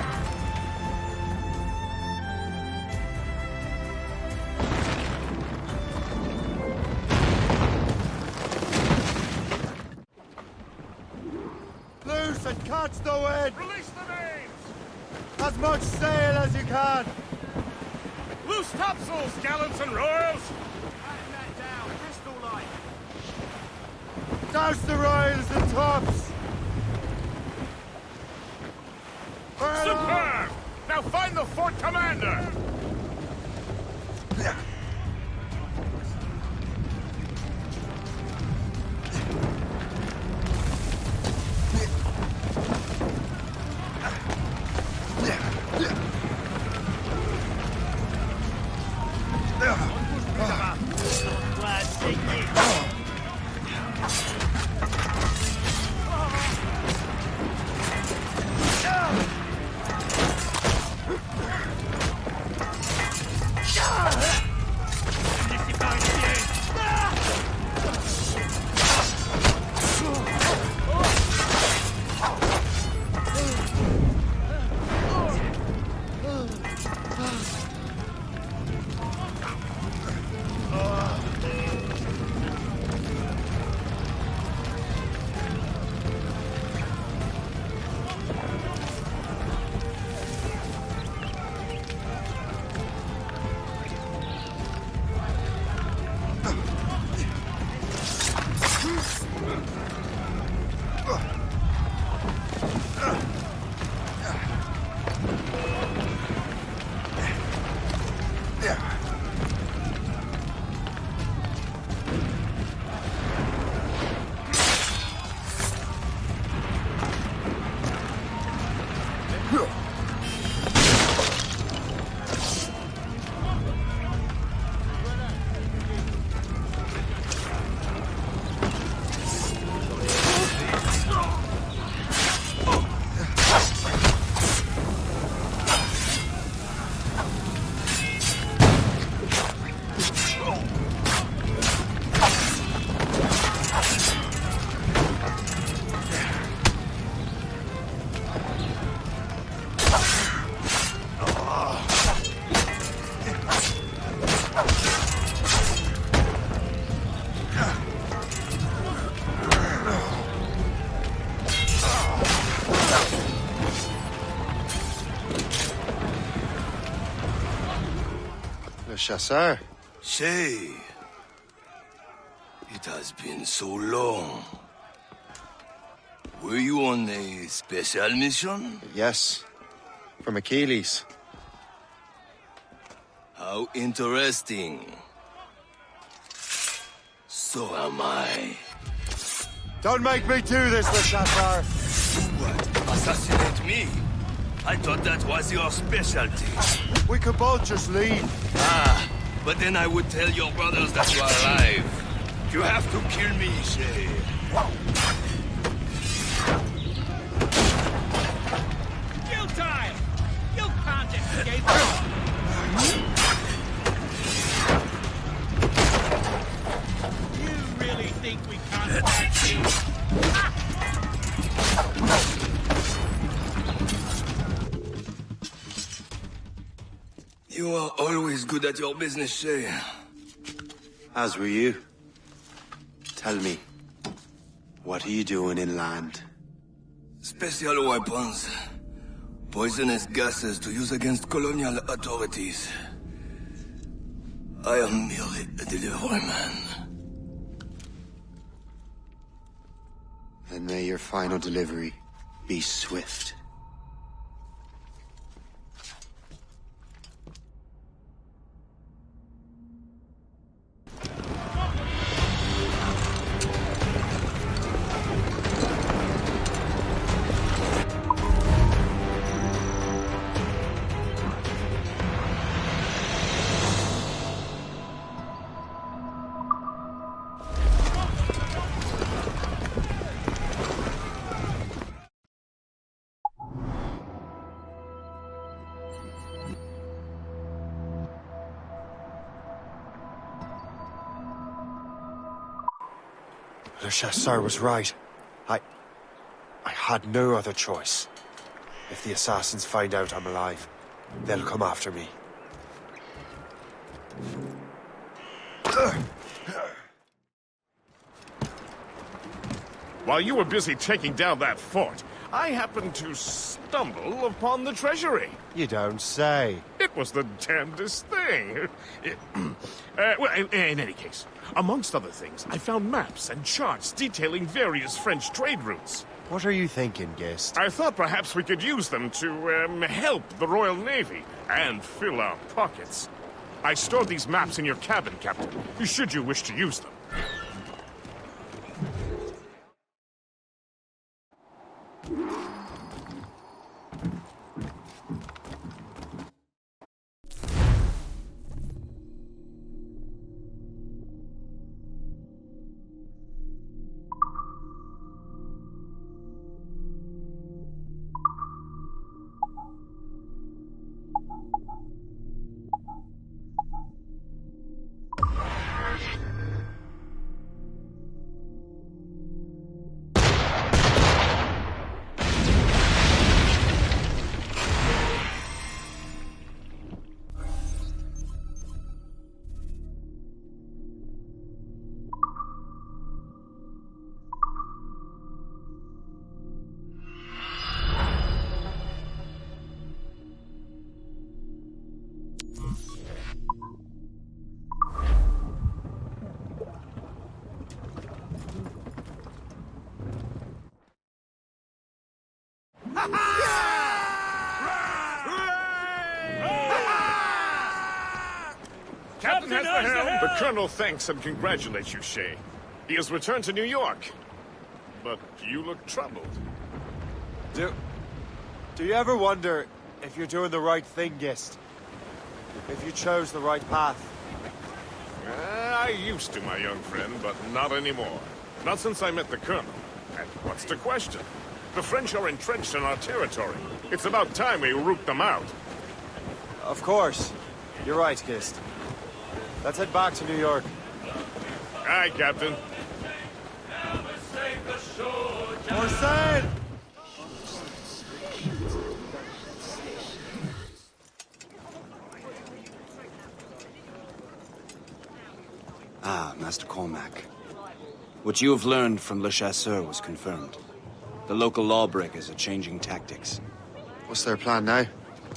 Loose and catch the wind! Release the mains! As much sail as you can! Loose topsails, gallants and royals! Batten that down, crystal light! Douse the royals and tops! Superb! Now find the fort commander! Chasseur. Shay, it has been so long. Were you on a special mission? Yes, from Achilles. How interesting. So am I. Don't make me do this, Le Chasseur! What? Assassinate me? I thought that was your specialty. We could both just leave. Ah, but then I would tell your brothers that you are alive. You have to kill me, Shay. Kill time! always good at your business, Shay. As were you. Tell me, what are you doing inland? Special weapons. Poisonous gases to use against colonial authorities. I am merely a delivery man. Then may your final delivery be swift. Le Chasseur was right. I had no other choice. If the assassins find out I'm alive, they'll come after me. While you were busy taking down that fort, I happened to stumble upon the treasury. You don't say. It was the damnedest thing. Well, in any case, amongst other things, I found maps and charts detailing various French trade routes. What are you thinking, Gist? I thought perhaps we could use them to, help the Royal Navy and fill our pockets. I stored these maps in your cabin, Captain, should you wish to use them. Captain has the helm. The Colonel thanks and congratulates you, Shay. He has returned to New York. But you look troubled. Do you ever wonder if you're doing the right thing, Gist? If you chose the right path? I used to, my young friend, but not anymore. Not since I met the Colonel. And what's the question? The French are entrenched in our territory. It's about time we root them out. Of course. You're right, Gist. Let's head back to New York. Aye, Captain. More sail! Ah, Master Cormac. What you have learned from Le Chasseur was confirmed. The local lawbreakers are changing tactics. What's their plan now?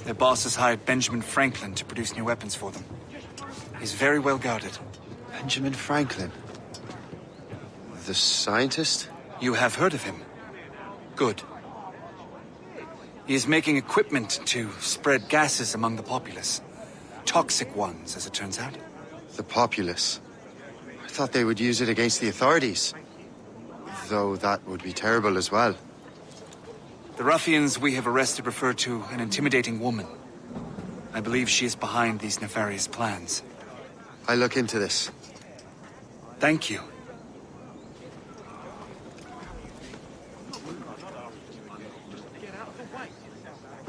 Their boss has hired Benjamin Franklin to produce new weapons for them. He's very well guarded. Benjamin Franklin? The scientist? You have heard of him? Good. He is making equipment to spread gases among the populace. Toxic ones, as it turns out. The populace? I thought they would use it against the authorities. Though that would be terrible as well. The ruffians we have arrested refer to an intimidating woman. I believe she is behind these nefarious plans. I'll look into this. Thank you.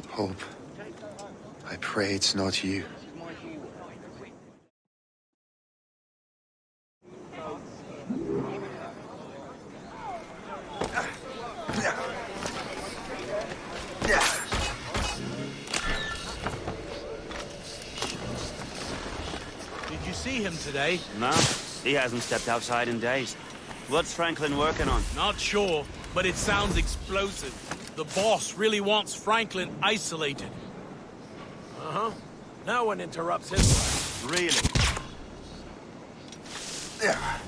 Hope. I pray it's not you. him today? No, he hasn't stepped outside in days. What's Franklin working on? Not sure, but it sounds explosive. The boss really wants Franklin isolated. Uh-huh. No one interrupts his life. Really? Yeah.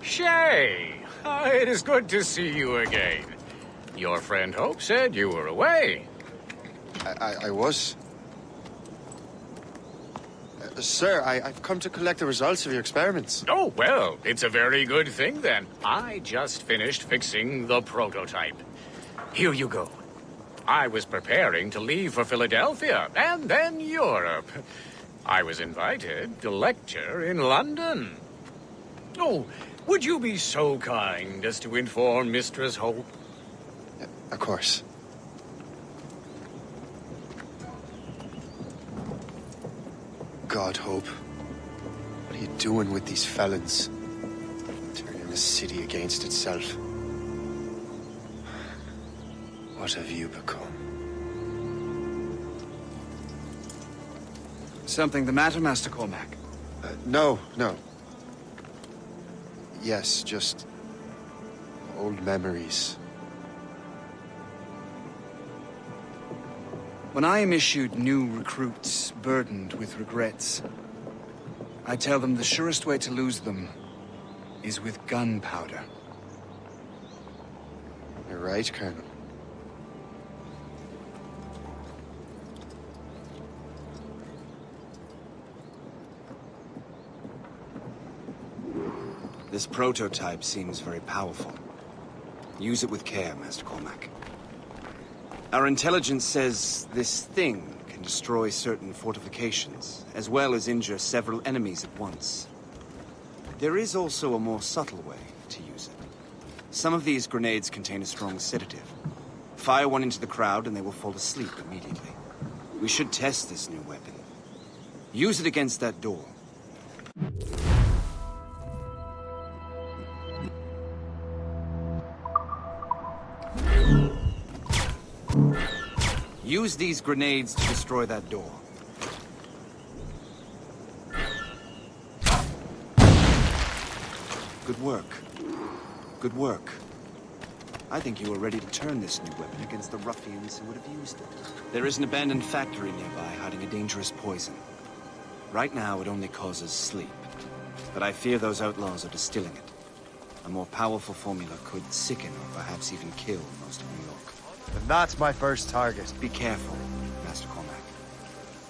Shay! It is good to see you again. Your friend Hope said you were away. I was. Sir, I've come to collect the results of your experiments. Oh, well, it's a very good thing then. I just finished fixing the prototype. Here you go. I was preparing to leave for Philadelphia and then Europe. I was invited to lecture in London. Oh, would you be so kind as to inform Mistress Hope? Of course. God, Hope. What are you doing with these felons? Turning the city against itself. What have you become? Something the matter, Master Cormac? No. Yes, just old memories. When I am issued new recruits burdened with regrets, I tell them the surest way to lose them is with gunpowder. You're right, Colonel. This prototype seems very powerful. Use it with care, Master Cormac. Our intelligence says this thing can destroy certain fortifications, as well as injure several enemies at once. There is also a more subtle way to use it. Some of these grenades contain a strong sedative. Fire one into the crowd and they will fall asleep immediately. We should test this new weapon. Use it against that door. Use these grenades to destroy that door. Good work. Good work. I think you are ready to turn this new weapon against the ruffians who would have used it. There is an abandoned factory nearby hiding a dangerous poison. Right now, it only causes sleep. But I fear those outlaws are distilling it. A more powerful formula could sicken or perhaps even kill most of New York. And that's my first target. Be careful, Master Cormac.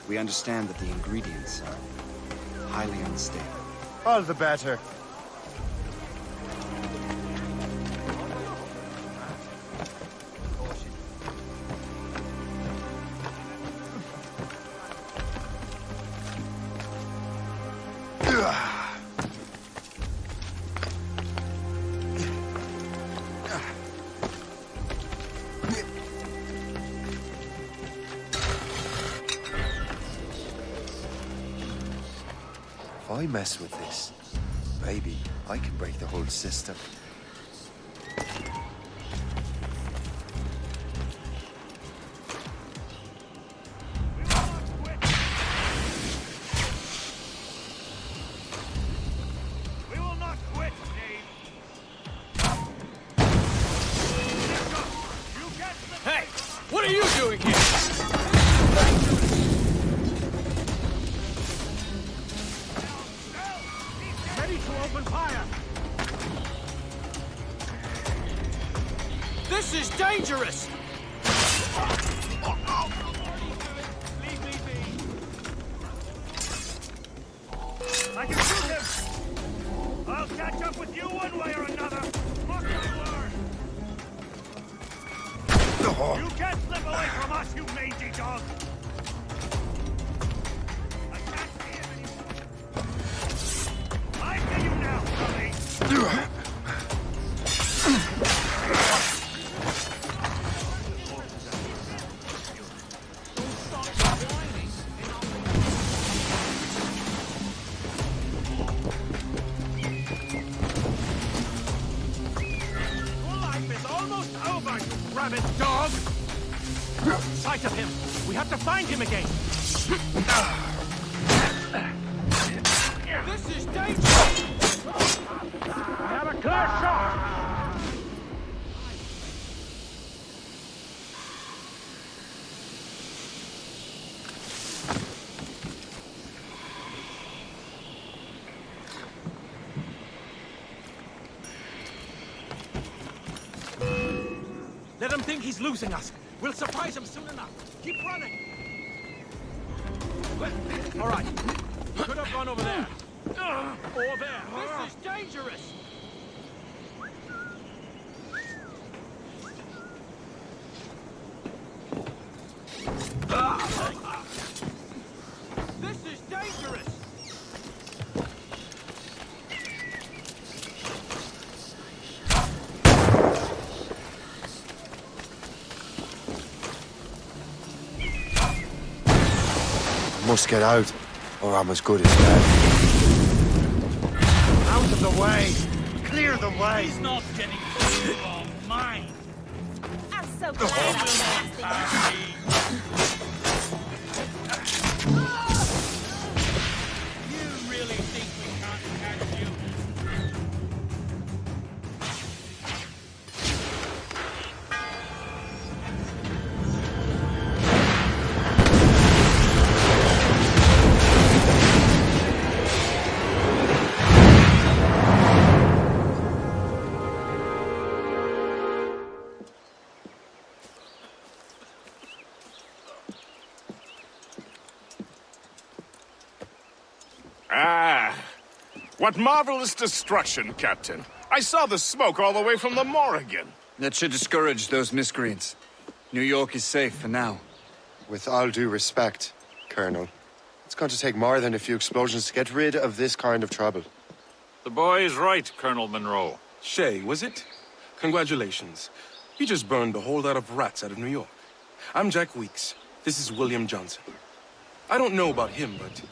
We understand that the ingredients are highly unstable. All the better. If I mess with this, maybe I can break the whole system. We will not quit, Hey! What are you doing here? Ready to open fire! This is dangerous! I can shoot him! I'll catch up with you one way or another! Mark my word! You can't slip away from us, you mangy dog! I can't see him anymore! I see you now, Sully! Damn it, dog! Sight of him! We have to find him again! This is dangerous! I have a clear shot! Let him think he's losing us. We'll surprise him soon enough. Keep running. All right. Could have gone over there. Or there. This is dangerous. This is dangerous. Must get out, or I'm as good as dead. Out of the way! Clear the way! He's not getting through our mine! I'm so glad I'm lasting. You really think we can't catch you? What marvelous destruction, Captain. I saw the smoke all the way from the Morrigan. That should discourage those miscreants. New York is safe for now. With all due respect, Colonel, it's going to take more than a few explosions to get rid of this kind of trouble. The boy is right, Colonel Monroe. Shay, was it? Congratulations. You just burned a whole lot of rats out of New York. I'm Jack Weeks. This is William Johnson. I don't know about him, but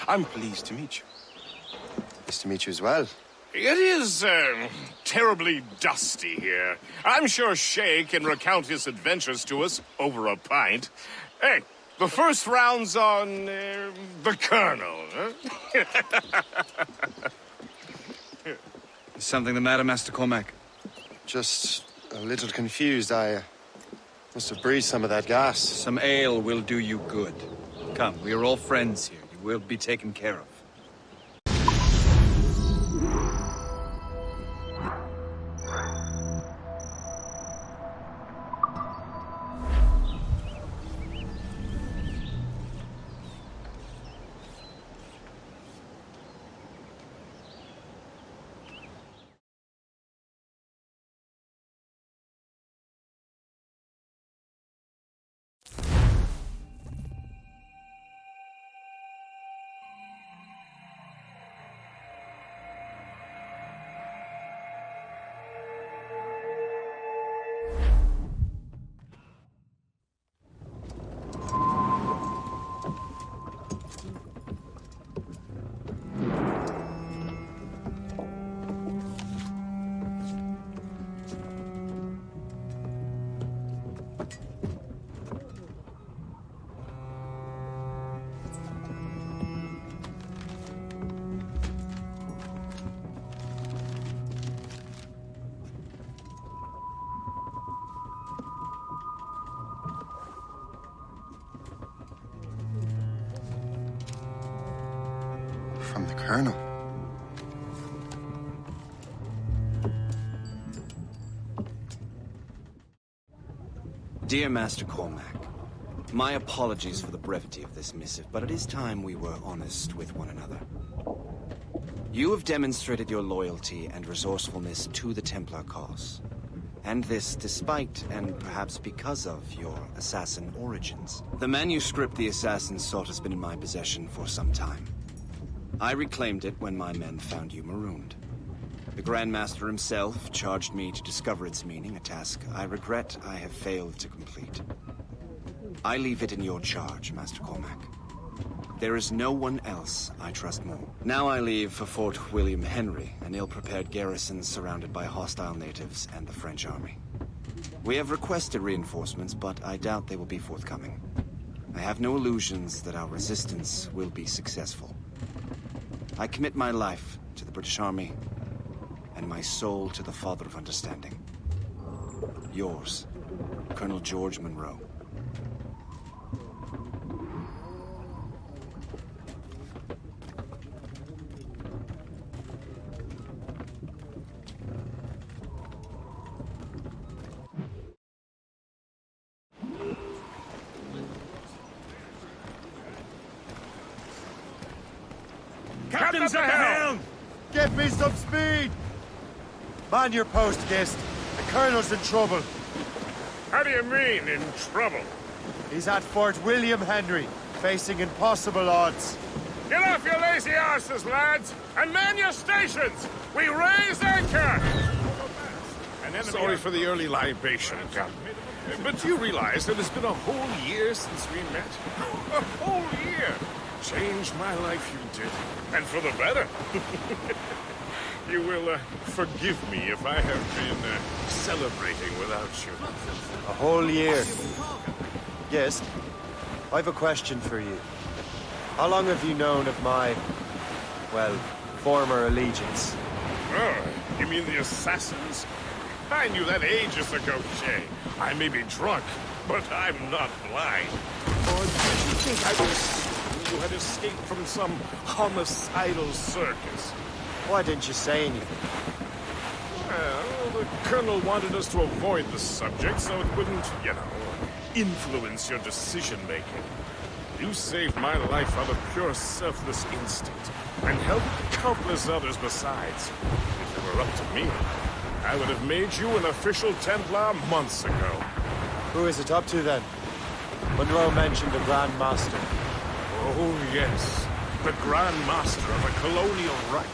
I'm pleased to meet you. Nice to meet you as well. It is, terribly dusty here. I'm sure Shay can recount his adventures to us over a pint. Hey, the first round's on, the Colonel, huh? Is something the matter, Master Cormac? Just a little confused. I must have breathed some of that gas. Some ale will do you good. Come, we are all friends here. You will be taken care of. From the Colonel. Dear Master Cormac, my apologies for the brevity of this missive, but it is time we were honest with one another. You have demonstrated your loyalty and resourcefulness to the Templar cause. And this despite, and perhaps because of, your assassin origins. The manuscript the assassins sought has been in my possession for some time. I reclaimed it when my men found you marooned. The Grand Master himself charged me to discover its meaning, a task I regret I have failed to complete. I leave it in your charge, Master Cormac. There is no one else I trust more. Now I leave for Fort William Henry, an ill-prepared garrison surrounded by hostile natives and the French army. We have requested reinforcements, but I doubt they will be forthcoming. I have no illusions that our resistance will be successful. I commit my life to the British Army, and my soul to the Father of Understanding. Yours, Colonel George Monroe. Captain's at the helm! Get me some speed! Man your post, Gist. The Colonel's in trouble. How do you mean, in trouble? He's at Fort William Henry, facing impossible odds. Get off your lazy arses, lads, and man your stations! We raise anchor! Sorry for the early libation, Captain. But do you realize that it's been a whole year since we met? A whole year! Changed my life, you did. And for the better. You will forgive me if I have been celebrating without you. A whole year. Yes, I've a question for you. How long have you known of my, well, former allegiance? Oh, you mean the Assassins? I knew that ages ago, Shay. I may be drunk, but I'm not blind. Or did you think I was... you had escaped from some homicidal circus? Why didn't you say anything? Well, the Colonel wanted us to avoid the subject so it wouldn't, you know, influence your decision-making. You saved my life out of pure selfless instinct, and helped countless others besides. If it were up to me, I would have made you an official Templar months ago. Who is it up to, then? Monroe mentioned the Grand Master. Oh, yes. The Grand Master of a colonial rite.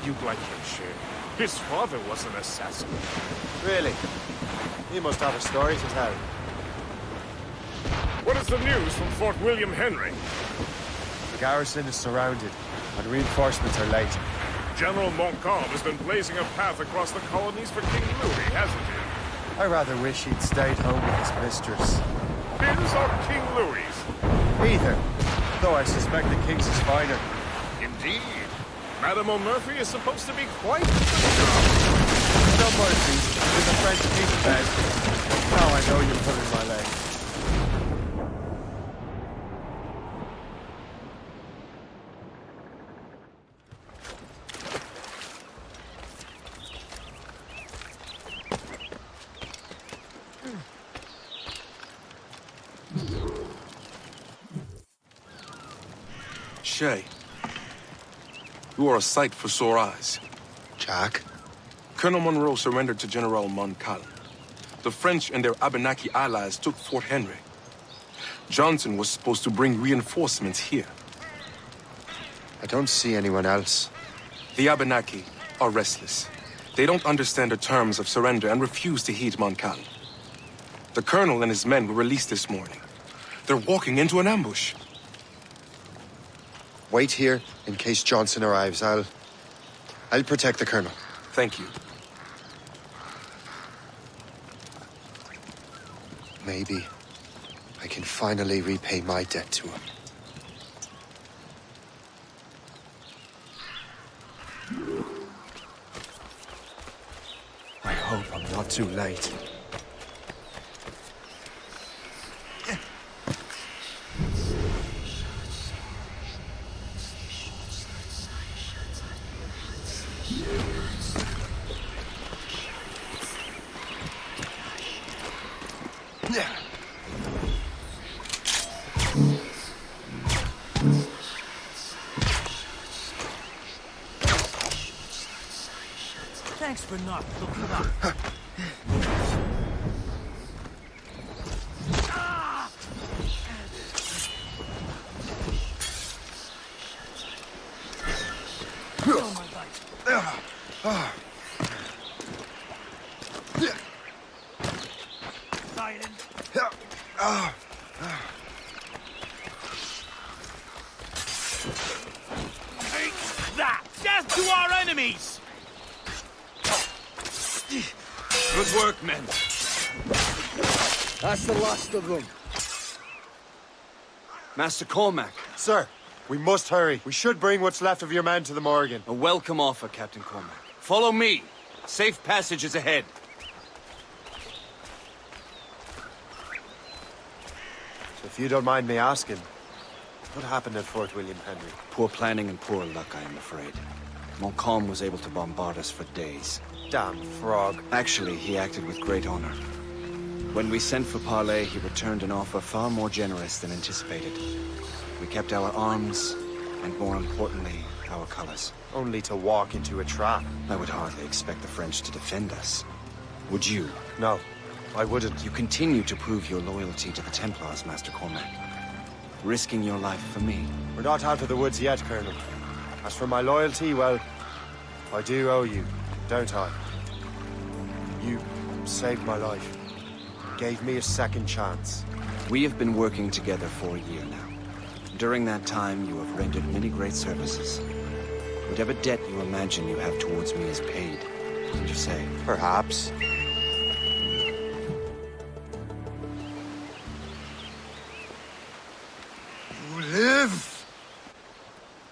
You'd like him, Shay. His father was an assassin. Really? He must have a story to tell. What is the news from Fort William Henry? The garrison is surrounded, and reinforcements are late. General Montcalm has been blazing a path across the colonies for King Louis, hasn't he? I rather wish he'd stayed home with his mistress. His or King Louis? Either. Though I suspect the King's is finer. Indeed. Madame O'Murphy is supposed to be quite the No mercies, with the French King's bed. Now I know you're pulling my leg. Shay, you are a sight for sore eyes. Jack? Colonel Monroe surrendered to General Montcalm. The French and their Abenaki allies took Fort Henry. Johnson was supposed to bring reinforcements here. I don't see anyone else. The Abenaki are restless. They don't understand the terms of surrender and refuse to heed Montcalm. The Colonel and his men were released this morning. They're walking into an ambush. Wait here in case Johnson arrives. I'll protect the Colonel. Thank you. Maybe I can finally repay my debt to him. I hope I'm not too late. Thanks for not looking up. Take that! Death to our enemies! Good work, men. That's the last of them. Master Cormac. Sir, we must hurry. We should bring what's left of your men to the Morgan. A welcome offer, Captain Cormac. Follow me. Safe passage is ahead. If you don't mind me asking, what happened at Fort William Henry? Poor planning and poor luck, I am afraid. Montcalm was able to bombard us for days. Damn frog. Actually, he acted with great honor. When we sent for parley, he returned an offer far more generous than anticipated. We kept our arms, and more importantly, our colors. Only to walk into a trap. I would hardly expect the French to defend us. Would you? No, I wouldn't. You continue to prove your loyalty to the Templars, Master Cormac. Risking your life for me. We're not out of the woods yet, Colonel. As for my loyalty, well, I do owe you, don't I? You saved my life. Gave me a second chance. We have been working together for a year now. During that time, you have rendered many great services. Whatever debt you imagine you have towards me is paid, wouldn't you say? Perhaps. You live!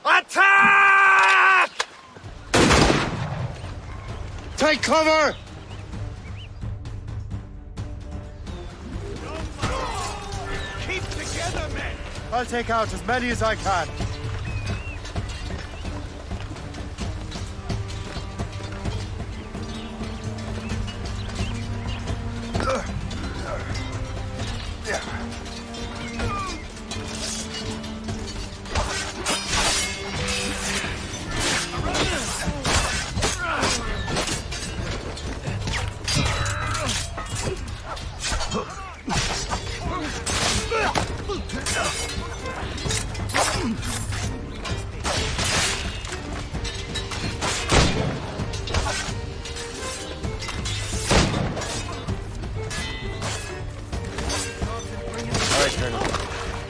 Attack! Take cover! Keep together, men! I'll take out as many as I can.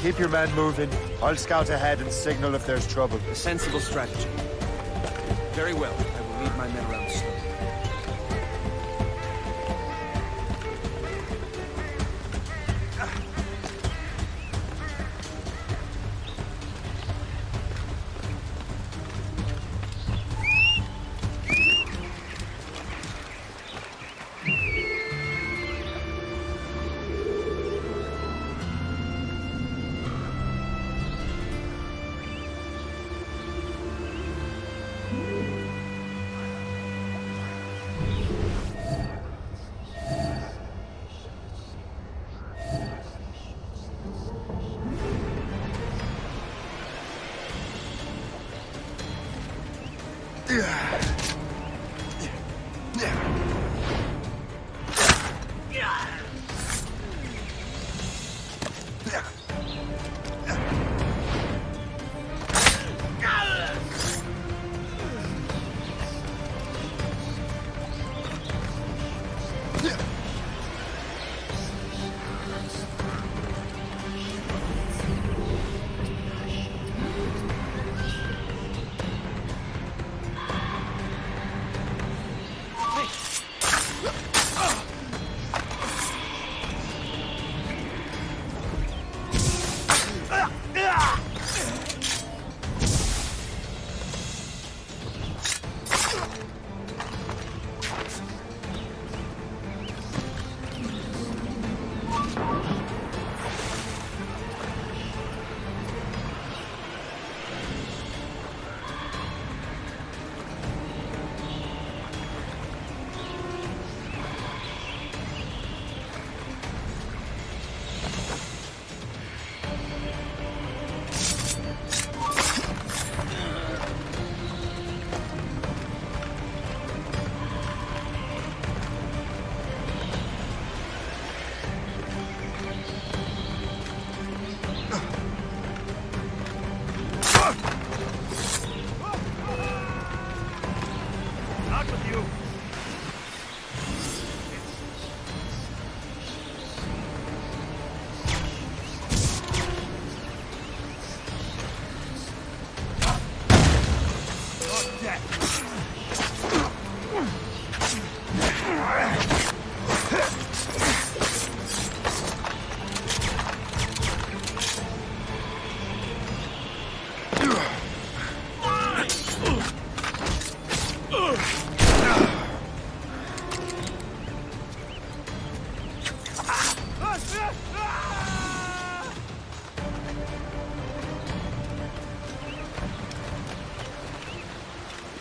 Keep your men moving. I'll scout ahead and signal if there's trouble. A sensible strategy. Very well. I will lead my men around slowly.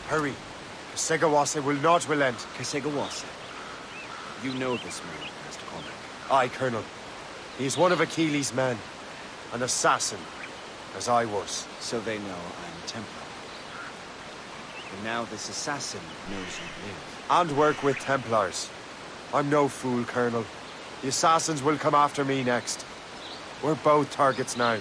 Hurry. Segawase will not relent. Segawase? You know this man, Master Cormac. Aye, Colonel. He is one of Achilles' men. An assassin, as I was. So they know I'm Templar. And now this assassin knows you live. And work with Templars. I'm no fool, Colonel. The assassins will come after me next. We're both targets now.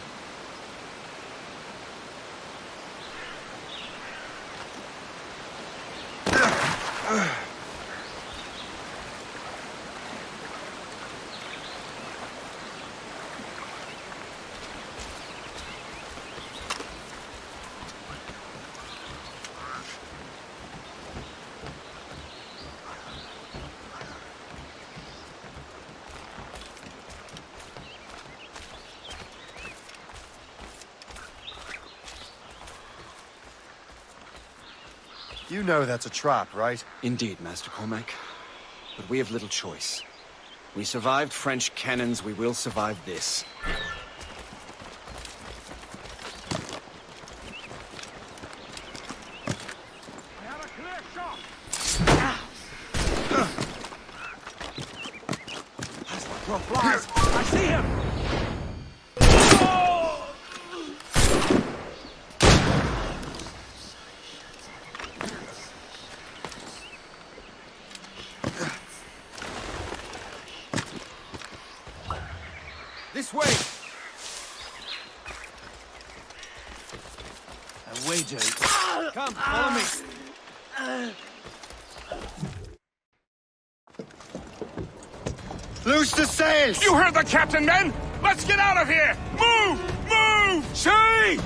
You know that's a trap, right? Indeed, Master Cormac. But we have little choice. We survived French cannons, we will survive this. I have a clear shot! Flies! I see him! This way! Away, Jake. Come, follow me. Loose the sails! You heard the captain, men! Let's get out of here! Move! Move! Shay!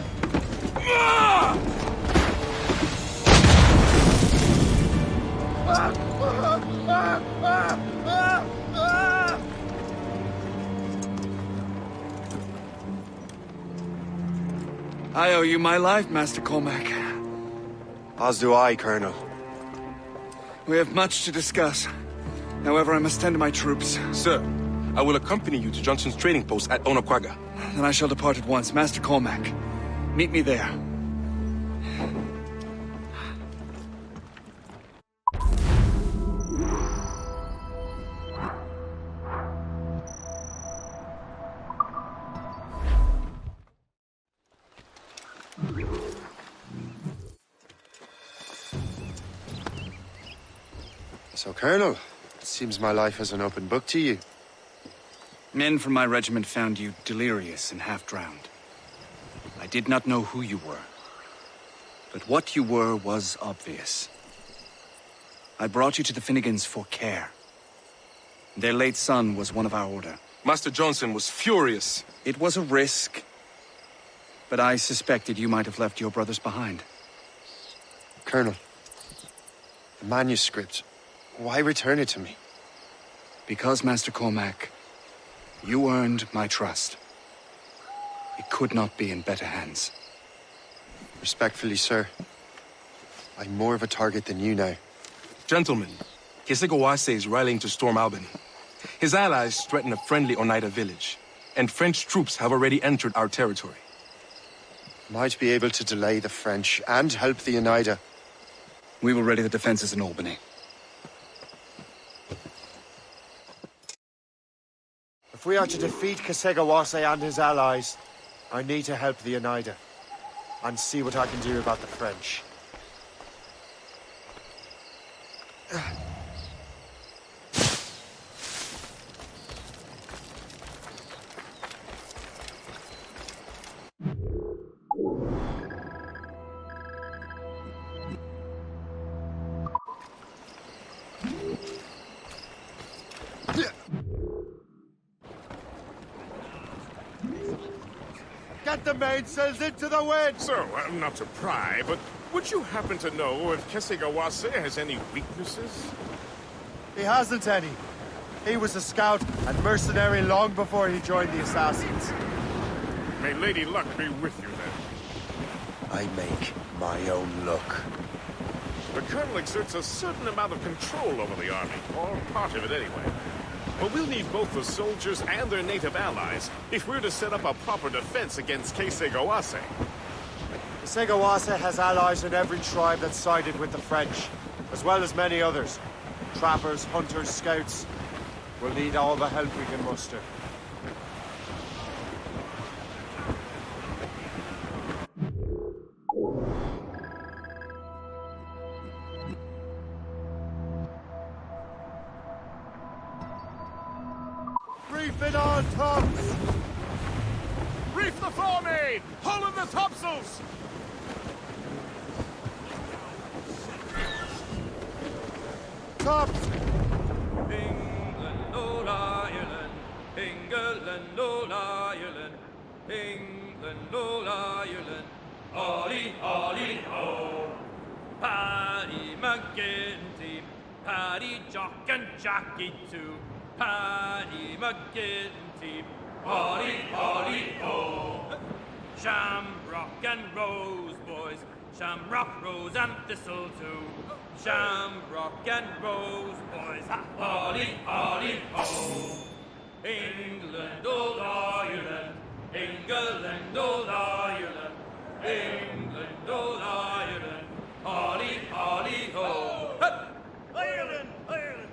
I owe you my life, Master Cormac. As do I, Colonel. We have much to discuss. However, I must tend to my troops. Sir, I will accompany you to Johnson's trading post at Onakwaga. Then I shall depart at once. Master Cormac, meet me there. So, Colonel, it seems my life is an open book to you. Men from my regiment found you delirious and half-drowned. I did not know who you were. But what you were was obvious. I brought you to the Finnegans for care. Their late son was one of our order. Master Johnson was furious. It was a risk, but I suspected you might have left your brothers behind. Colonel, the manuscript, why return it to me? Because, Master Cormac, you earned my trust. It could not be in better hands. Respectfully, sir, I'm more of a target than you now. Gentlemen, Kesegoase is rallying to storm Albany. His allies threaten a friendly Oneida village, and French troops have already entered our territory. Might be able to delay the French and help the Oneida. We will ready the defenses in Albany. If we are to defeat Kesegawase and his allies, I need to help the Oneida and see what I can do about the French. Get the mainsails into the wind! So, not to pry, but would you happen to know if Kesegoase has any weaknesses? He hasn't any. He was a scout and mercenary long before he joined the Assassins. May Lady Luck be with you, then. I make my own luck. The Colonel exerts a certain amount of control over the army, or part of it anyway. But we'll need both the soldiers and their native allies if we're to set up a proper defense against Kesegawase. The Segawase has allies in every tribe that sided with the French, as well as many others. Trappers, hunters, scouts. We'll need all the help we can muster. Reef it on tops! Reef the foremain! Hull in the topsails! Tops! England, old Ireland, England, old Ireland, England, old Ireland, Ollie, Ollie, ho! Paddy McGinty, Paddy Jock and Jackie too, Paddy McGinty, Ollie, Ollie, ho! Shamrock and Rose, boys, Shamrock, Rose and Thistle too. Shamrock and Rose, boys, Ollie, Ollie, ho! England, old Ireland, England, old Ireland, England, old Ireland, Ollie, Ollie, ho! Ireland, Ireland!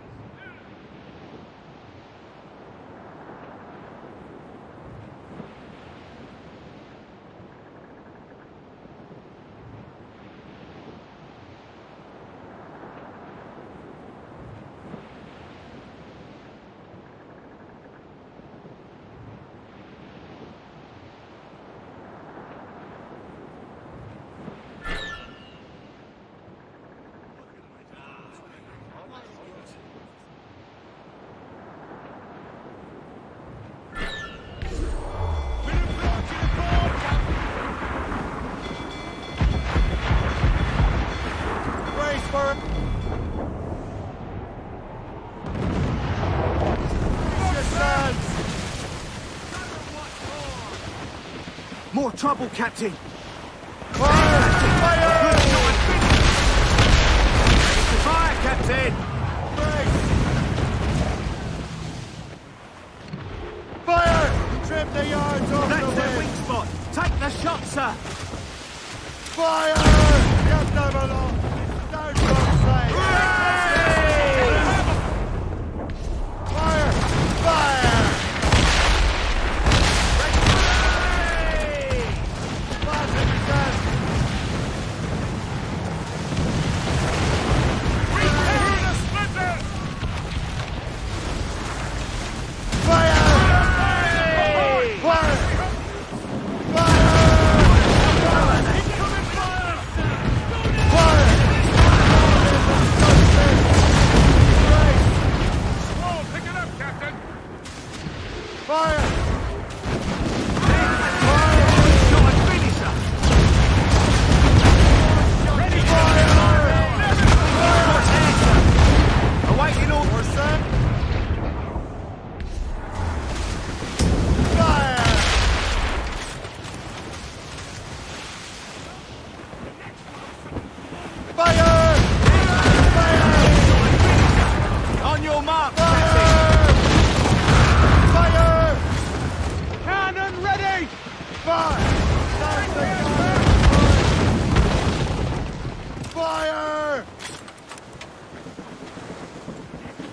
More trouble, Captain! Fire! Fire! Fire, Captain! Fire! Trim the yards off That's the their wind. weak spot! Take the shot, sir! Fire! Get them along! Don't say! Fire! Fire!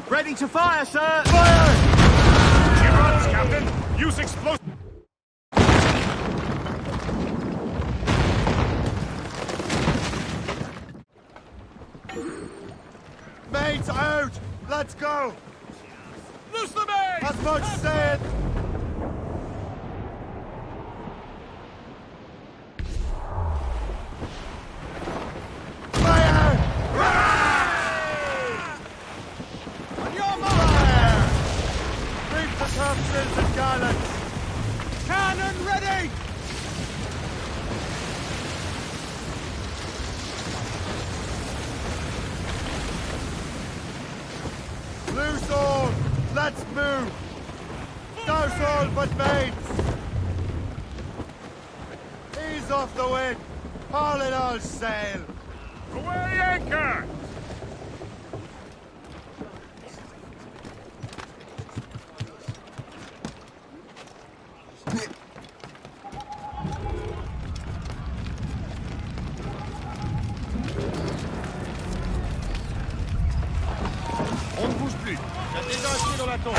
Ready to fire, sir! Fire! Gibraltar, Captain! Use explosive! Mates out! Let's go! Loose the main! As much said! Thompsons and Garlands! Cannon ready! Loose all! Let's move! Douse all but mates! Ease off the wind! Haul it all sail! Away anchor! On ne bouge plus. Il y a déjà un pied dans la tombe.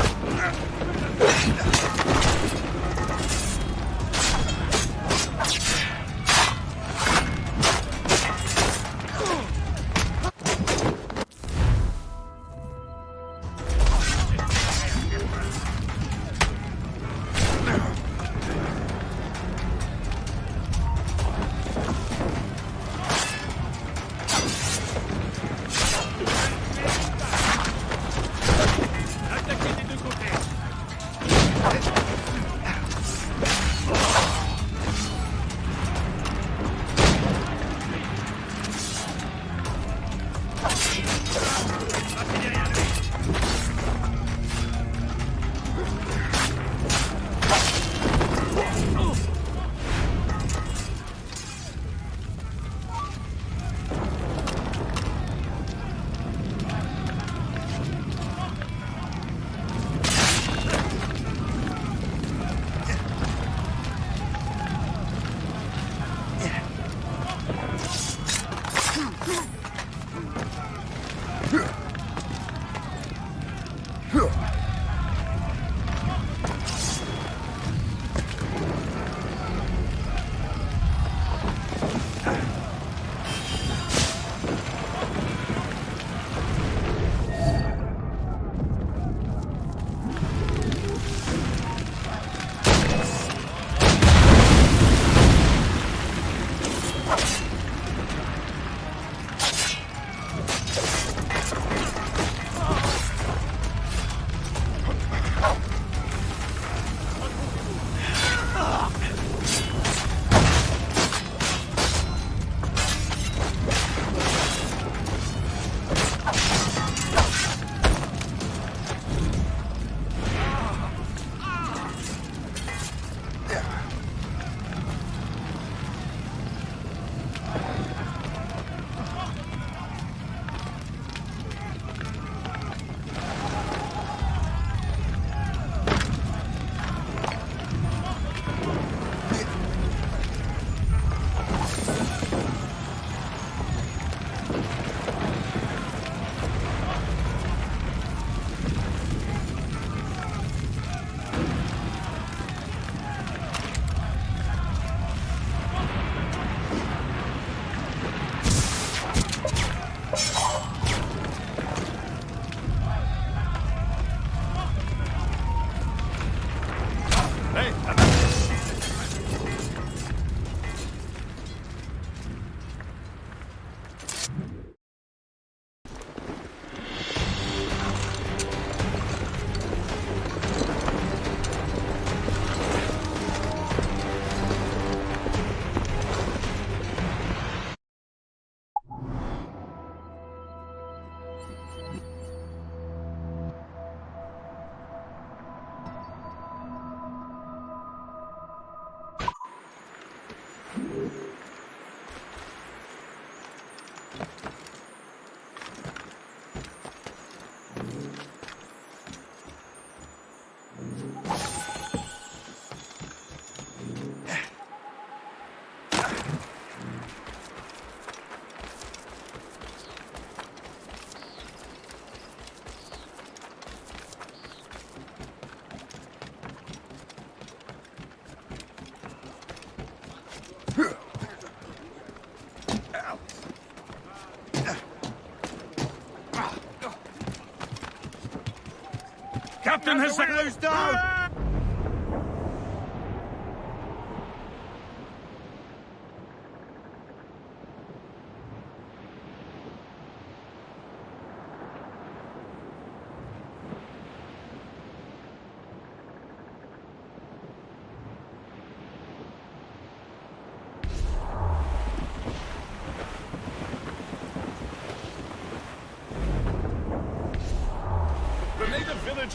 Captain has windows down!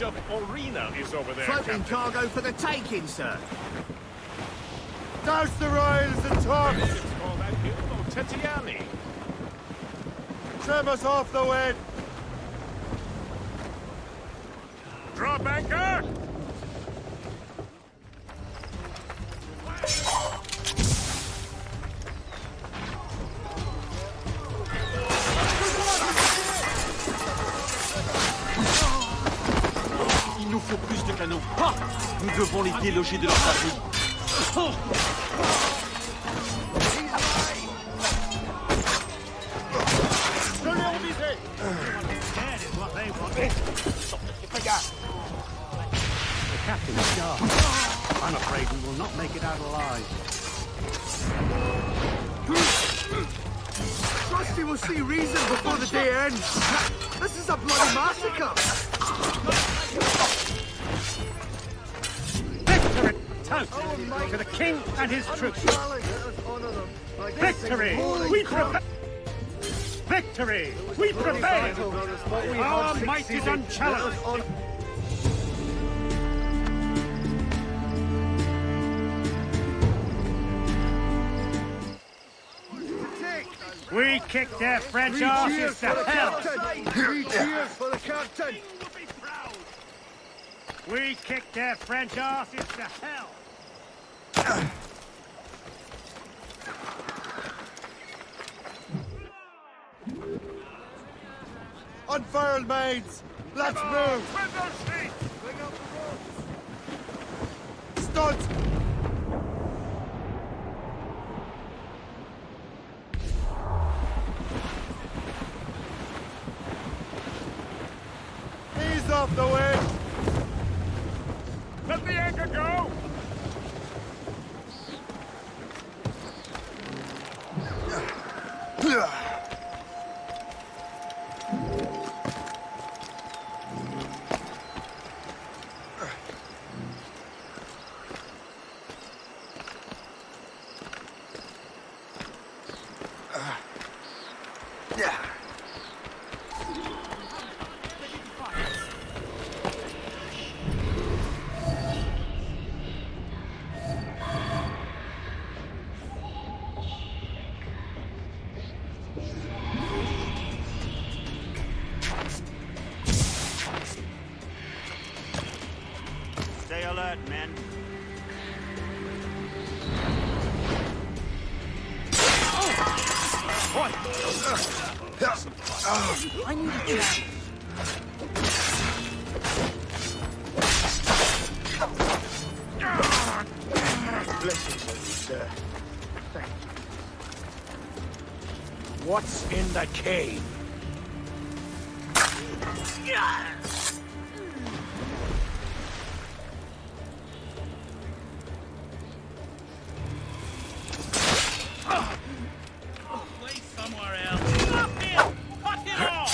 Of Orina is over there, Floating Captain. cargo for the taking, sir. Douse the rise and tops! Call that hill Tetiani. Trim us off the wind! Drop anchor! Il nous faut plus de canons. Ah, nous devons les déloger de leur patrie. Je l'ai envisé! The captain is gone. I'm afraid we will not make it out alive. Trusty will see reason before the day ends. This is a bloody massacre. Victory! Toast to the king and his troops! Victory! We prevail! Victory! We prevail! Our might is unchallenged! We kicked their French asses to hell! 3 cheers for the captain! We kicked their French asses to hell! Unfurled mains! Let's move! Studs! Ease off the wind! Let the anchor go! Stay alert, men. I need a challenge. Blessings on you, sir. Thank you. What's in the cave? Place somewhere else. Stop him! Cut him off!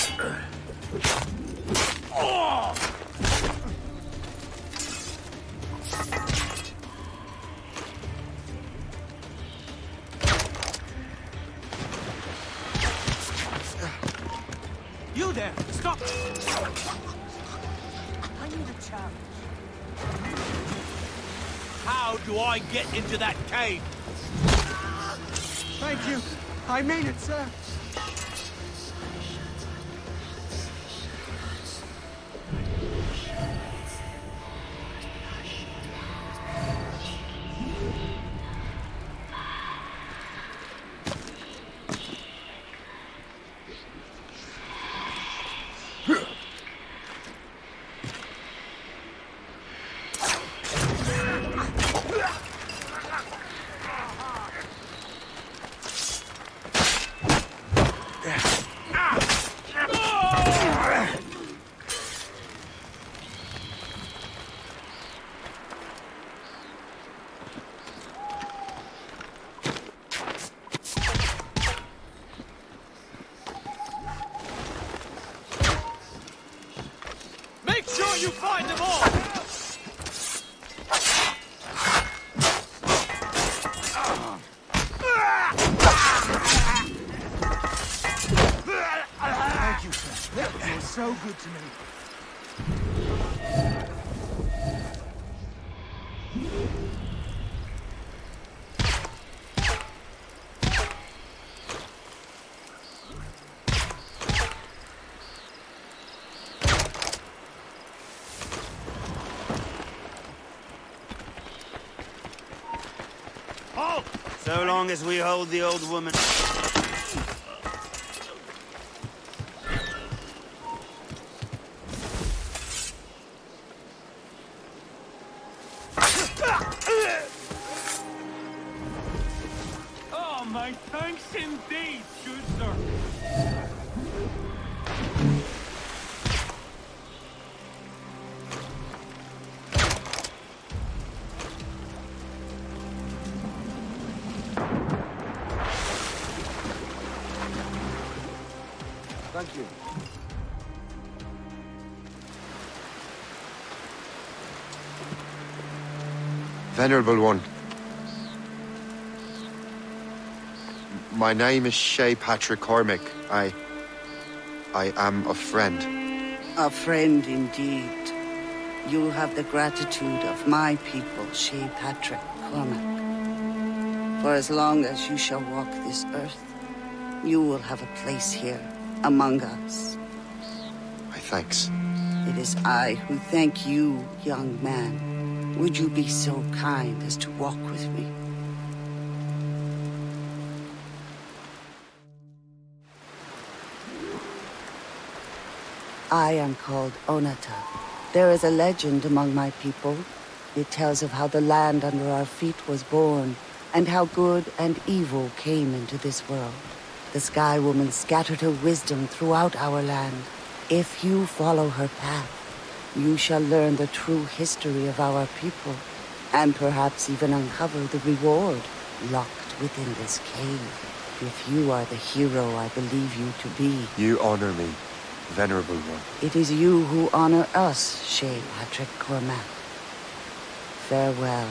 You there! Stop! I need a challenge. How do I get into that cave? Thank you. I mean it, sir. Make sure you find them all! Thank you, sir. You were so good to me. So long as we hold the old woman. Oh, my thanks indeed, good sir. Thank you. Venerable one. My name is Shay Patrick Cormac. I am a friend. A friend indeed. You have the gratitude of my people, Shay Patrick Cormac. For as long as you shall walk this earth, you will have a place here among us. My thanks. It is I who thank you, young man. Would you be so kind as to walk with me? I am called Onata. There is a legend among my people. It tells of how the land under our feet was born, and how good and evil came into this world. The Sky Woman scattered her wisdom throughout our land. If you follow her path, you shall learn the true history of our people, and perhaps even uncover the reward locked within this cave. If you are the hero I believe you to be. You honor me, Venerable one. It is you who honor us, Shay Patrick Cormac. Farewell.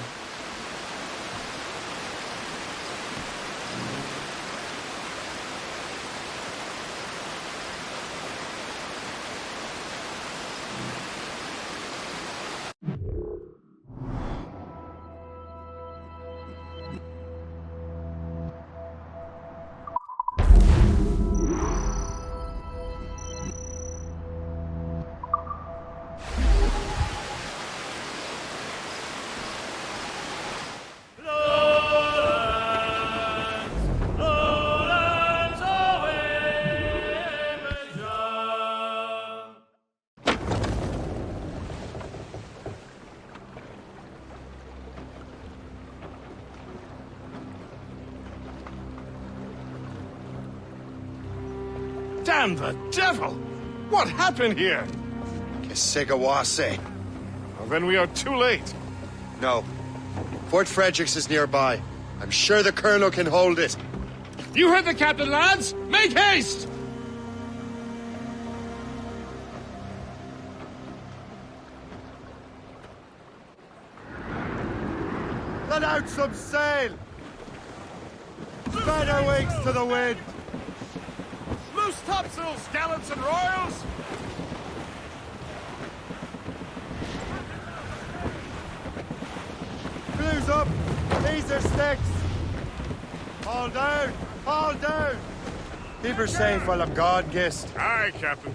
Damn the devil! What happened here? Kesigawase. Well, then we are too late. No. Fort Fredericks is nearby. I'm sure the Colonel can hold it. You heard the captain, lads! Make haste! Let out some sail! Spread our wings to the wind! Loose topsails, gallants and royals! Clews up! These are sticks! Haul down! Haul down! Keep her safe while I'm gone, Gist. Aye, Captain.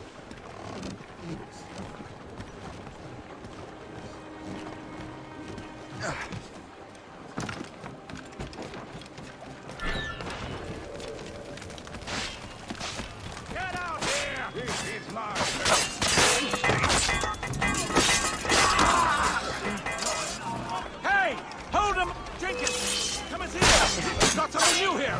Hey! Hold him! Jenkins! Come and see us! We've got something new here!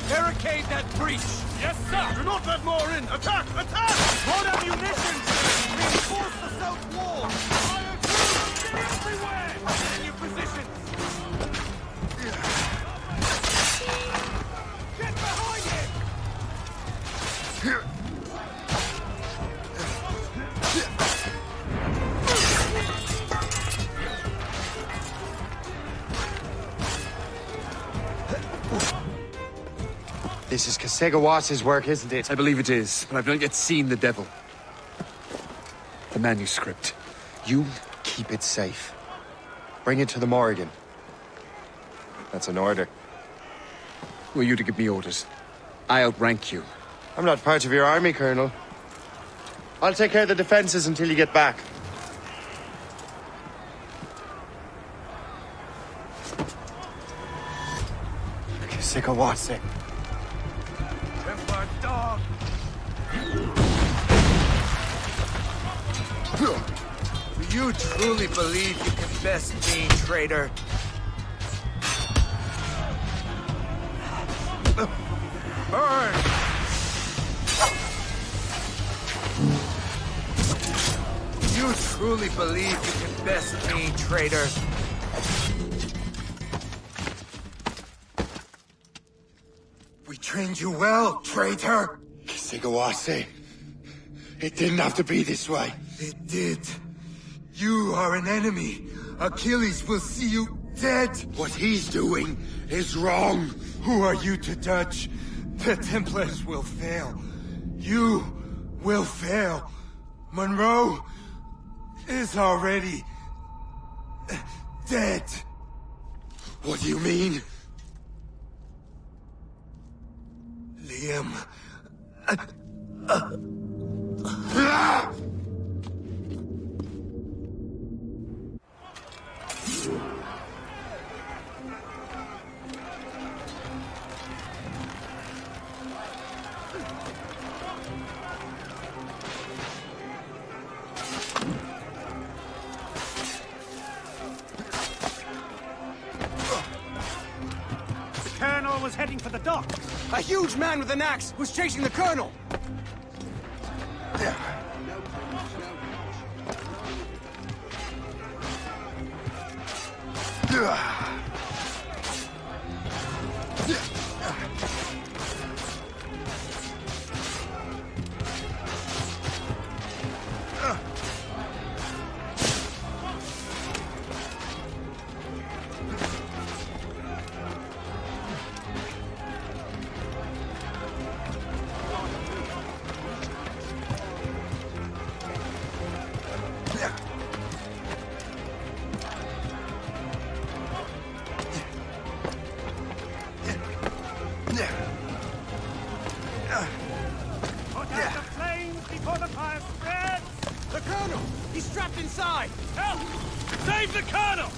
Barricade that breach! Yes, sir! Do not let more in! Attack! Attack! Load ammunition! Reinforce the south wall! Fire troops! Everywhere! In your positions! Get behind it! This is Kasegawas's work, isn't it? I believe it is, but I've not yet seen the devil. The manuscript. You keep it safe. Bring it to the Morrigan. That's an order. Were you to give me orders? I outrank you. I'm not part of your army, Colonel. I'll take care of the defenses until you get back. Kasegawase. Templar dog! Do you truly believe you can best me, traitor? Burn! You truly believe you can best me, traitor? We trained you well, traitor! Kasegawase. It didn't have to be this way. It did. You are an enemy. Achilles will see you dead. What he's doing is wrong. Who are you to judge? The Templars will fail. You will fail. Monroe is already dead. What do you mean? Liam. The Colonel was heading for the dock. A huge man with an axe was chasing the Colonel! Put out the flames before the fire spreads! The Colonel! He's trapped inside! Help! Save the Colonel!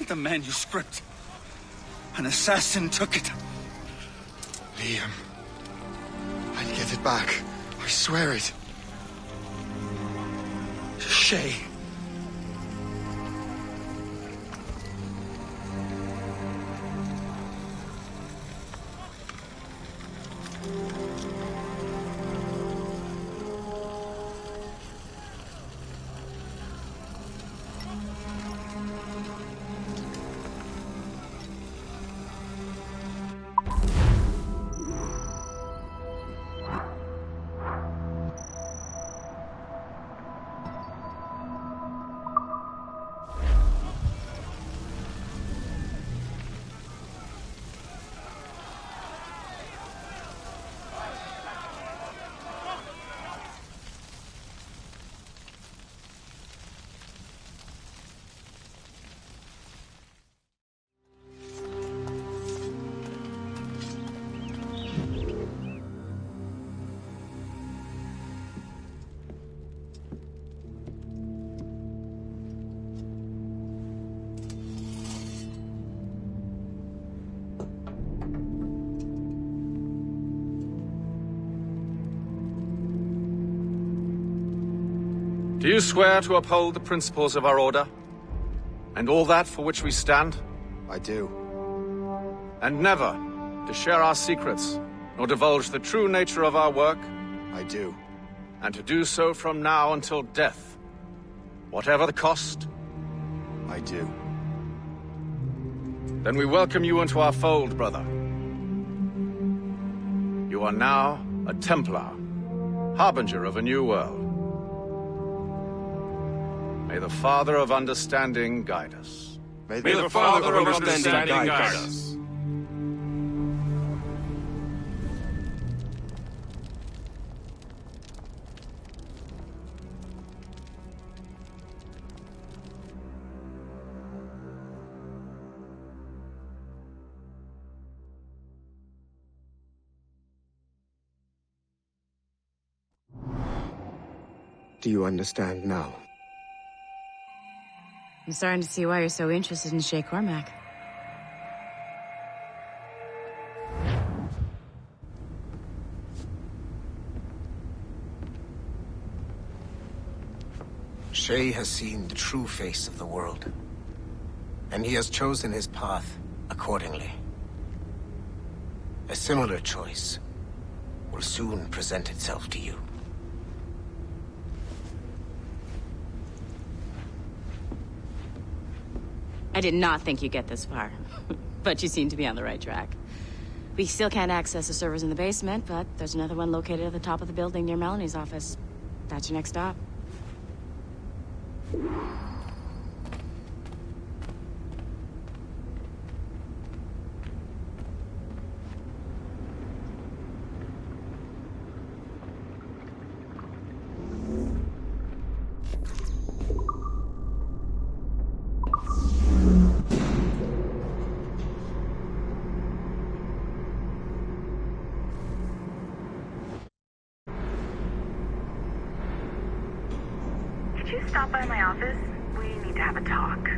The manuscript. An assassin took it. Liam. I'll get it back. I swear it. Shay. Do you swear to uphold the principles of our order? And all that for which we stand? I do. And never to share our secrets, nor divulge the true nature of our work? I do. And to do so from now until death, whatever the cost? I do. Then we welcome you into our fold, brother. You are now a Templar, harbinger of a new world. May the Father of Understanding guide us. May the Father of Understanding guide us. Do you understand now? I'm starting to see why you're so interested in Shay Cormac. Shay has seen the true face of the world, and he has chosen his path accordingly. A similar choice will soon present itself to you. I did not think you'd get this far, but you seem to be on the right track. We still can't access the servers in the basement, but there's another one located at the top of the building near Melanie's office. That's your next stop. Could you stop by my office? We need to have a talk.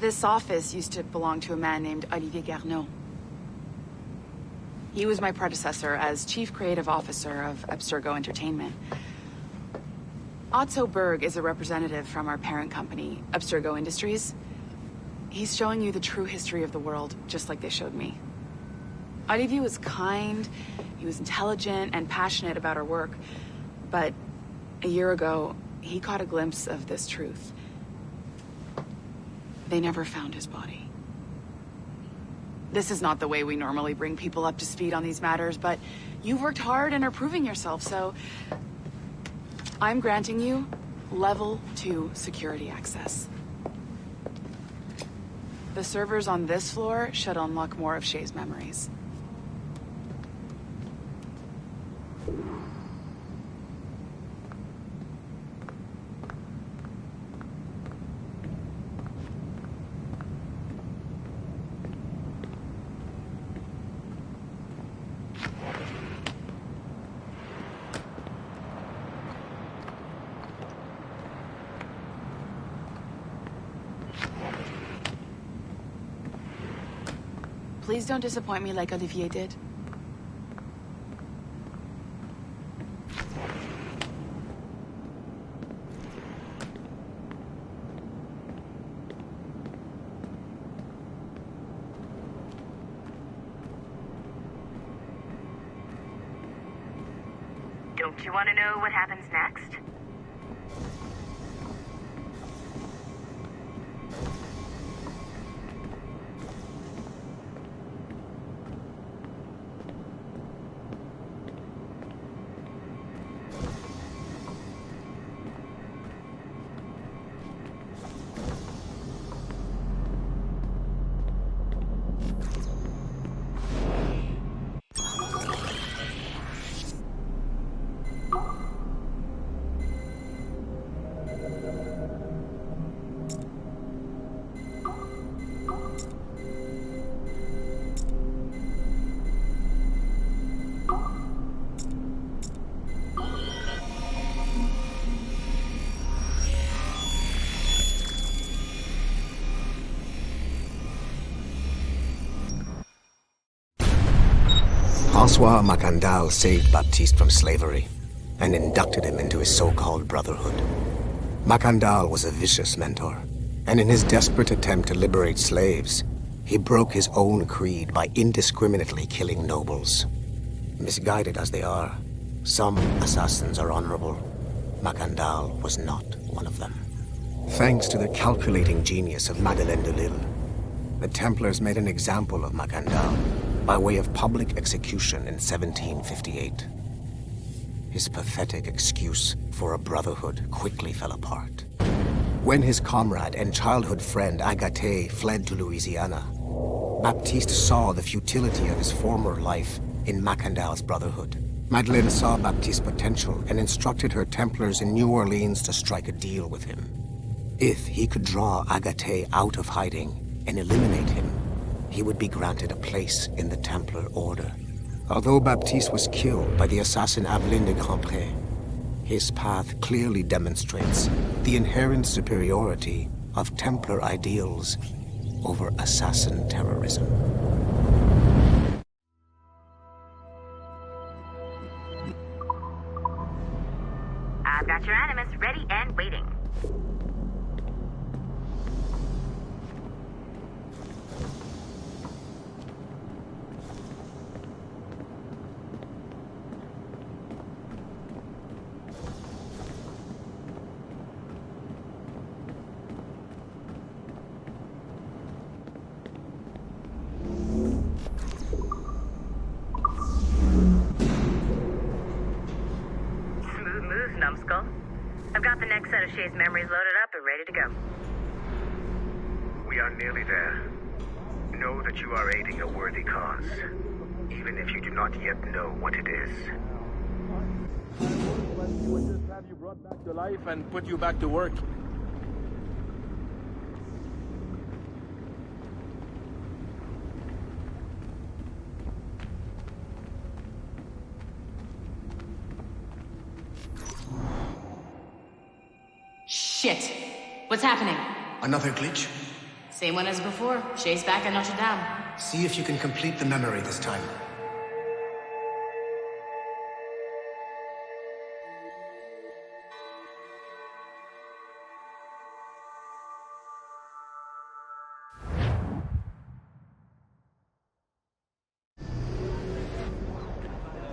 This office used to belong to a man named Olivier Garneau. He was my predecessor as Chief Creative Officer of Abstergo Entertainment. Otto Berg is a representative from our parent company, Abstergo Industries. He's showing you the true history of the world, just like they showed me. Olivier was kind, he was intelligent and passionate about our work, but a year ago, he caught a glimpse of this truth. They never found his body. This is not the way we normally bring people up to speed on these matters, but you've worked hard and are proving yourself, so I'm granting you level 2 security access. The servers on this floor should unlock more of Shay's memories. Please don't disappoint me like Olivier did. Don't you want to know what happens next? Francois Macandal saved Baptiste from slavery and inducted him into his so-called brotherhood. Macandal was a vicious mentor, and in his desperate attempt to liberate slaves, he broke his own creed by indiscriminately killing nobles. Misguided as they are, some assassins are honorable. Macandal was not one of them. Thanks to the calculating genius of Madeleine de Lille, the Templars made an example of Macandal by way of public execution in 1758. His pathetic excuse for a brotherhood quickly fell apart. When his comrade and childhood friend Agathe fled to Louisiana, Baptiste saw the futility of his former life in Macandal's brotherhood. Madeleine saw Baptiste's potential and instructed her Templars in New Orleans to strike a deal with him. If he could draw Agathe out of hiding and eliminate him, he would be granted a place in the Templar Order. Although Baptiste was killed by the assassin Aveline de Grandpré, his path clearly demonstrates the inherent superiority of Templar ideals over assassin terrorism. I've got your animus ready and waiting. Numbskull. I've got the next set of Shay's memories loaded up and ready to go. We are nearly there. Know that you are aiding a worthy cause, even if you do not yet know what it is. We would just have you brought back to life and put you back to work. Shit! What's happening? Another glitch? Same one as before. Shay's back at Notre Dame. See if you can complete the memory this time.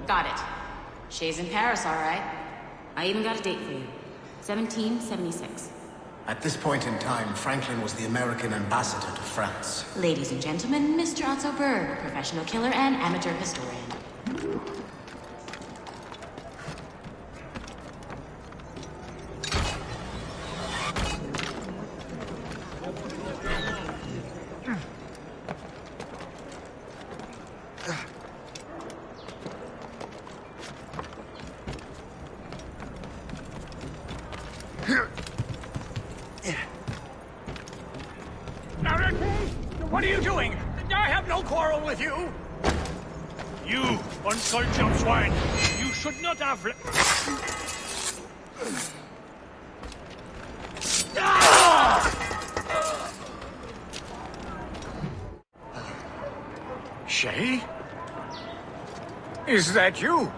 Got it. Shay's in Paris, all right. I even got a date for you. 1776. At this point in time, Franklin was the American ambassador to France. Ladies and gentlemen, Mr. Otto Berg, professional killer and amateur historian. What are you doing? I have no quarrel with you. You, uncultured swine. You should not have... Shay? Is that you?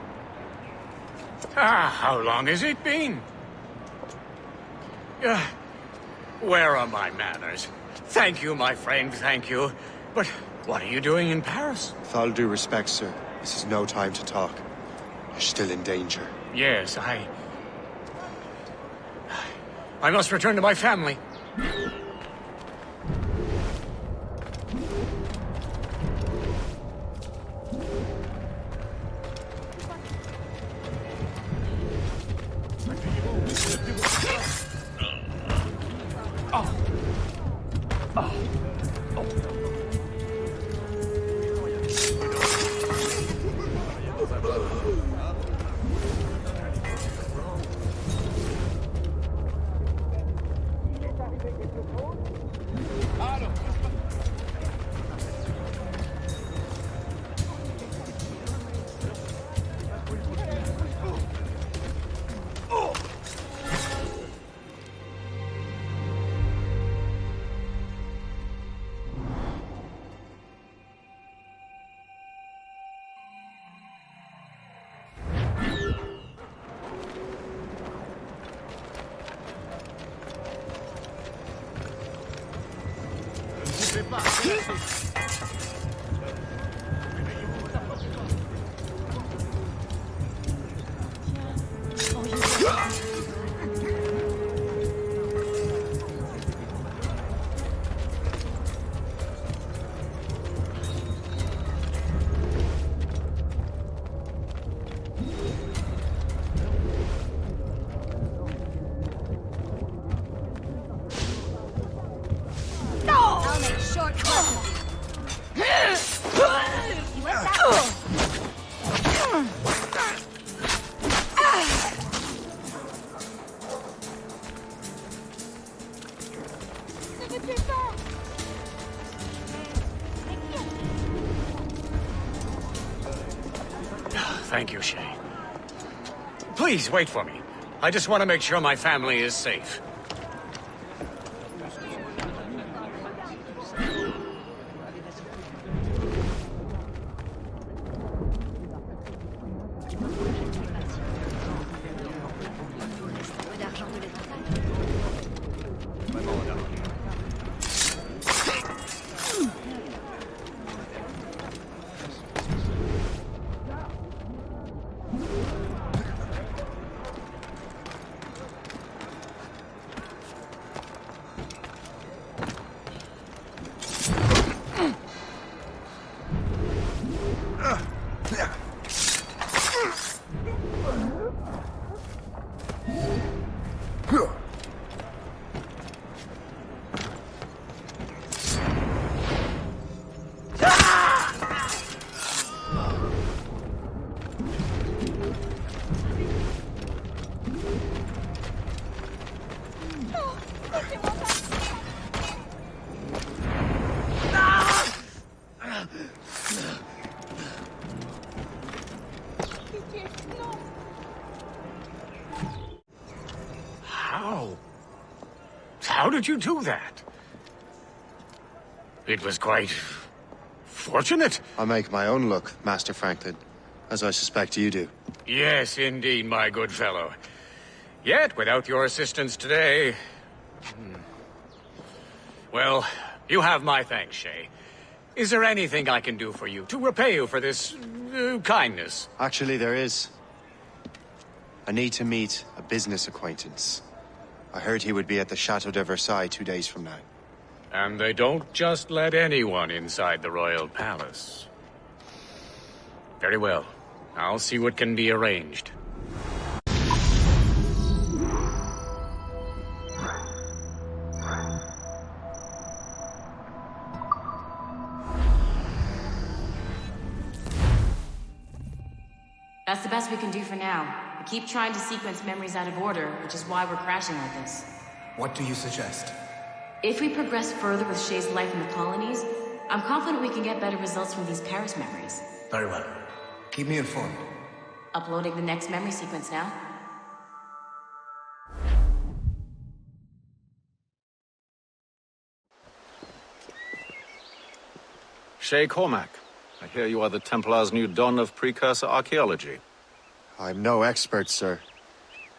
How long has it been? Where are my manners? Thank you, my friend, thank you. But what are you doing in Paris? With all due respect, sir, this is no time to talk. You're still in danger. Yes, I must return to my family. I'll make short work of you. You went that way. Thank you, Shay. Please, wait for me. I just want to make sure my family is safe. How did you do that? It was quite fortunate. I make my own luck, Master Franklin, as I suspect you do. Yes, indeed, my good fellow. Yet, without your assistance today... Well, you have my thanks, Shay. Is there anything I can do for you, to repay you for this kindness? Actually, there is. I need to meet a business acquaintance. I heard he would be at the Chateau de Versailles 2 days from now. And they don't just let anyone inside the royal palace. Very well. I'll see what can be arranged. That's the best we can do for now. We keep trying to sequence memories out of order, which is why we're crashing like this. What do you suggest? If we progress further with Shay's life in the colonies, I'm confident we can get better results from these Paris memories. Very well. Keep me informed. Uploading the next memory sequence now. Shay Cormac, I hear you are the Templars' new don of precursor archaeology. I'm no expert, sir.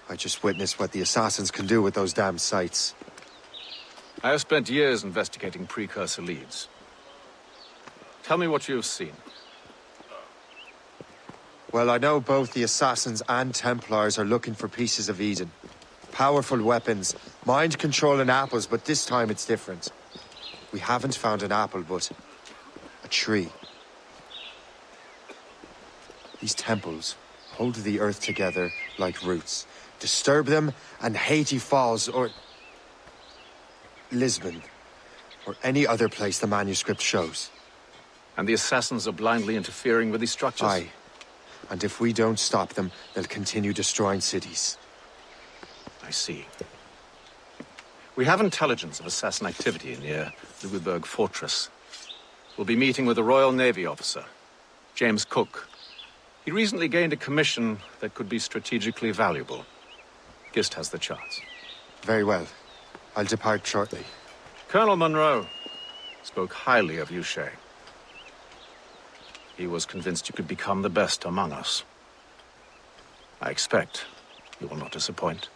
I just witnessed what the assassins can do with those damn sites. I have spent years investigating precursor leads. Tell me what you have seen. Well, I know both the Assassins and Templars are looking for pieces of Eden. Powerful weapons, mind-controlling apples, but this time it's different. We haven't found an apple, but a tree. These temples hold the earth together like roots. Disturb them, and Haiti falls, or Lisbon, or any other place the manuscript shows. And the Assassins are blindly interfering with these structures? Aye. And if we don't stop them, they'll continue destroying cities. I see. We have intelligence of Assassin activity near Louisburg Fortress. We'll be meeting with a Royal Navy officer, James Cook. He recently gained a commission that could be strategically valuable. Gist has the charts. Very well. I'll depart shortly. Colonel Monroe spoke highly of you, Shay. He was convinced you could become the best among us. I expect you will not disappoint.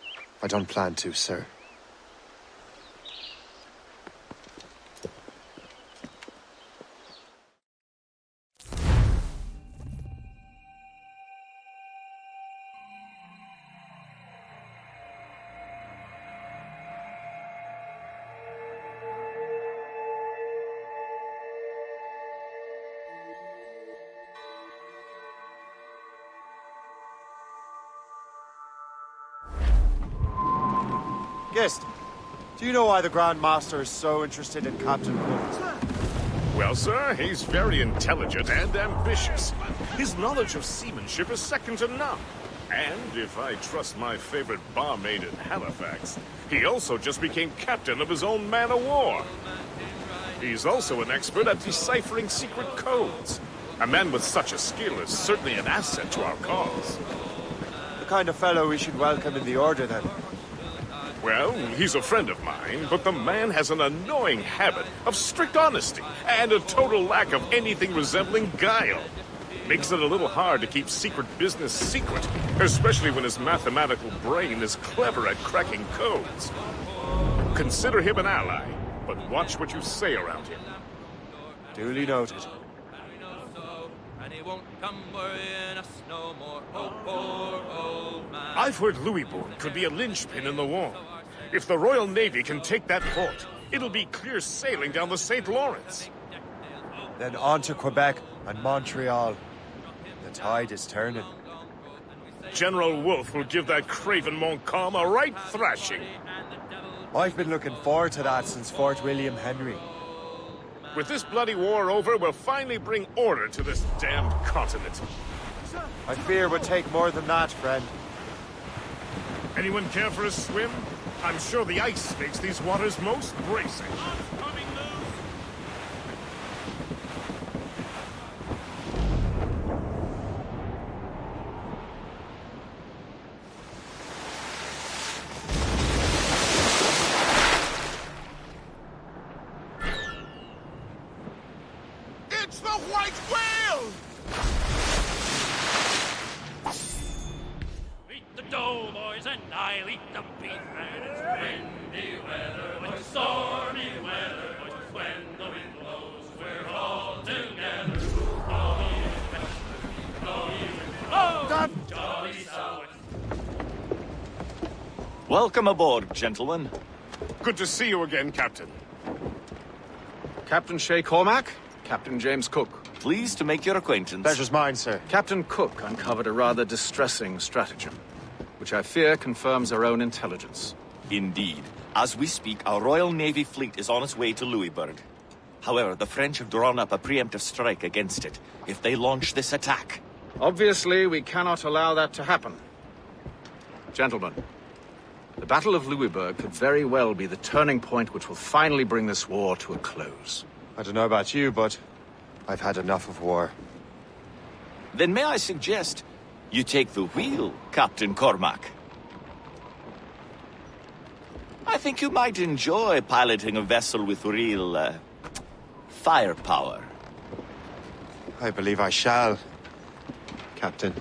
I don't plan to, sir. Guest, do you know why the Grand Master is so interested in Captain Cook? Well, sir, he's very intelligent and ambitious. His knowledge of seamanship is second to none. And if I trust my favorite barmaid in Halifax, he also just became captain of his own man-of-war. He's also an expert at deciphering secret codes. A man with such a skill is certainly an asset to our cause. The kind of fellow we should welcome in the Order, then. Well, he's a friend of mine, but the man has an annoying habit of strict honesty and a total lack of anything resembling guile. Makes it a little hard to keep secret business secret, especially when his mathematical brain is clever at cracking codes. Consider him an ally, but watch what you say around him. Duly noted. I've heard Louisbourg could be a linchpin in the war. If the Royal Navy can take that port, it'll be clear sailing down the St. Lawrence. Then on to Quebec and Montreal. The tide is turning. General Wolfe will give that craven Montcalm a right thrashing. I've been looking forward to that since Fort William Henry. With this bloody war over, we'll finally bring order to this damned continent. I fear it would take more than that, friend. Anyone care for a swim? I'm sure the ice makes these waters most bracing. It's the White Whale! Eat the dough, boys, and I'll eat the beef. And it's windy weather, it's stormy weather, but when the wind blows, we're all together. Jolly South. Welcome aboard, gentlemen. Good to see you again, Captain. Captain Shay Cormac, Captain James Cook. Pleased to make your acquaintance. Pleasure's mine, sir. Captain Cook uncovered a rather distressing stratagem, which I fear confirms our own intelligence. Indeed. As we speak, our Royal Navy fleet is on its way to Louisbourg. However, the French have drawn up a preemptive strike against it if they launch this attack. Obviously, we cannot allow that to happen. Gentlemen, the Battle of Louisbourg could very well be the turning point which will finally bring this war to a close. I don't know about you, but I've had enough of war. Then may I suggest you take the wheel, Captain Cormac? I think you might enjoy piloting a vessel with real, firepower. I believe I shall, Captain.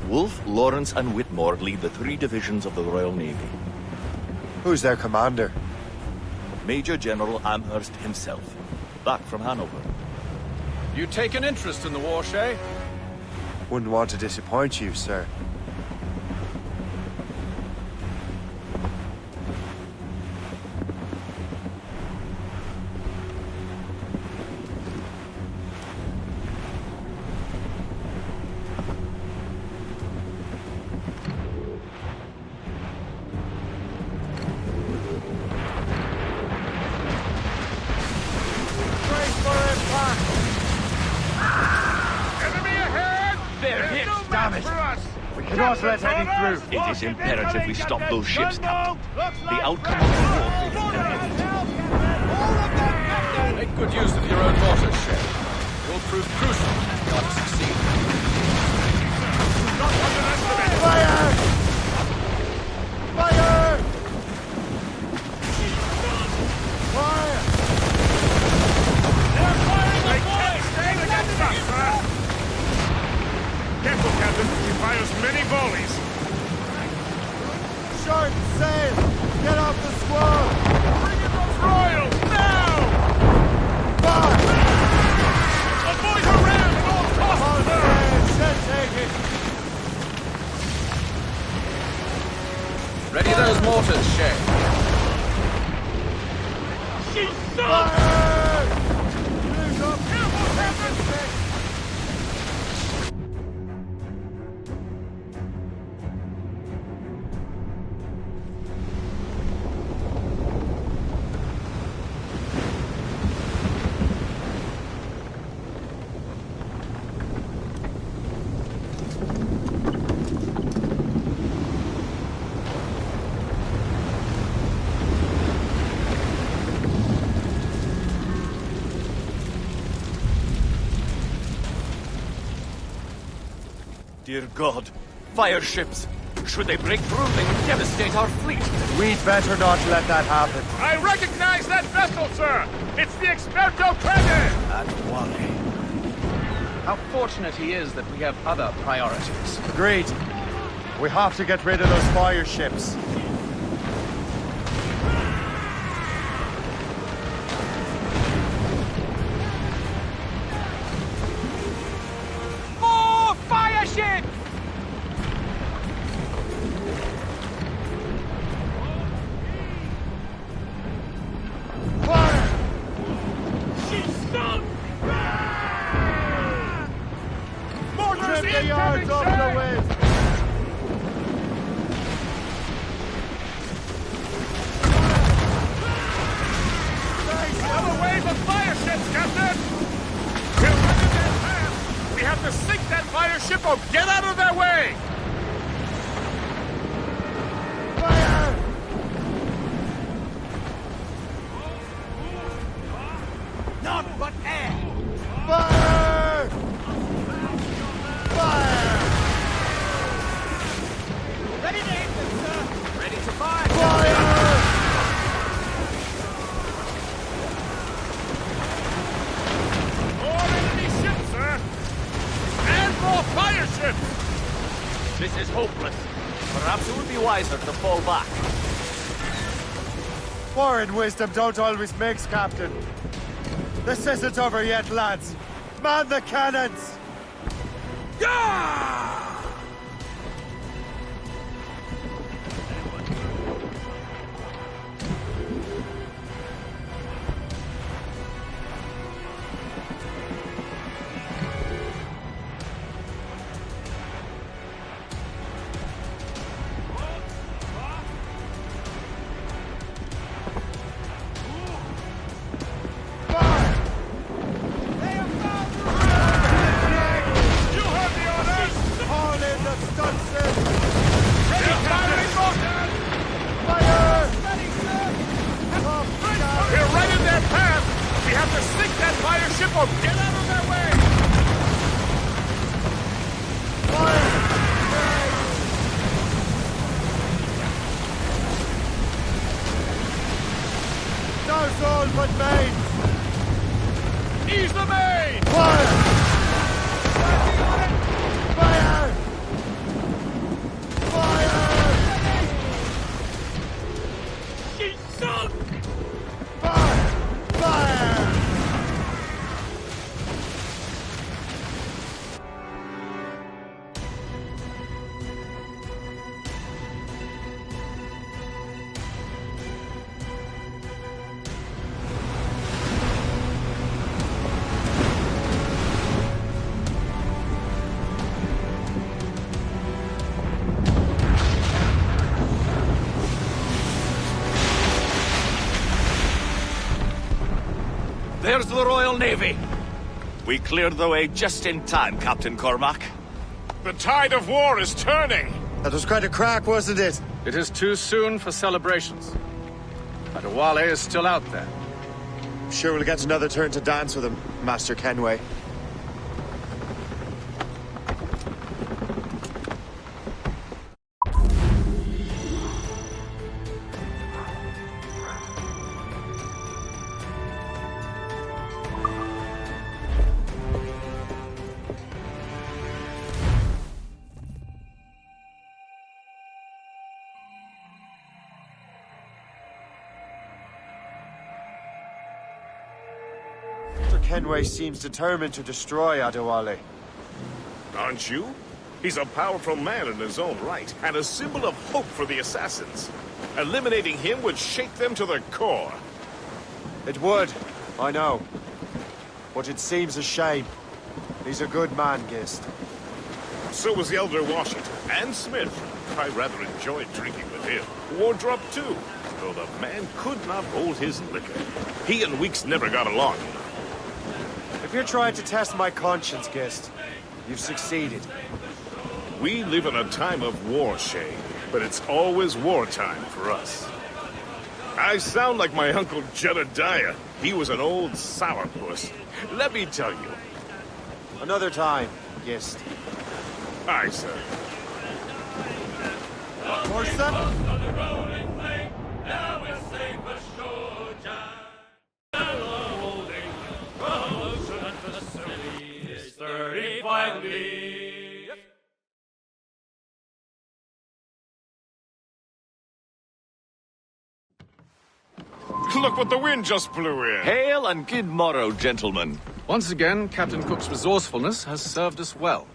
Wolfe, Lawrence, and Whitmore lead the 3 divisions of the Royal Navy. Who's their commander? Major General Amherst himself, back from Hanover. You take an interest in the war, Shay? Wouldn't want to disappoint you, sir. It is imperative we stop those ships, Captain. The outcome of the war is inevitable. Make good use of your own waters, Shay. You'll prove crucial if you are to succeed. Fire! Fire! Fire! They're firing! Dear God, fire ships! Should they break through, they would devastate our fleet. We'd better not let that happen. I recognize that vessel, sir! It's the Experto Crede! That Wally. How fortunate he is that we have other priorities. Agreed. We have to get rid of those fire ships. More fire ships! Trim the yards off the wind! Another wave of fire ships, Captain! We're running their path! We have to sink that fire ship or get out of their way! Fire! None but air! Fire! Fire! Ready to hit them, sir! Ready to fire! Fire! More enemy ships, sir! And more fire ships! This is hopeless. Perhaps it would be wiser to fall back. Foreign wisdom don't always mix, Captain. This isn't over yet, lads. Man the cannons! Yeah! There's the Royal Navy. We cleared the way just in time, Captain Cormac. The tide of war is turning! That was quite a crack, wasn't it? It is too soon for celebrations. But Wally is still out there. I'm sure we'll get another turn to dance with him, Master Kenway. Kenway seems determined to destroy Adewale. Aren't you? He's a powerful man in his own right, and a symbol of hope for the Assassins. Eliminating him would shake them to their core. It would, I know. But it seems a shame. He's a good man, Gist. So was the Elder Washington, and Smith. I rather enjoyed drinking with him. Wardrop, too, though the man could not hold his liquor. He and Weeks never got along. If you're trying to test my conscience, Gist, you've succeeded. We live in a time of war, Shay, but it's always wartime for us. I sound like my Uncle Jedediah. He was an old sourpuss. Let me tell you. Another time, Gist. Aye, sir. Horse up! Look what the wind just blew in. Hail and good morrow, gentlemen. Once again, Captain Cook's resourcefulness has served us well.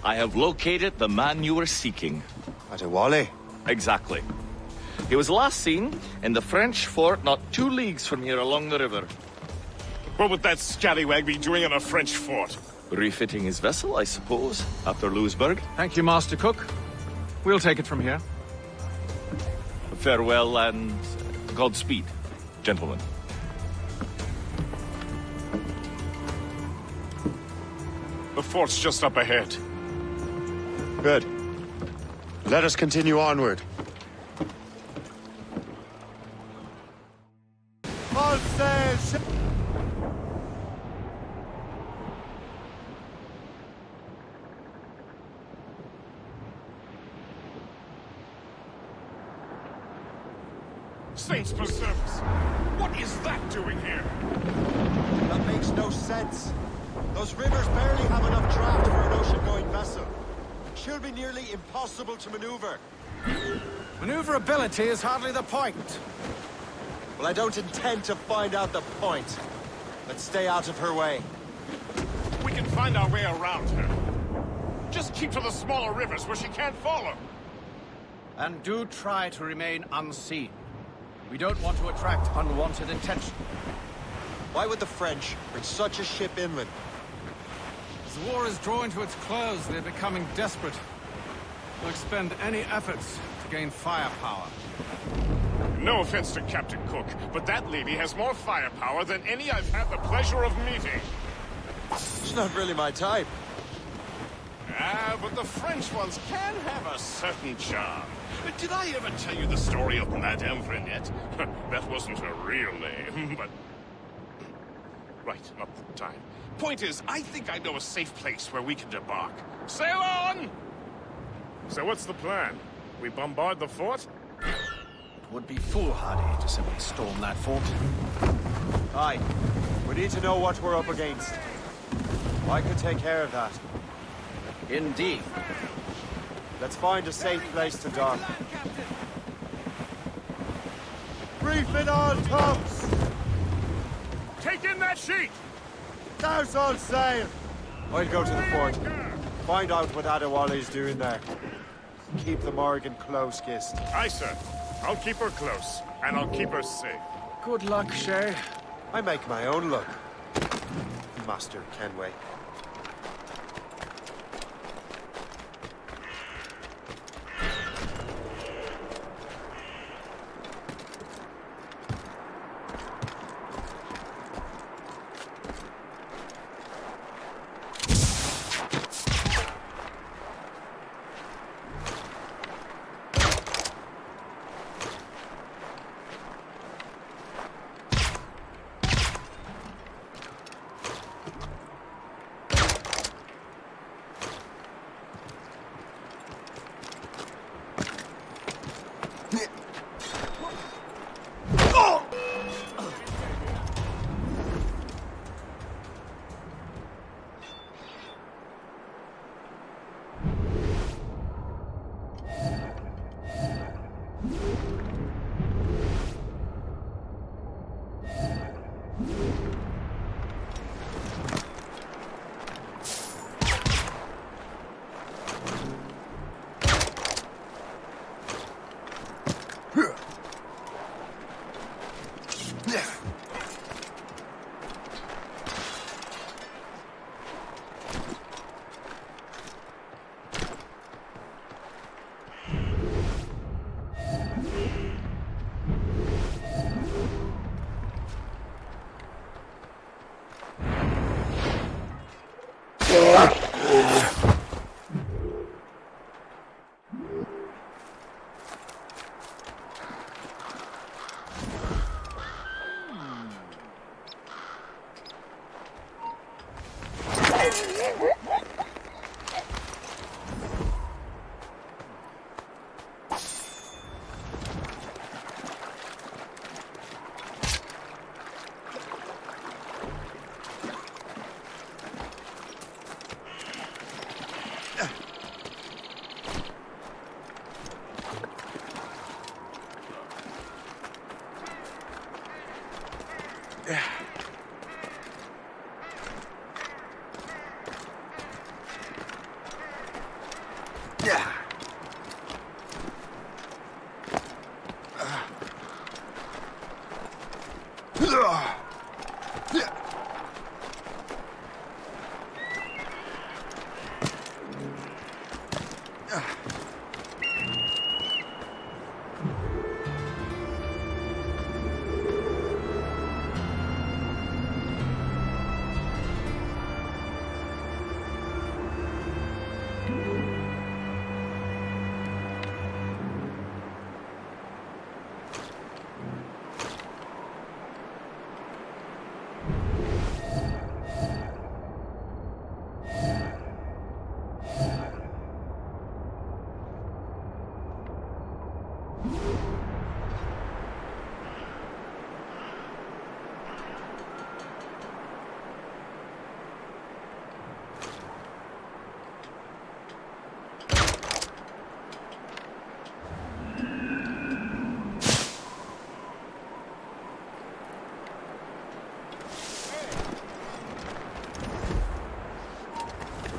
I have located the man you were seeking. Adewale? Exactly. He was last seen in the French fort not 2 leagues from here along the river. What would that scallywag be doing in a French fort? Refitting his vessel, I suppose, after Louisburg. Thank you, Master Cook. We'll take it from here. Farewell and Godspeed, gentlemen. The fort's just up ahead. Good. Let us continue onward. All sail! Saints preserve us! What is that doing here? That makes no sense. Those rivers barely have enough draft for an ocean-going vessel. Should be nearly impossible to maneuver. Maneuverability is hardly the point. Well, I don't intend to find out the point. Let's stay out of her way. We can find our way around her. Just keep to the smaller rivers where she can't follow. And do try to remain unseen. We don't want to attract unwanted attention. Why would the French bring such a ship inland? As the war is drawing to its close, they're becoming desperate. They'll expend any efforts to gain firepower. No offense to Captain Cook, but that lady has more firepower than any I've had the pleasure of meeting. She's not really my type. Ah, but the French ones can have a certain charm. Did I ever tell you the story of Madame Vrenette? That wasn't her real name, but... Right, not the time. Point is, I think I know a safe place where we can debark. Sail on! So what's the plan? We bombard the fort? It would be foolhardy to simply storm that fort. Aye. We need to know what we're up against. I could take care of that. Indeed. Let's find a safe place to dock. Reef it all tops! Take in that sheet! Douse all sail! I'll go to the fort. Find out what Adewale's doing there. Keep the Morgan close, Gist. Aye, sir. I'll keep her close, and I'll keep her safe. Good luck, Shay. I make my own luck. Master Kenway.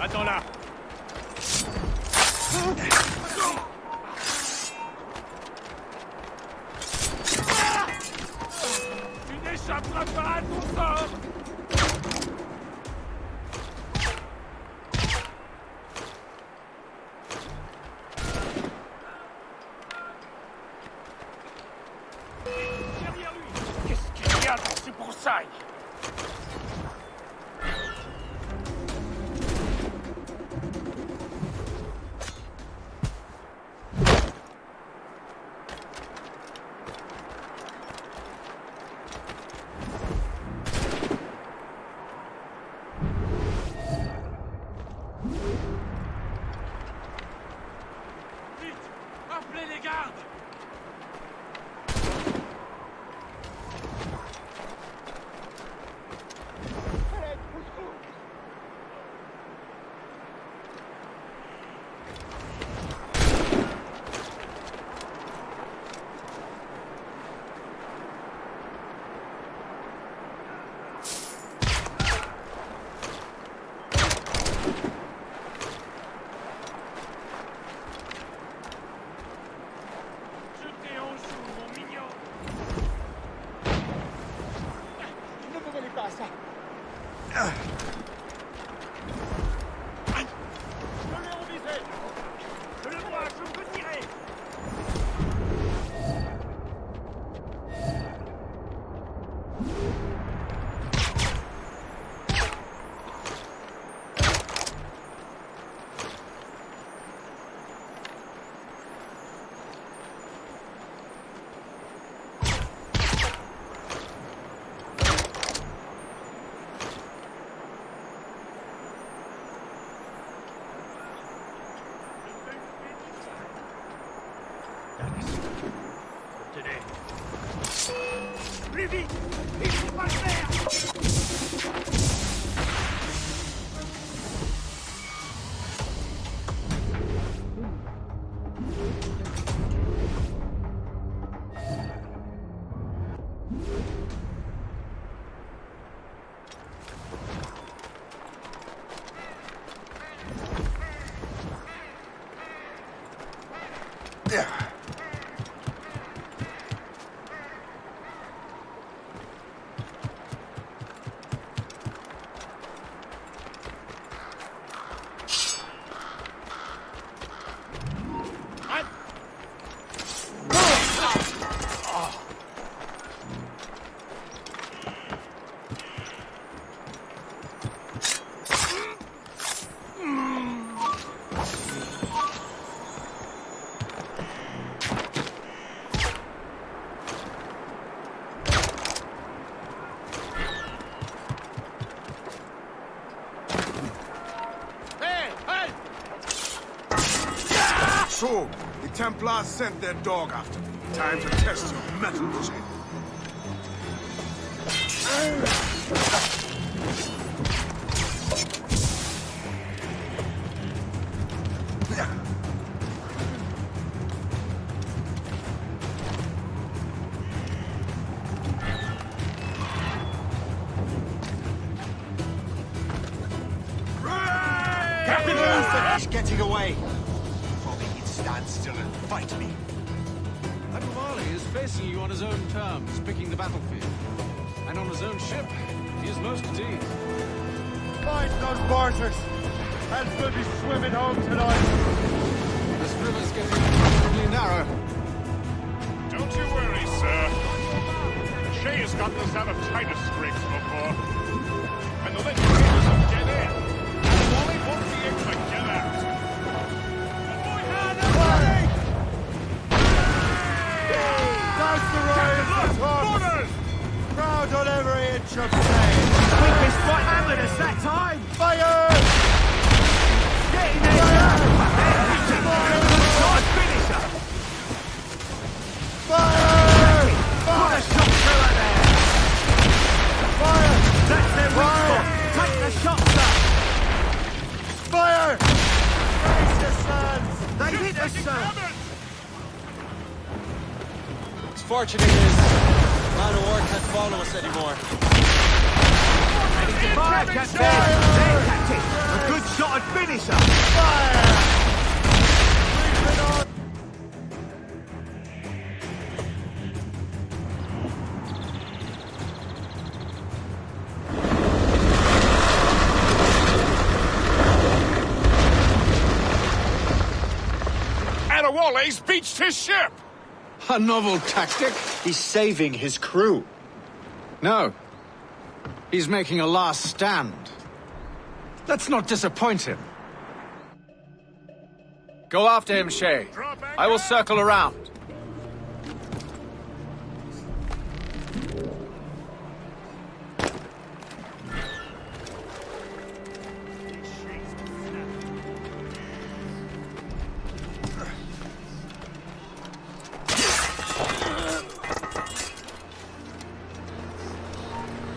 Attends là. Tu n'échapperas pas à ton sort. Derrière lui. Qu'est-ce qu'il y a dans ces broussailles? Appelez les gardes! Plus vite! Il faut pas le faire! So, the Templars sent their dog after me. Time to test your metal, Jay. He's getting away. Probably he'd stand still and fight me. Adewale is facing you on his own terms, picking the battlefield. And on his own ship, he is most at ease. Find those martyrs, and we'll be swimming home tonight. This river's getting incredibly narrow. Don't you worry, sir. Shay has gotten us out of tighter scrapes before. And the legend is a dead end. Wally won't be able to get out. That's the Royals' Orders! Proud on every inch of stage. Quickest right hammered us that time! Fire! Get in there! Shot finisher! Fire! Put a shot through her there! Fire! That's their weak spot! Take the shot, sir! Fire! Brace yourselves! They hit us, sir! It's fortunate is man of war can't follow us anymore. Ready to fire, Captain! There, Captain! A good shot and finisher! Fire! Bring it on! Adewale's beached his ship! A novel tactic? He's saving his crew. No. He's making a last stand. Let's not disappoint him. Go after him, Shay. I will circle around.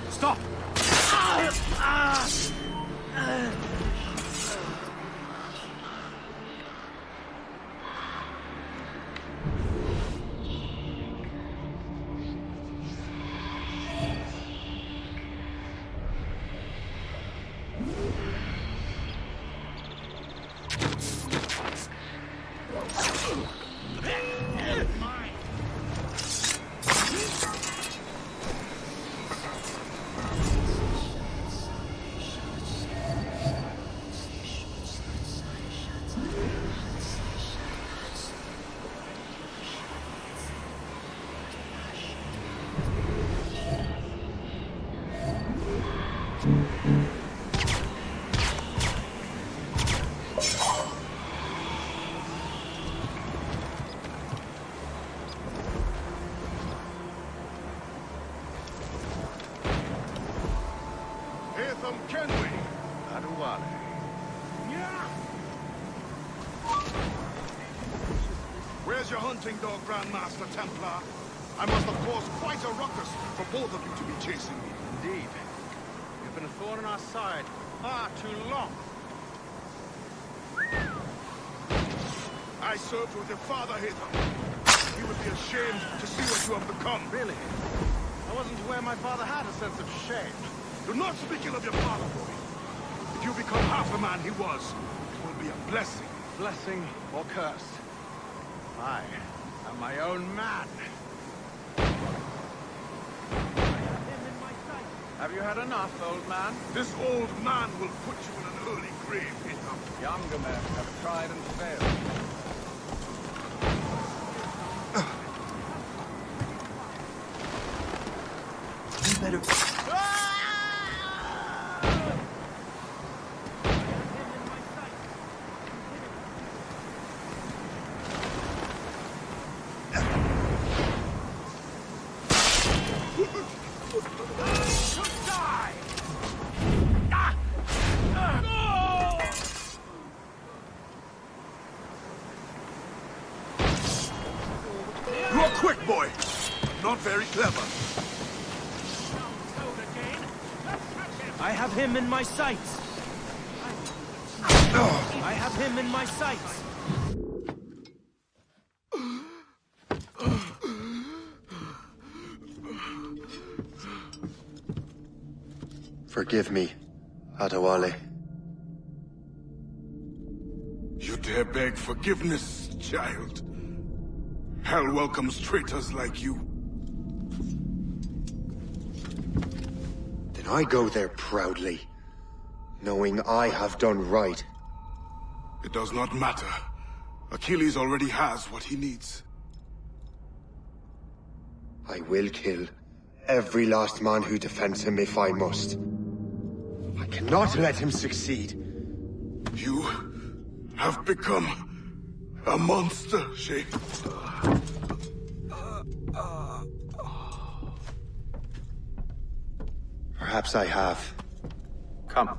Stop! Where's your hunting dog, Grandmaster Templar? I must have caused quite a ruckus for both of you to be chasing me. Indeed. You've been a thorn in our side far too long. I served with your father hither. He would be ashamed to see what you have become. Really? I wasn't aware my father had a sense of shame. Do not speak ill of your father, boy. If you become half the man he was, it will be a blessing. Blessing or curse. I am my own man. Have you had enough, old man? This old man will put you in an early grave, Hither. Younger men have tried and failed. You better... You are quick, boy. Not very clever. I have him in my sights. I have him in my sights. Forgive me, Adewale. dare beg forgiveness, child. Hell welcomes traitors like you. Then I go there proudly, knowing I have done right. It does not matter. Achilles already has what he needs. I will kill every last man who defends him if I must. I cannot let him succeed. You have become a monster, Shay. Perhaps I have. Come.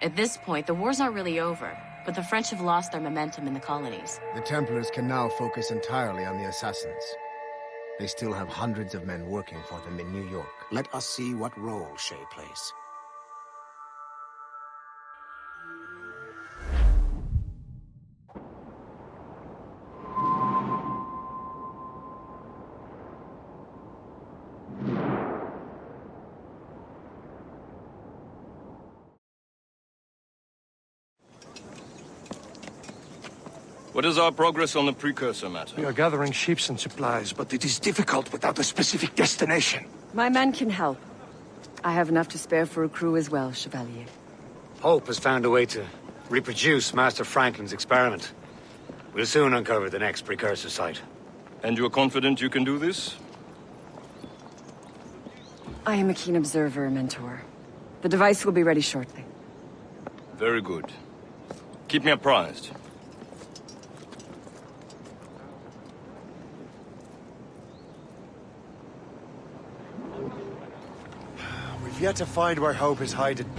At this point, the war's not really over, but the French have lost their momentum in the colonies. The Templars can now focus entirely on the Assassins. They still have hundreds of men working for them in New York. Let us see what role Shay plays. What is our progress on the precursor matter? We are gathering ships and supplies, but it is difficult without a specific destination. My men can help. I have enough to spare for a crew as well, Chevalier. Hope has found a way to reproduce Master Franklin's experiment. We'll soon uncover the next precursor site. And you're confident you can do this? I am a keen observer, Mentor. The device will be ready shortly. Very good. Keep me apprised. We've yet to find where Hope is hiding.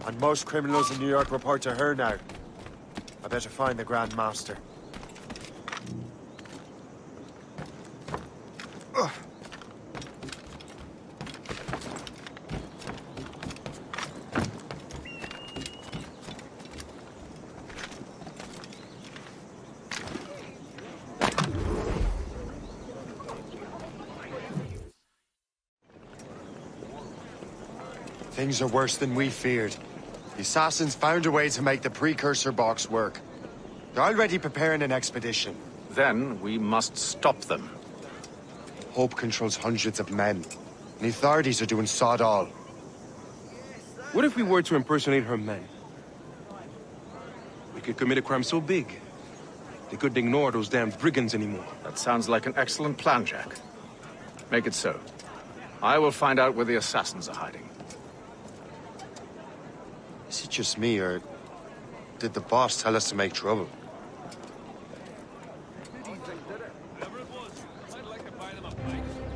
And most criminals in New York report to her now. I better find the Grand Master. Things are worse than we feared. The Assassins found a way to make the precursor box work. They're already preparing an expedition. Then we must stop them. Hope controls hundreds of men. And the authorities are doing sod all. What if we were to impersonate her men? We could commit a crime so big, they couldn't ignore those damn brigands anymore. That sounds like an excellent plan, Jack. Make it so. I will find out where the assassins are hiding. Is it just me, or did the boss tell us to make trouble?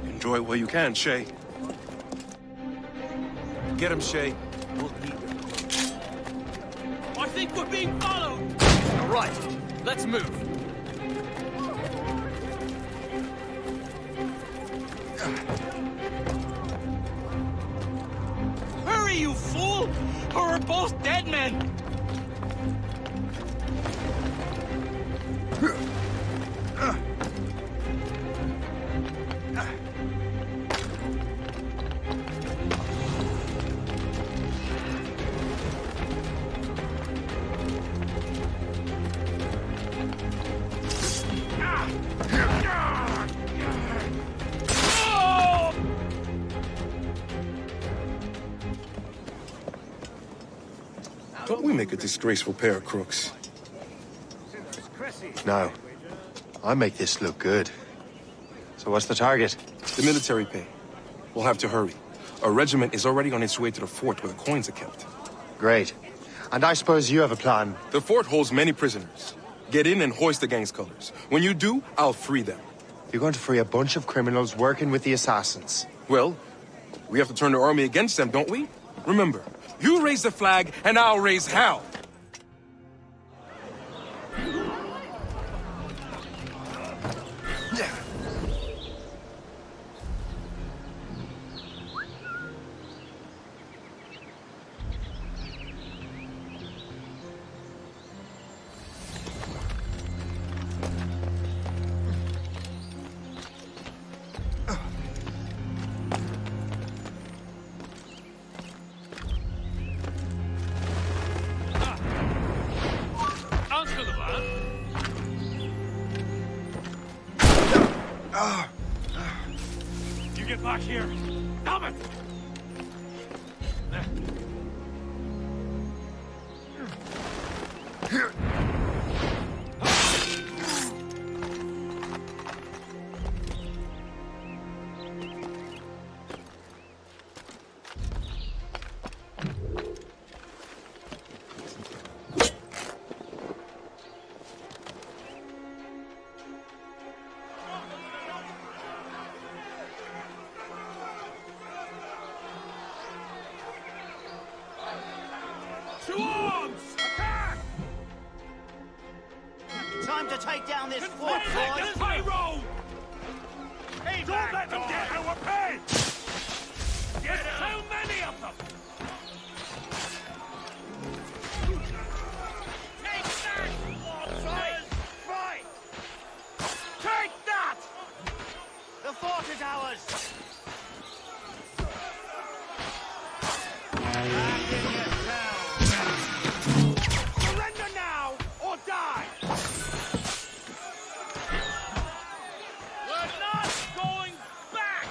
Enjoy it while you can, Shay. Get him, Shay. We'll need him. I think we're being followed! All right, let's move. Hurry, you fool! Or we're both dead men! Don't we make a disgraceful pair of crooks? No. I make this look good. So what's the target? The military pay. We'll have to hurry. A regiment is already on its way to the fort where the coins are kept. Great. And I suppose you have a plan. The fort holds many prisoners. Get in and hoist the gang's colors. When you do, I'll free them. You're going to free a bunch of criminals working with the assassins. Well, we have to turn the army against them, don't we? Remember, You raise the flag, and I'll raise hell. Answer the word. You get back here. Damn it! To arms! Attack! Time to take down this fort, boys! Payroll! Don't let them get our pay! There's so many of them! Take that! Fight! Fight! Take that! The fort is ours! Surrender now, or die! We're not going back!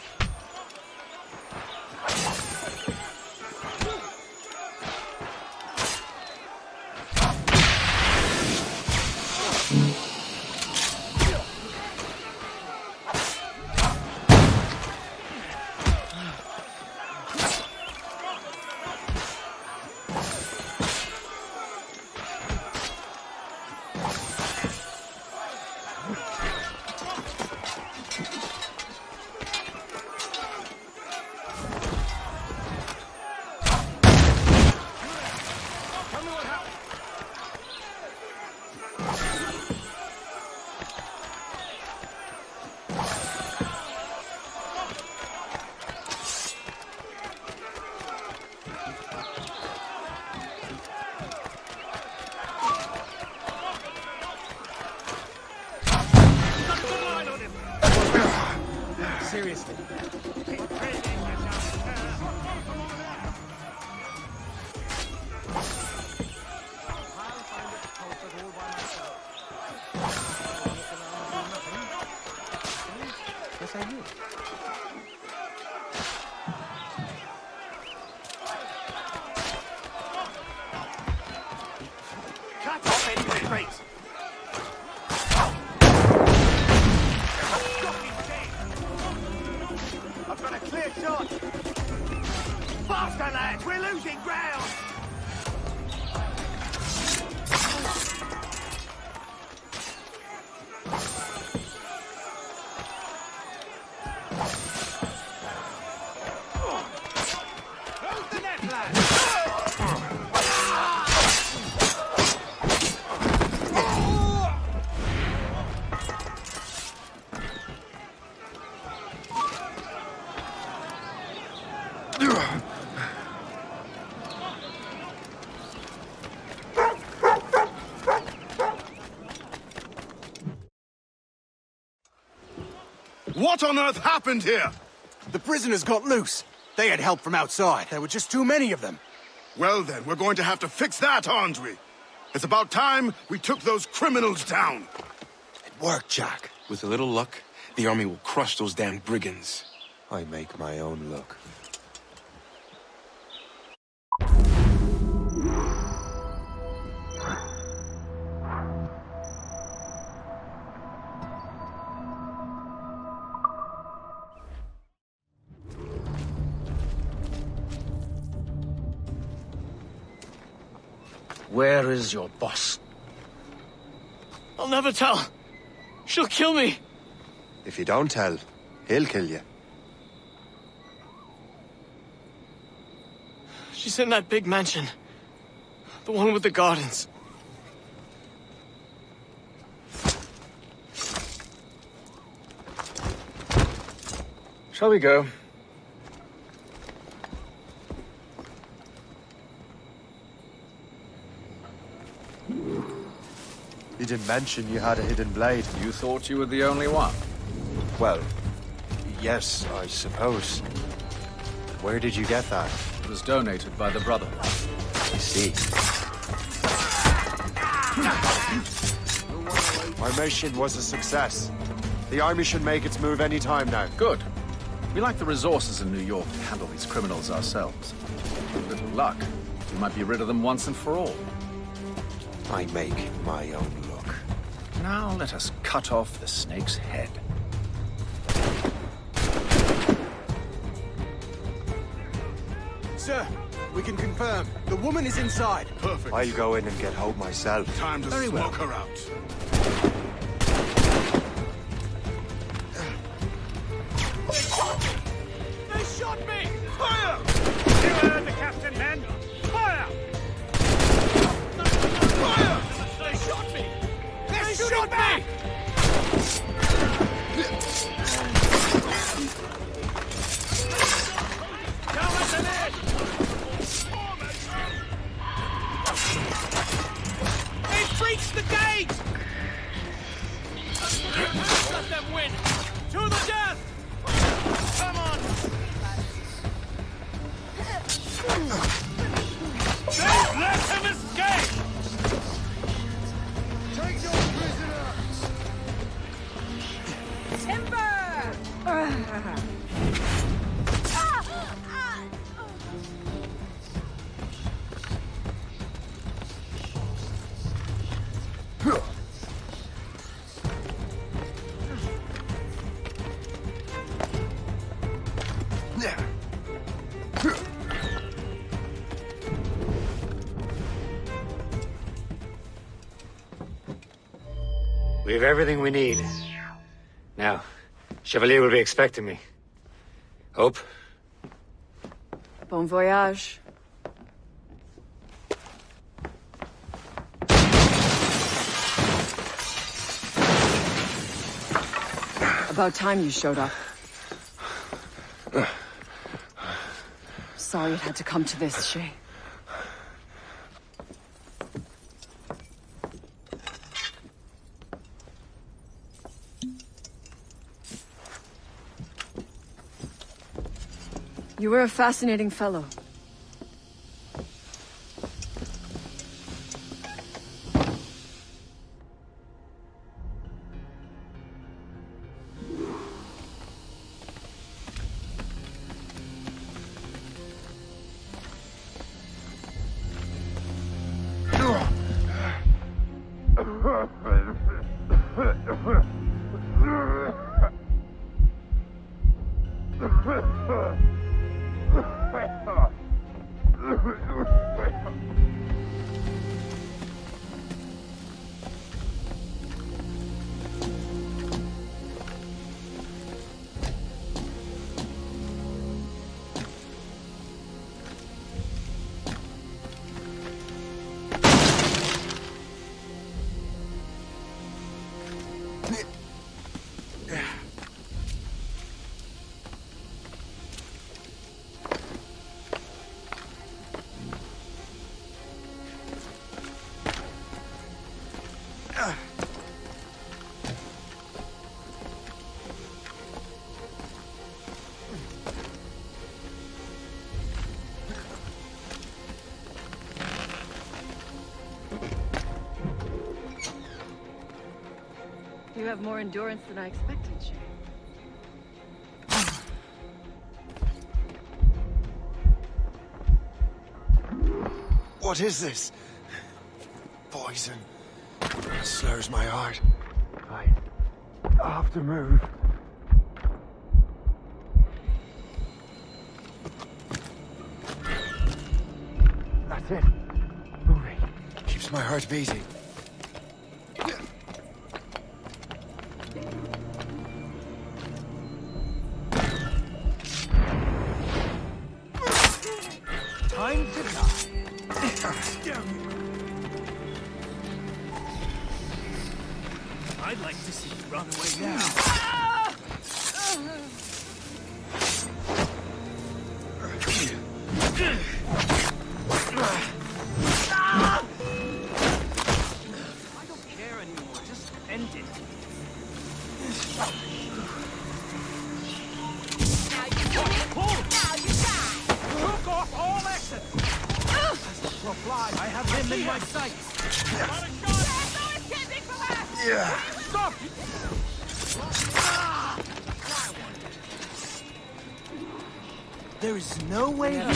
Seriously. Yes, I do. Cut off any retreats! I've got a clear shot! Faster, lads! We're losing ground! Who's the net, lads? What on earth happened here? The prisoners got loose. They had help from outside. There were just too many of them. Well then, we're going to have to fix that, aren't we? It's about time we took those criminals down. It worked, Jack. With a little luck, the army will crush those damn brigands. I make my own luck. Where is your boss? I'll never tell. She'll kill me. If you don't tell, he'll kill you. She's in that big mansion. The one with the gardens. Shall we go? You didn't mention you had a hidden blade. You thought you were the only one? Well, yes, I suppose. Where did you get that? It was donated by the Brotherhood. I see. Our mission was a success. The army should make its move any time now. Good. We lack the resources in New York to handle these criminals ourselves. With little luck, we might be rid of them once and for all. I make my own luck. Now let us cut off the snake's head. Sir, we can confirm. The woman is inside. Perfect. I'll go in and get Hope myself. Time to Very well. smoke her out. They shot me! Fire! You heard the captain, men! Fire! Fire! They shot me! They shot me! Down at the lid! They breached the gate! Let them win! To the death! Come on! They've let him escape! Take your prisoner! Timber! We have everything we need. Now, Chevalier will be expecting me. Hope? Bon voyage. About time you showed up. Sorry it had to come to this, Shay. You were a fascinating fellow. You have more endurance than I expected, Shay. What is this? Poison. Slurs my heart. I have to move. That's it. Moving. Keeps my heart beating. time to die. I'd like to see you run away now. I don't care anymore. Just end it. Took off all exits! Reply, I have him in my sights! Yeah. Stop! There is no way out.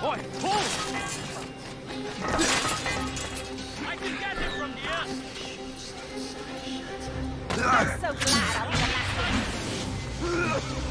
Boy, pull! I can get it from here. I'm so glad I'll be the last one.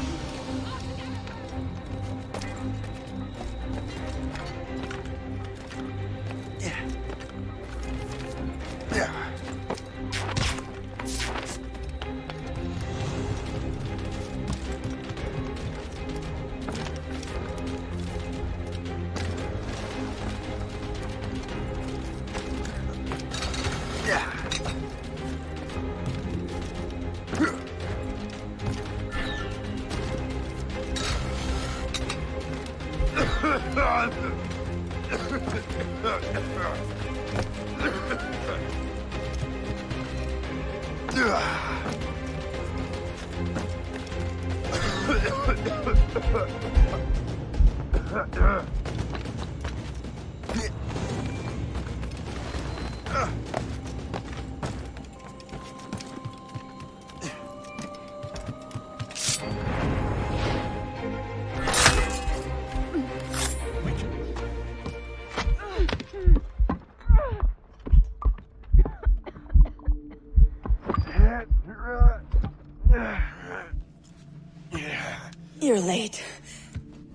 You're late.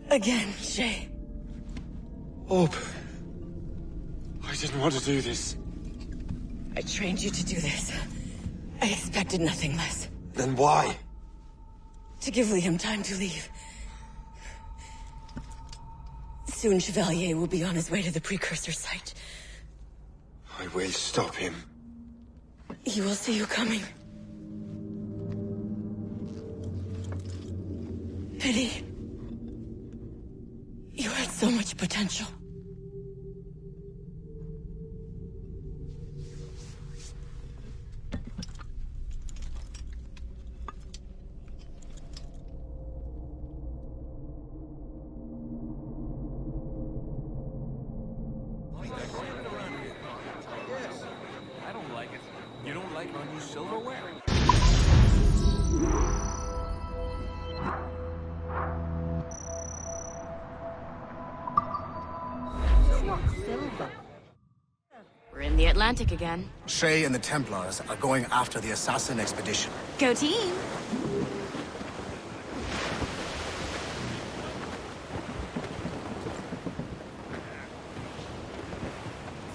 Again, Shay. Hope. I didn't want to do this. I trained you to do this. I expected nothing less. Then why? To give Liam time to leave. Soon Chevalier will be on his way to the precursor site. I will stop him. He will see you coming. Pity. You had so much potential. I don't like it. You don't like our new silverware? We're in the Atlantic again. Shay and the Templars are going after the Assassin expedition. Go team!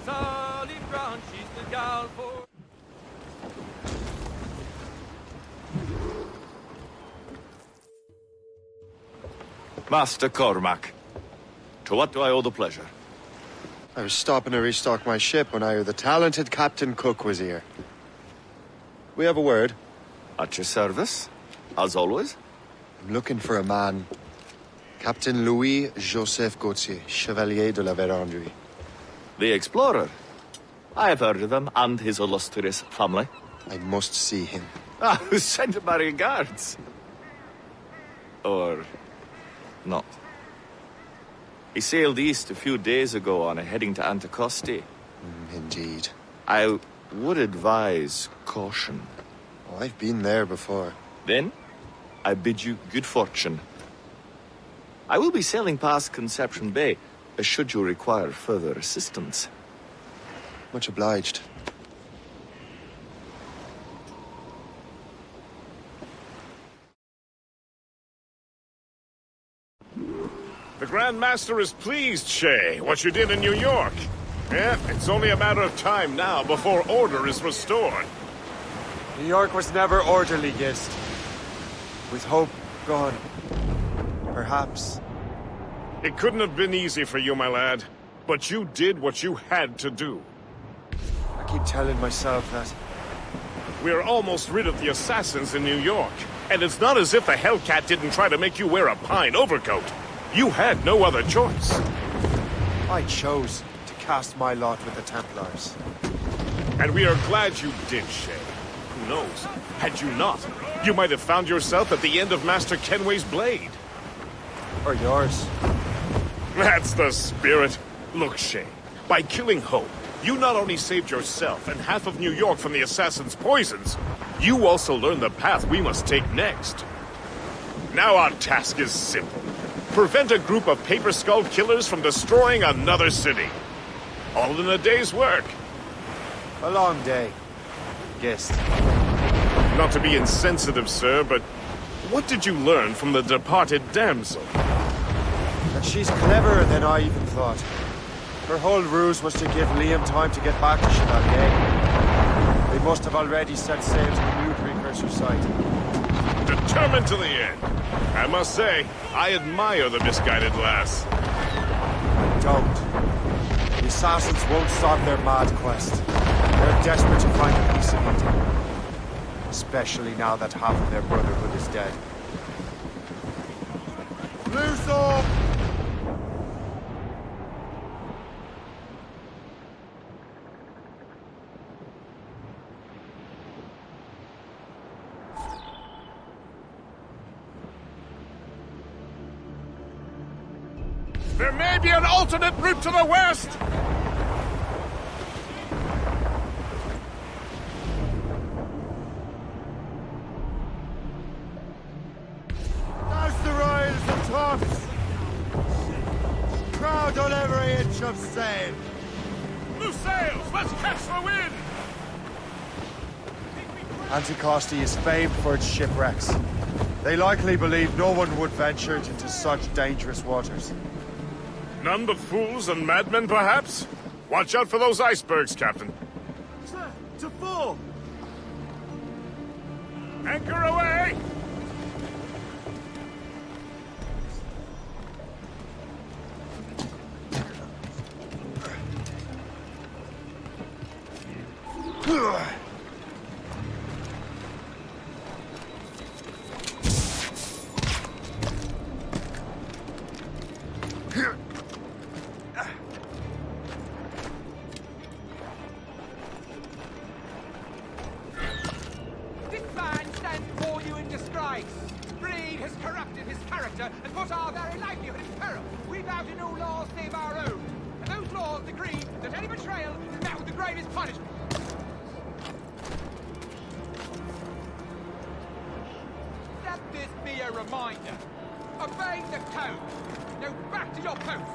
Solid ground, she's the gal for... Master Cormac, to what do I owe the pleasure? I was stopping to restock my ship when I heard the talented Captain Cook was here. We have a word. At your service, as always. I'm looking for a man. Captain Louis-Joseph Gauthier, Chevalier de la Vérendrye. The explorer. I have heard of him and his illustrious family. I must see him. Ah, send my regards. Or... not. He sailed east a few days ago on a heading to Anticosti. Indeed. I would advise caution. Oh, I've been there before. Then, I bid you good fortune. I will be sailing past Conception Bay, should you require further assistance. Much obliged. The Grand Master is pleased, Shay, what you did in New York. Yeah, it's only a matter of time now before order is restored. New York was never orderly, Gist. With hope gone, perhaps. It couldn't have been easy for you, my lad. But you did what you had to do. I keep telling myself that. We're almost rid of the assassins in New York. And it's not as if the Hellcat didn't try to make you wear a pine overcoat. You had no other choice. I chose to cast my lot with the Templars. And we are glad you did, Shay. Who knows? Had you not, you might have found yourself at the end of Master Kenway's blade. Or yours. That's the spirit. Look, Shay, by killing Hope, you not only saved yourself and half of New York from the assassin's poisons, you also learned the path we must take next. Now our task is simple. Prevent a group of Paper Skull killers from destroying another city. All in a day's work. A long day. Gist. Not to be insensitive, sir, but what did you learn from the departed damsel? That she's cleverer than I even thought. Her whole ruse was to give Liam time to get back to Chevalier. They must have already set sail to the new precursor site. Determined to the end. I must say, I admire the misguided lass. I don't. The assassins won't stop their mad quest. They're desperate to find a piece of Eden. Especially now that half of their brotherhood is dead. Loose up! There may be an alternate route to the west! That's the rise of tops! Crowd on every inch of sail! Loose sails! Let's catch the wind! Anticosti is famed for its shipwrecks. They likely believe no one would venture into such dangerous waters. None but fools and madmen, perhaps? Watch out for those icebergs, Captain. To full! Anchor away! This man stands before you in disgrace. Greed has corrupted his character and put our very livelihood in peril. We bow to no laws save our own. And those laws decree that any betrayal is met with the gravest punishment. Let this be a reminder. Obey the code. Now back to your post.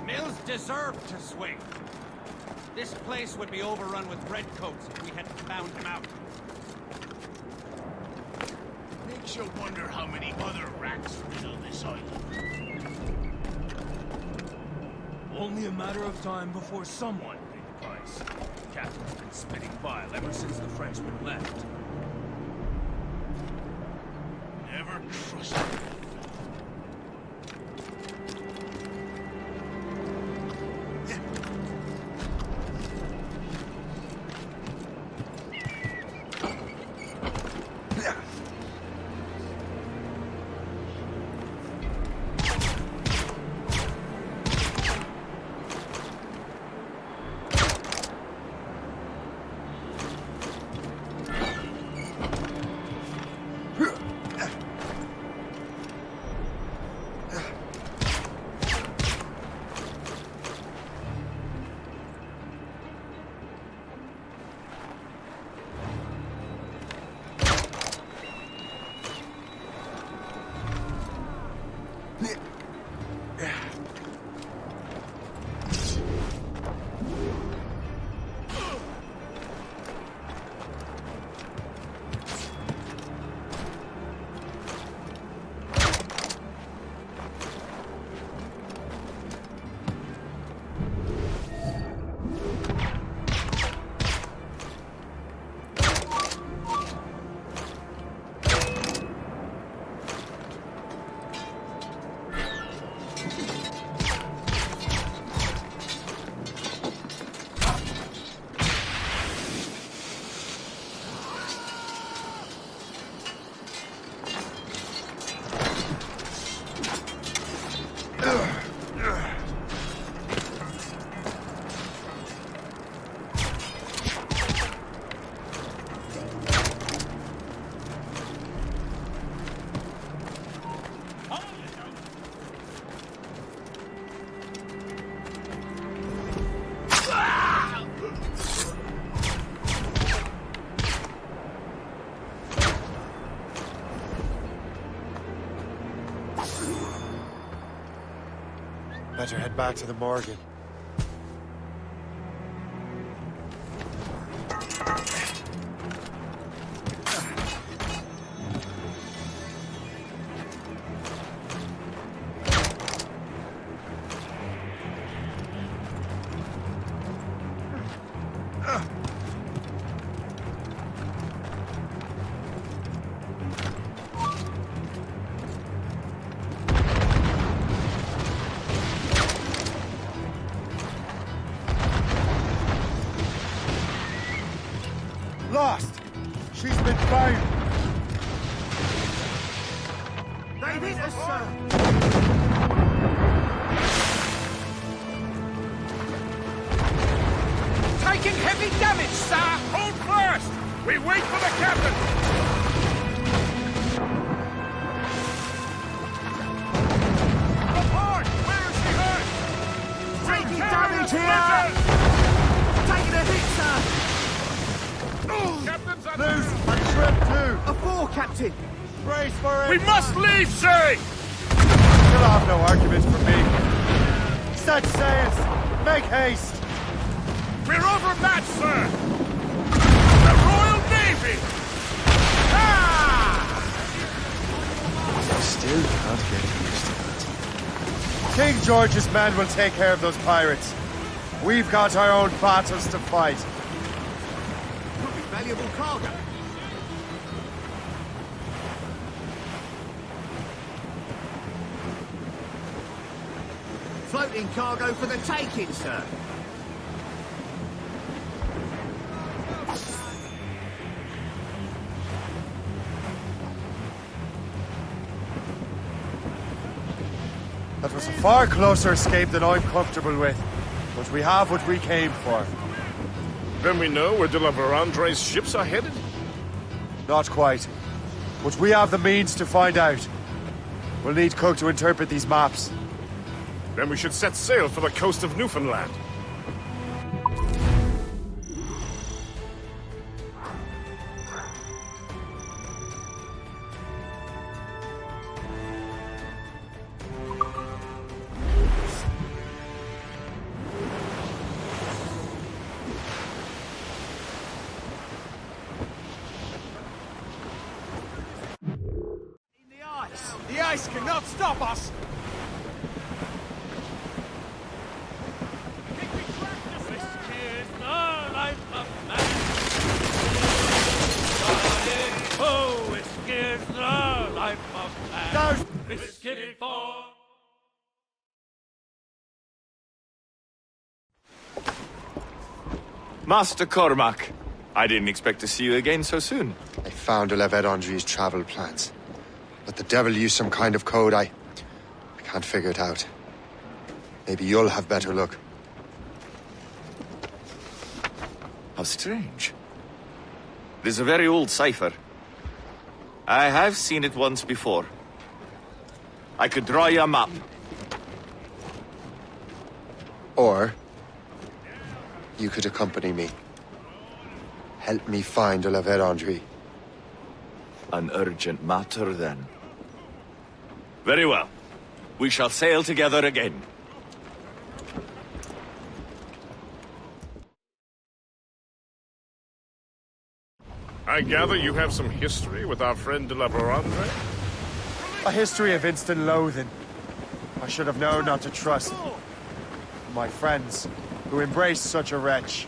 Mills deserved to swing. This place would be overrun with redcoats if we hadn't found him out. Makes you wonder how many other rats riddle this island. Only a matter of time before someone paid the price. The captain's been spitting bile ever since the Frenchman left. Never trust him. better head back to the Morgan. Lost! She's been found! They've hit us, sir! Taking heavy damage, sir! Hold fast! We wait for the captain! Report! Where is he hurt? Taking damage here! Taking a hit, sir! Captain's on Lose a shrimp too! A four, Captain! Brace for it! We must leave, Shay! You'll have no arguments from me. Set sails! Make haste! We're overmatched, sir! The Royal Navy! Ah! I still can't get used to that. King George's men will take care of those pirates. We've got our own battles to fight. Could be valuable cargo. Floating cargo for the taking, sir. That was a far closer escape than I'm comfortable with. But we have what we came for. Then we know where de la Vérendrye's ships are headed? Not quite. But we have the means to find out. We'll need Cook to interpret these maps. Then we should set sail for the coast of Newfoundland. The ice cannot stop us! Oh, it scares the life of man. Risk it for... Master Cormac, I didn't expect to see you again so soon. I found de la Vérendrye's travel plans. But the devil used some kind of code. I can't figure it out. Maybe you'll have better luck. How strange. This is a very old cipher. I have seen it once before. I could draw you a map. Or you could accompany me. Help me find de la Vérendrye. An urgent matter, then. Very well. We shall sail together again. I gather you have some history with our friend de la Vérendrye? A history of instant loathing. I should have known not to trust my friends who embraced such a wretch.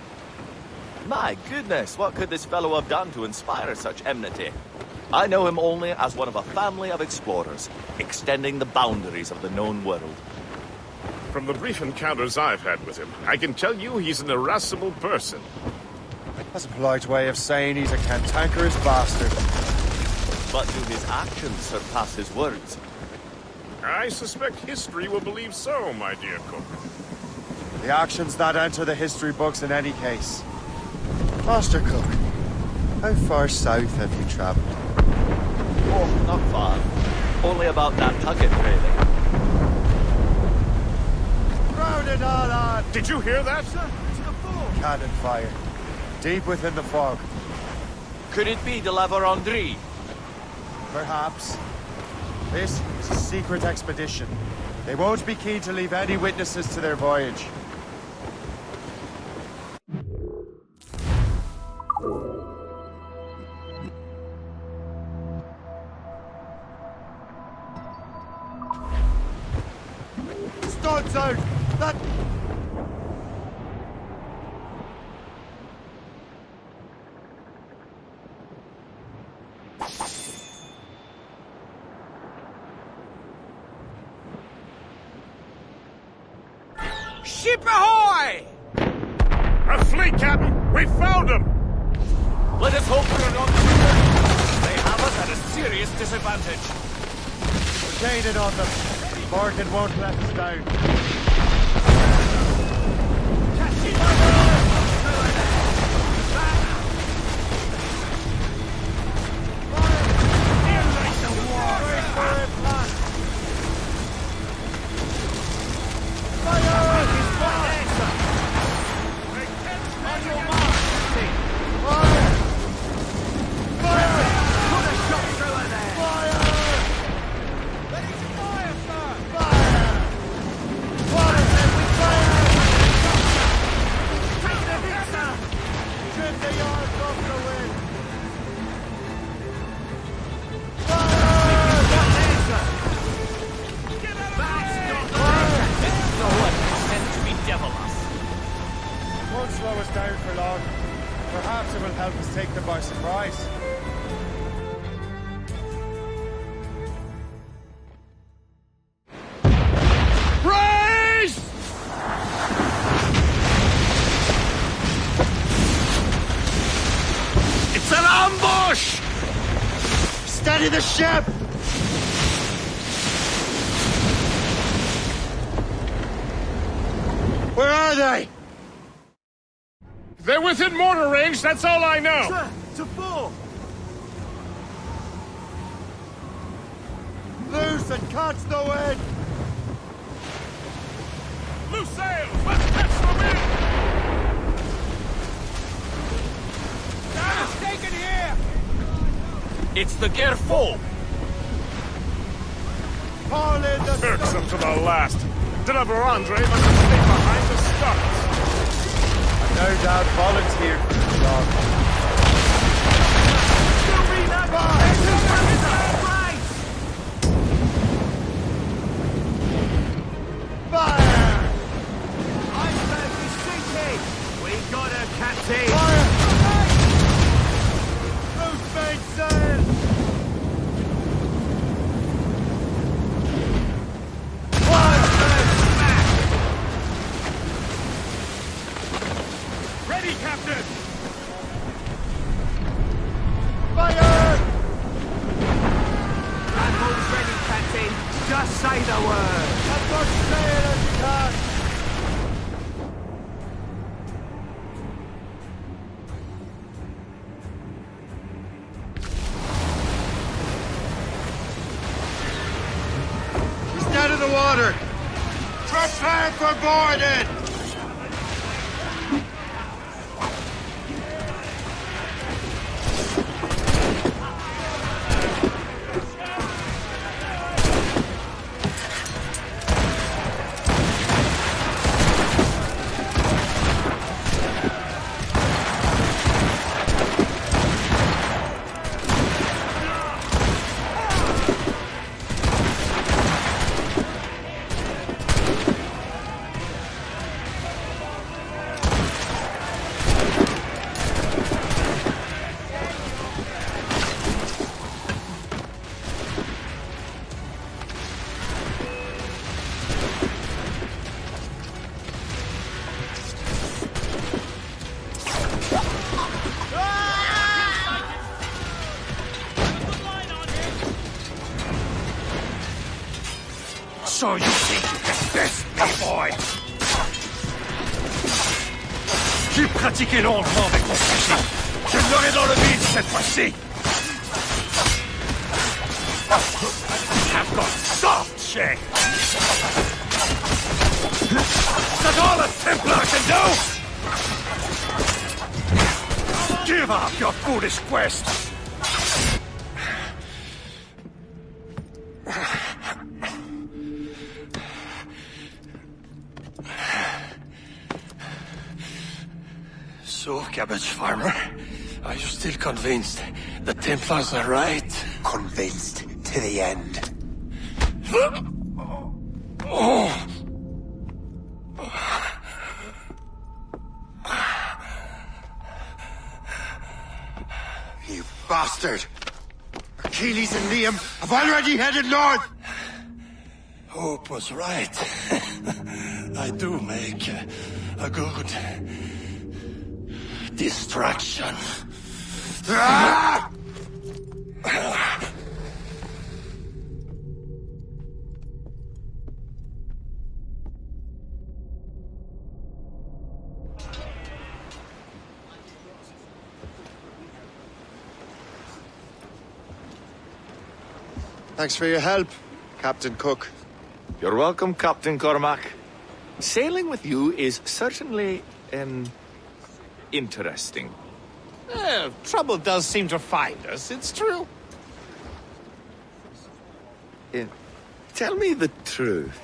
My goodness, what could this fellow have done to inspire such enmity? I know him only as one of a family of explorers, extending the boundaries of the known world. From the brief encounters I've had with him, I can tell you he's an irascible person. That's a polite way of saying he's a cantankerous bastard. But do his actions surpass his words? I suspect history will believe so, my dear Cook. The actions that enter the history books in any case. Master Cook, how far south have you traveled? Oh, not far. Only about Nantucket, really. Crowded all on! Did you hear that? Sir, to the fore! Cannon fire. Deep within the fog. Could it be de la Vérendrye? Perhaps. This is a secret expedition. They won't be keen to leave any witnesses to their voyage. Studs out! That... Ship ahoy! A fleet, Captain! We found them! Let us hope for an opportunity. They have us at a serious disadvantage. We're gaining on them. Morgan won't let us down. Won't slow us down for long. Perhaps it will help us take them by surprise. Raise! It's an ambush! Steady the ship! Where are they? They're within mortar range, that's all I know! To full! Loose and catch the wind! Loose sails! Let's catch the wind! Damage taken here! It's the Gerfo! Haul in the... Irksome to the last. Deliver Andre must have stayed behind to start. No doubt volunteered for the job. Fire! Iceberg is sinking! We got her, Captain! Fire! Loose mainsail! Ready, Captain! Fire! Backhoe's ready, Captain! Just say the word! As much sail as you can! He's out of the water! Prepare for boarding! So you think you can test me, boy? J'ai pratiqué longuement avec mon fusil. Je l'aurai dans le vide cette fois-ci. I've got soft, Shay. That's all a Templar can do! Give up your foolish quest! So, cabbage farmer, are you still convinced the Templars are right? Convinced to the end. Oh. You bastard! Achilles and Liam have already headed north! Hope was right. I do make a good distraction. Ah! Thanks for your help, Captain Cook. You're welcome, Captain Cormac. Sailing with you is certainly, interesting. Trouble does seem to find us, it's true. Tell me the truth.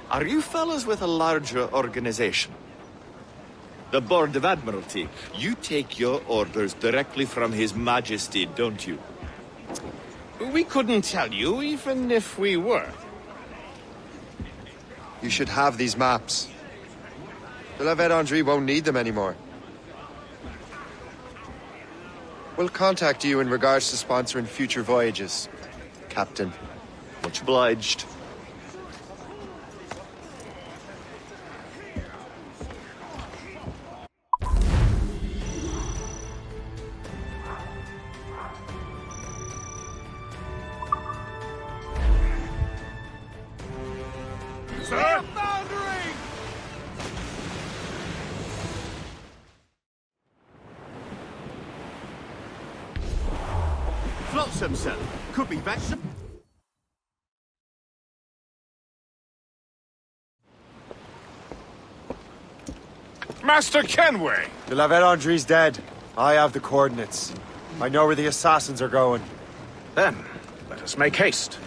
Are you fellas with a larger organization? The Board of Admiralty. You take your orders directly from His Majesty, don't you? We couldn't tell you, even if we were. You should have these maps. The La Vedendry won't need them anymore. We'll contact you in regards to sponsoring future voyages, Captain. Much obliged. Sir? Flotsam, sir. Could be back. Master Kenway! The La Vedendry's dead. I have the coordinates. I know where the assassins are going. Then, let us make haste.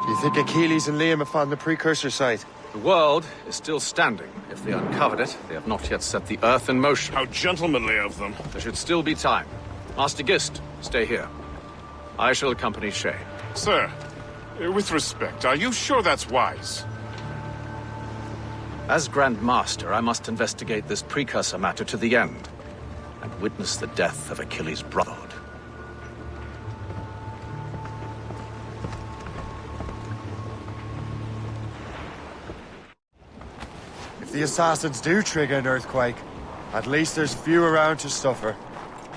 Do you think Achilles and Liam have found the precursor site? The world is still standing. If they uncovered it, they have not yet set the Earth in motion. How gentlemanly of them. There should still be time. Master Gist, stay here. I shall accompany Shay. Sir, with respect, are you sure that's wise? As Grand Master, I must investigate this precursor matter to the end, and witness the death of Achilles' Brotherhood. If the assassins do trigger an earthquake, at least there's few around to suffer.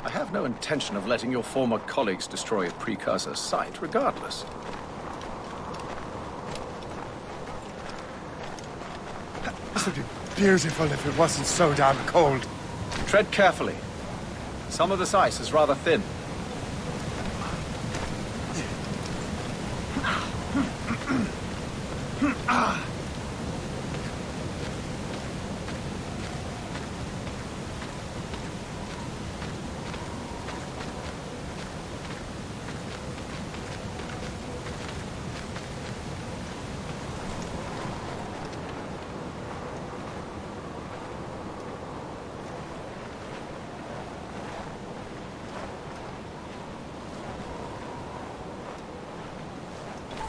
I have no intention of letting your former colleagues destroy a precursor site, regardless. This would be beautiful if it wasn't so damn cold. Tread carefully. Some of this ice is rather thin.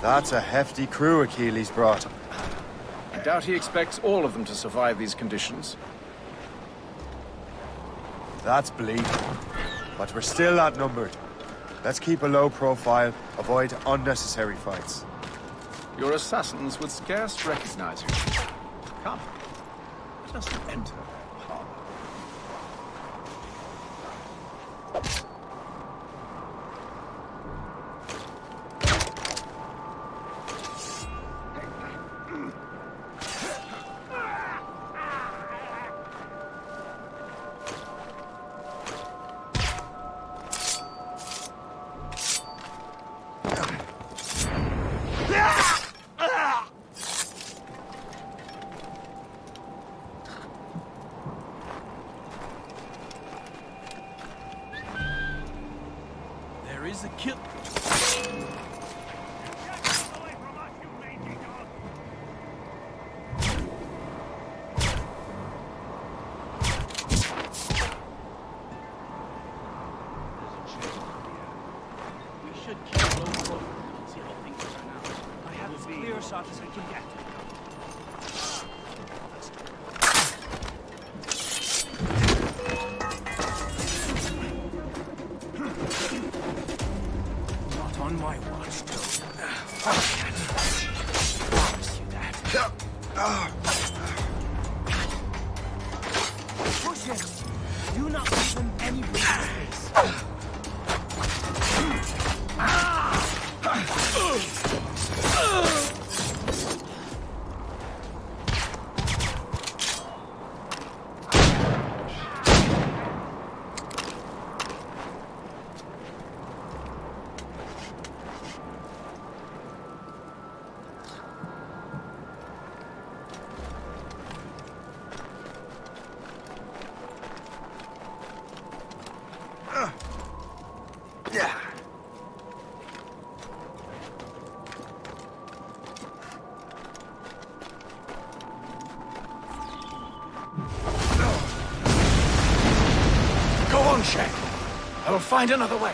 That's a hefty crew Achilles brought. I doubt he expects all of them to survive these conditions. That's bleak. But we're still outnumbered. Let's keep a low profile, avoid unnecessary fights. Your assassins would scarce recognize you. Come, let us enter the harbor. There is a kill. Shot as I can get. Not on my watch, Joe. I can't promise you that. Push it. Do not give them any space. Go on, Shay. I will find another way.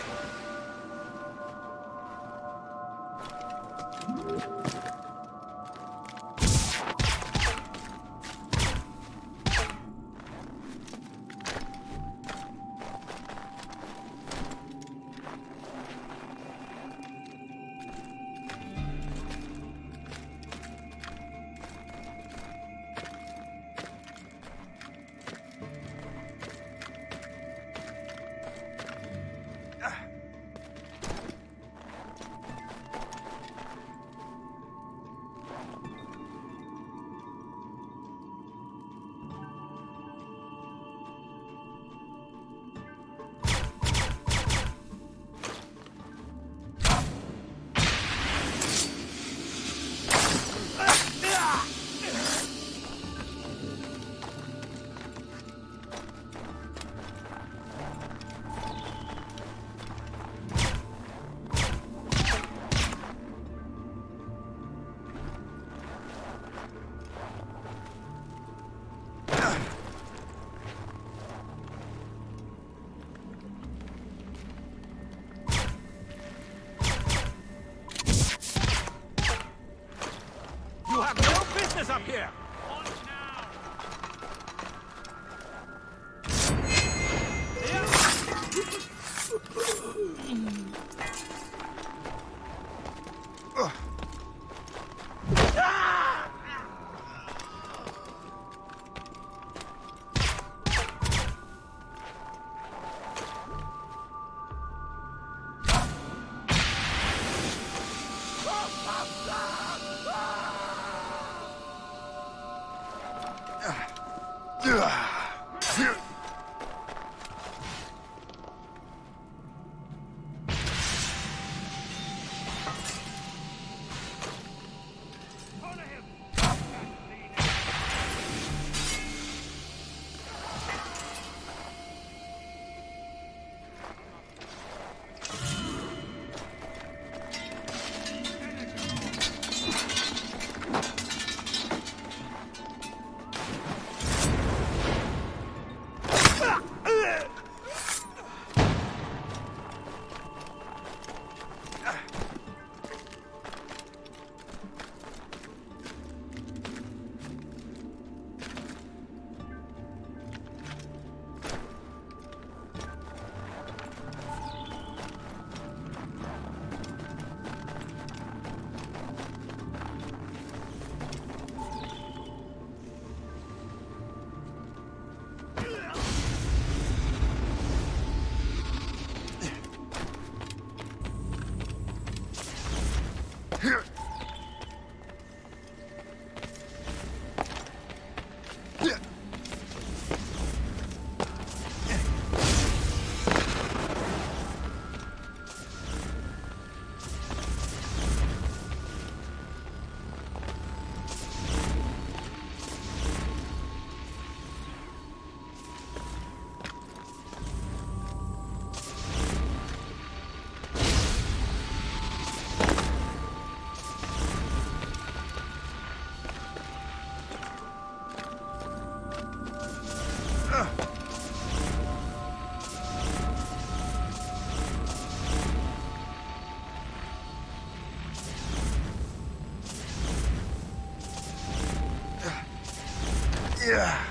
Yeah.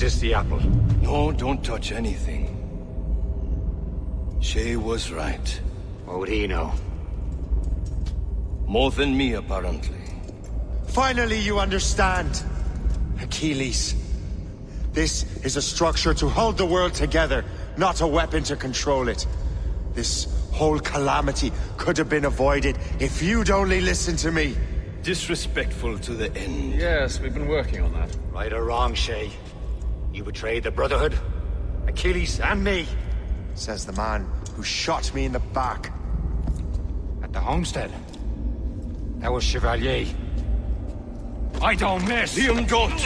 Is this the apple? No, don't touch anything. Shay was right. What would he know? More than me, apparently. Finally, you understand. Achilles. This is a structure to hold the world together, not a weapon to control it. This whole calamity could have been avoided if you'd only listened to me. Disrespectful to the end. Yes, we've been working on that. Right or wrong, Shay? You betrayed the Brotherhood, Achilles, and me. Says the man who shot me in the back. At the homestead. That was Chevalier. I don't miss! Liam, don't!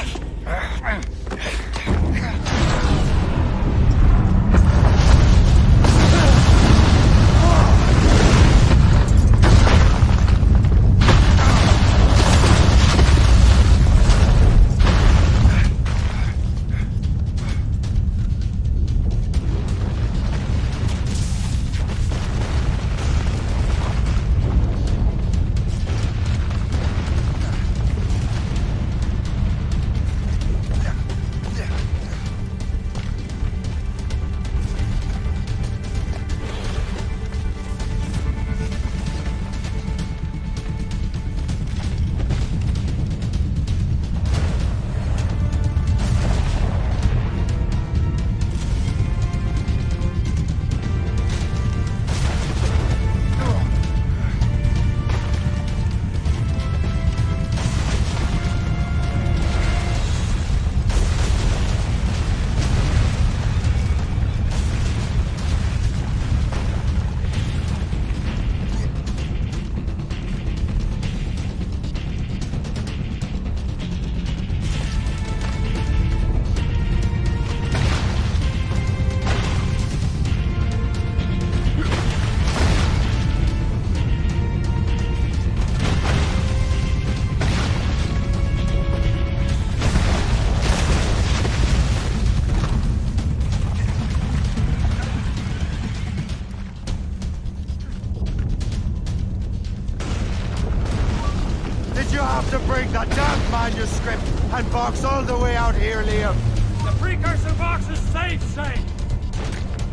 Bring that damn manuscript and box all the way out here, Liam. The precursor box is safe, Shay.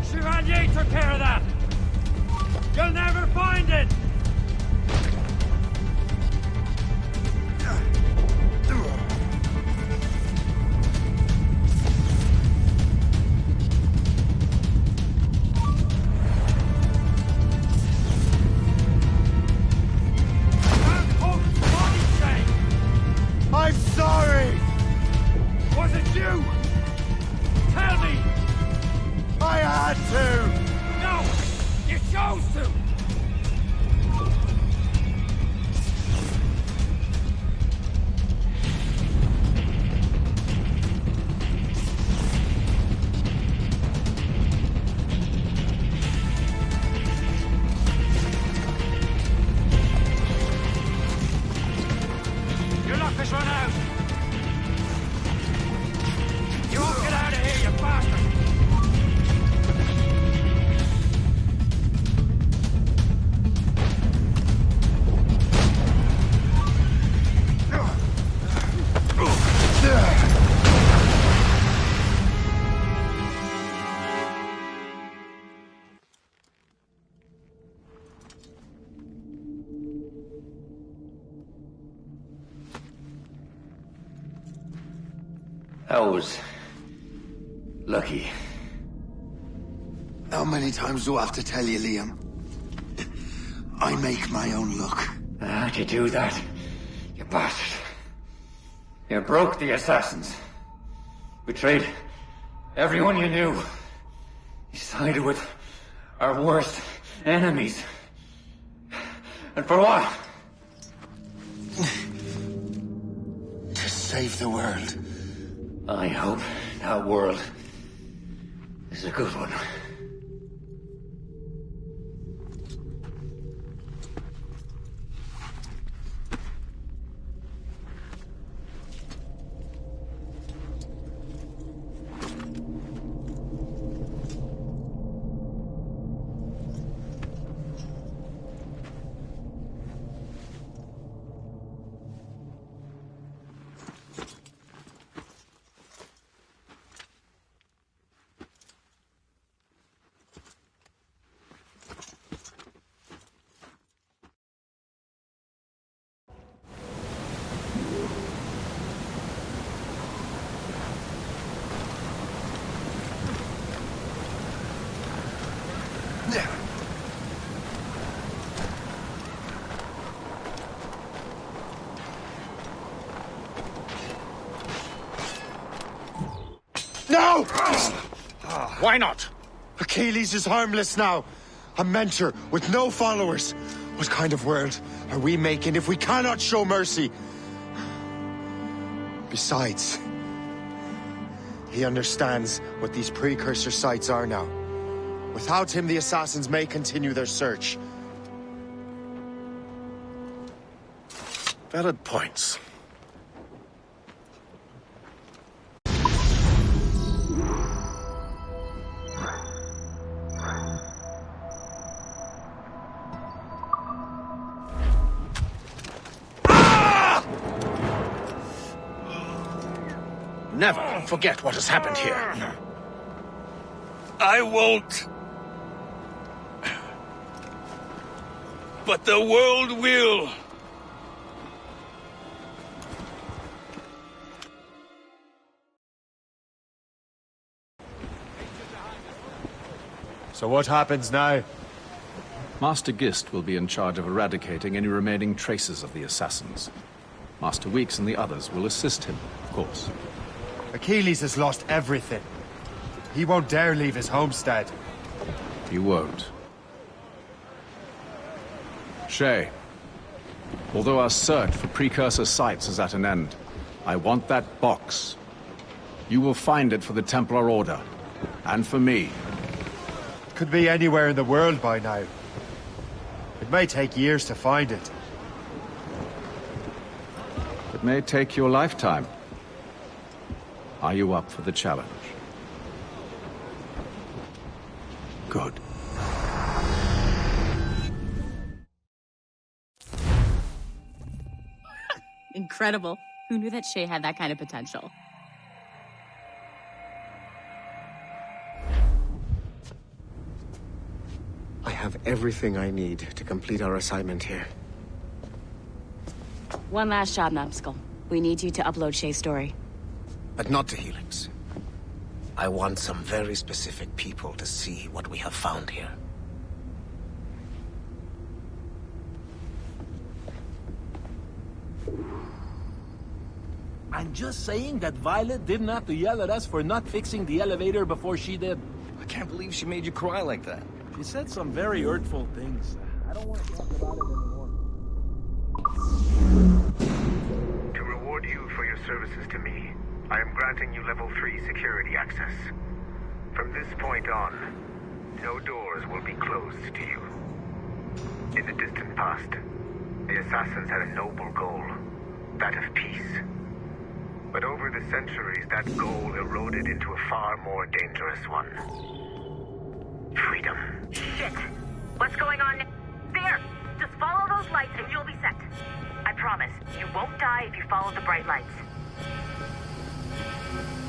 Chevalier took care of that. You'll never find it. I'm sorry! Was it you? Tell me! I had to! No! You chose to! You're not the I was lucky. How many times do I have to tell you, Liam? I make my own luck. How'd you do that, you bastard? You broke the assassins. Betrayed everyone you knew. You sided with our worst enemies. And for what? To save the world. I hope that world is a good one. No! Why not? Achilles is harmless now. A mentor with no followers. What kind of world are we making if we cannot show mercy? Besides, he understands what these precursor sites are now. Without him, the assassins may continue their search. Valid points. Never forget what has happened here. I won't. But the world will. So what happens now? Master Gist will be in charge of eradicating any remaining traces of the assassins. Master Weeks and the others will assist him, of course. Achilles has lost everything. He won't dare leave his homestead. He won't. Shay, although our search for precursor sites is at an end, I want that box. You will find it for the Templar Order, and for me. Could be anywhere in the world by now. It may take years to find it. It may take your lifetime. Are you up for the challenge? Good. Incredible. Who knew that Shay had that kind of potential? I have everything I need to complete our assignment here. One last job, Numbskull. We need you to upload Shay's story. But not to Helix. I want some very specific people to see what we have found here. I'm just saying that Violet didn't have to yell at us for not fixing the elevator before she did. I can't believe she made you cry like that. She said some very hurtful things. I don't want to talk about it anymore. To reward you for your services to me, I am granting you level 3 security access. From this point on, no doors will be closed to you. In the distant past, the Assassins had a noble goal, that of peace. But over the centuries, that goal eroded into a far more dangerous one. Freedom. Shit! What's going on? There! Just follow those lights and you'll be set. I promise, you won't die if you follow the bright lights.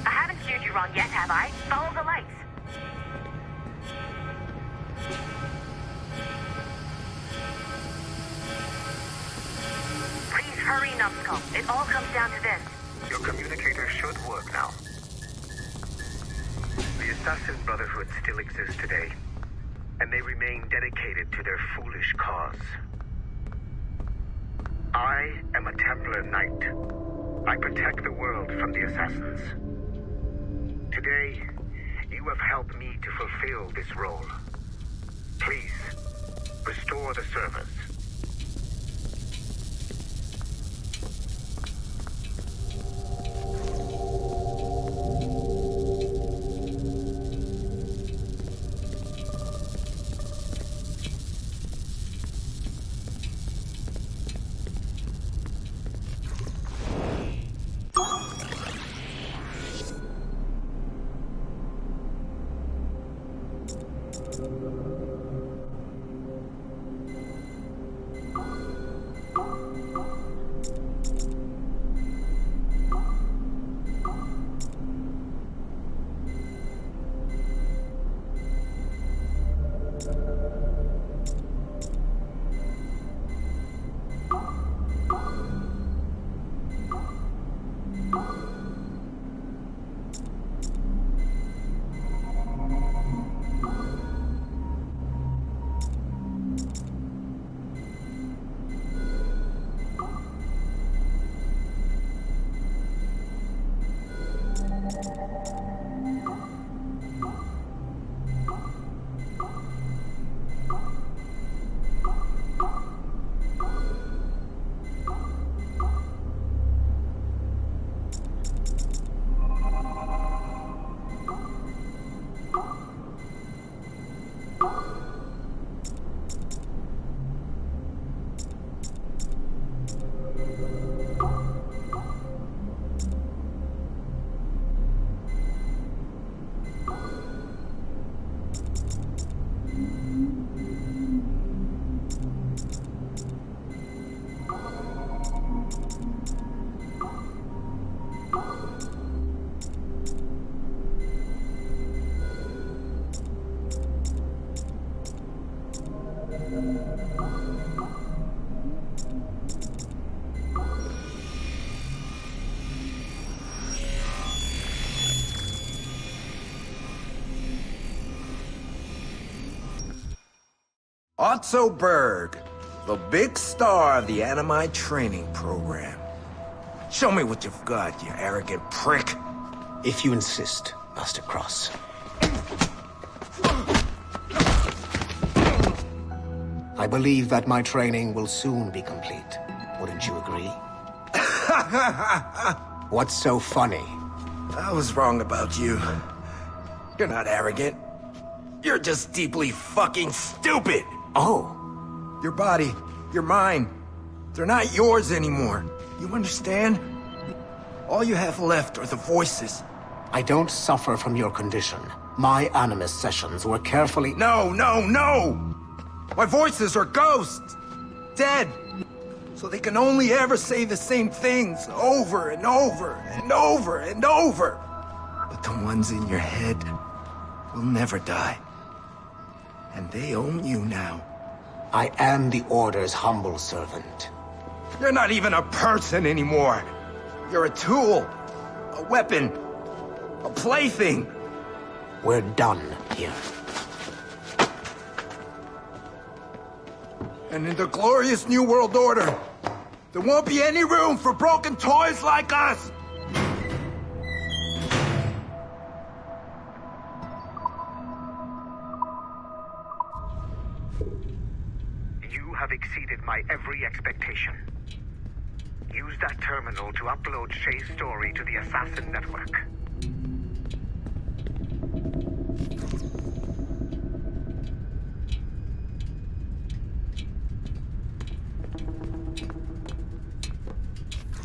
I haven't steered you wrong yet, have I? Follow the lights. Please hurry, Numbskull. It all comes down to this. Your communicator should work now. Assassin Brotherhood still exists today, and they remain dedicated to their foolish cause. I am a Templar Knight. I protect the world from the Assassins. Today, you have helped me to fulfill this role. Please, restore the servers. Otto Berg, the big star of the Animite training program. Show me what you've got, you arrogant prick. If you insist, Master Cross. I believe that my training will soon be complete. Wouldn't you agree? What's so funny? I was wrong about you. You're not arrogant. You're just deeply fucking stupid! Oh. Your body, your mind, they're not yours anymore. You understand? All you have left are the voices. I don't suffer from your condition. My Animus sessions were carefully— No! My voices are ghosts! Dead! So they can only ever say the same things over and over and over and over. But the ones in your head will never die. And they own you now. I am the Order's humble servant. You're not even a person anymore. You're a tool, a weapon, a plaything. We're done here. And in the glorious New World Order, there won't be any room for broken toys like us! You have exceeded my every expectation. Use that terminal to upload Shay's story to the Assassin Network.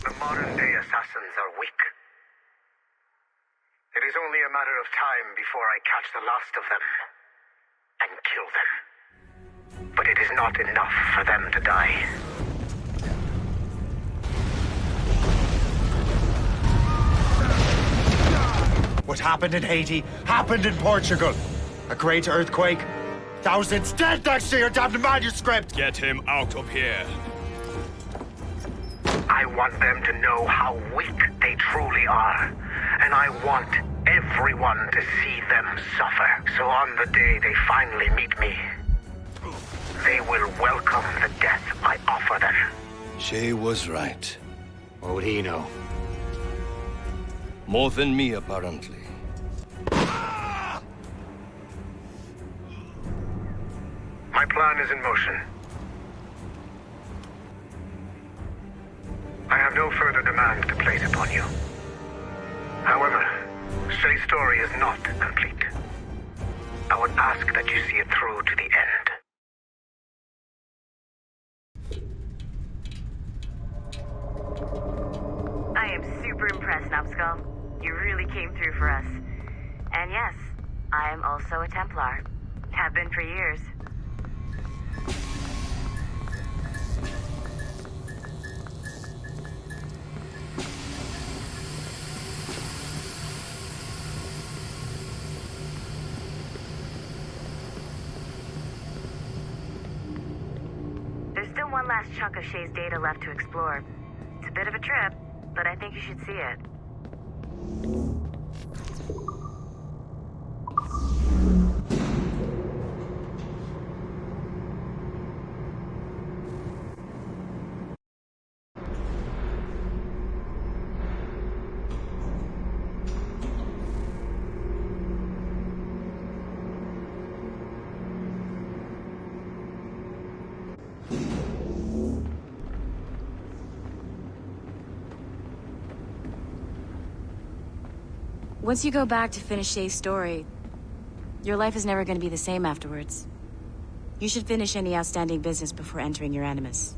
The modern-day assassins are weak. It is only a matter of time before I catch the last of them and kill them. But it is not enough for them to die. What happened in Haiti happened in Portugal. A great earthquake. Thousands dead thanks to your damned manuscript! Get him out of here. I want them to know how weak they truly are. And I want everyone to see them suffer. So on the day they finally meet me, they will welcome the death I offer them. Shay was right. What would he know? More than me, apparently. My plan is in motion. I have no further demands to place upon you. However, Shay's story is not complete. I would ask that you see it through to the end. I am super impressed, Numbskull. You really came through for us. And yes, I am also a Templar. Have been for years. There's still one last chunk of Shay's data left to explore. It's a bit of a trip, but I think you should see it. Once you go back to finish Shay's story, your life is never going to be the same afterwards. You should finish any outstanding business before entering your animus.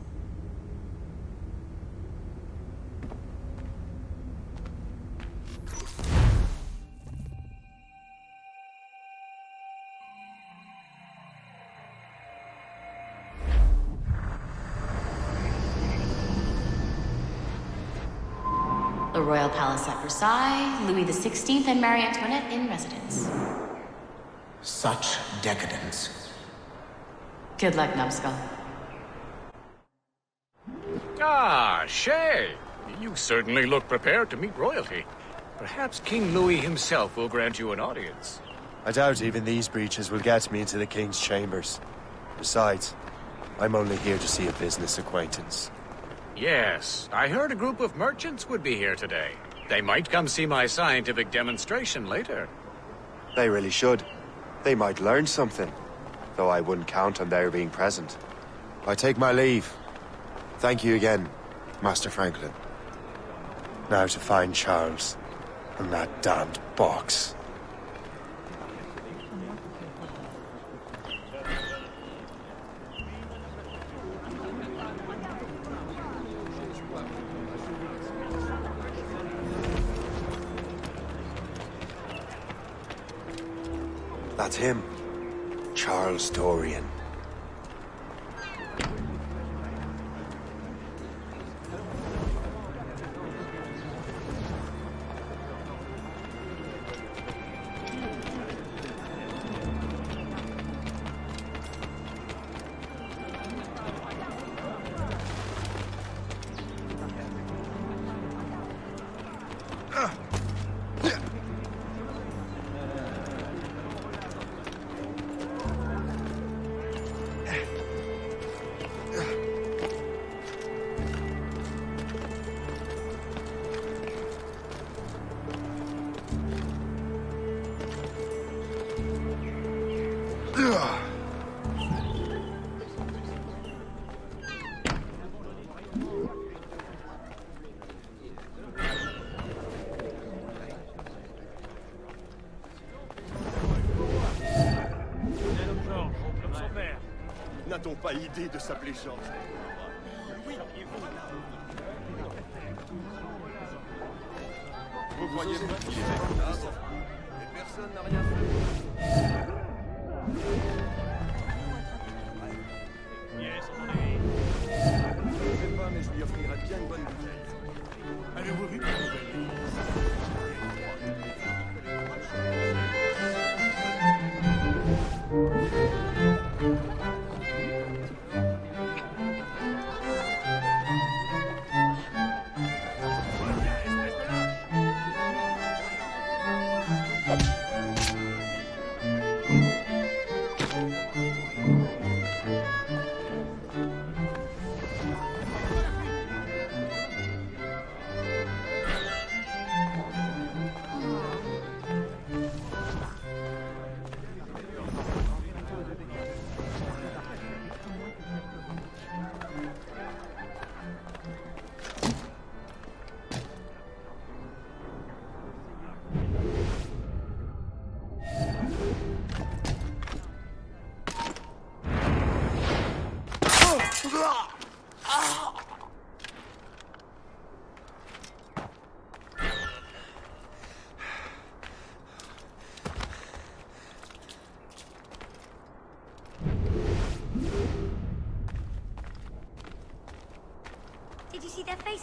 The Royal Palace at Versailles, Louis XVI and Marie Antoinette in residence. Such decadence. Good luck, Numbskull. Ah, Shay! You certainly look prepared to meet royalty. Perhaps King Louis himself will grant you an audience. I doubt even these breaches will get me into the King's chambers. Besides, I'm only here to see a business acquaintance. Yes, I heard a group of merchants would be here today. They might come see my scientific demonstration later. They really should. They might learn something, though I wouldn't count on their being present. I take my leave. Thank you again, Master Franklin. Now to find Charles and that damned box. That's him. Charles Dorian. N'a-t-on pas idée de s'appeler Georges? Vous croyez pas qu'il est et personne n'a rien fait? Yes, je sais pas, mais je lui offrirai bien une bonne bouteille. Allez-vous vite?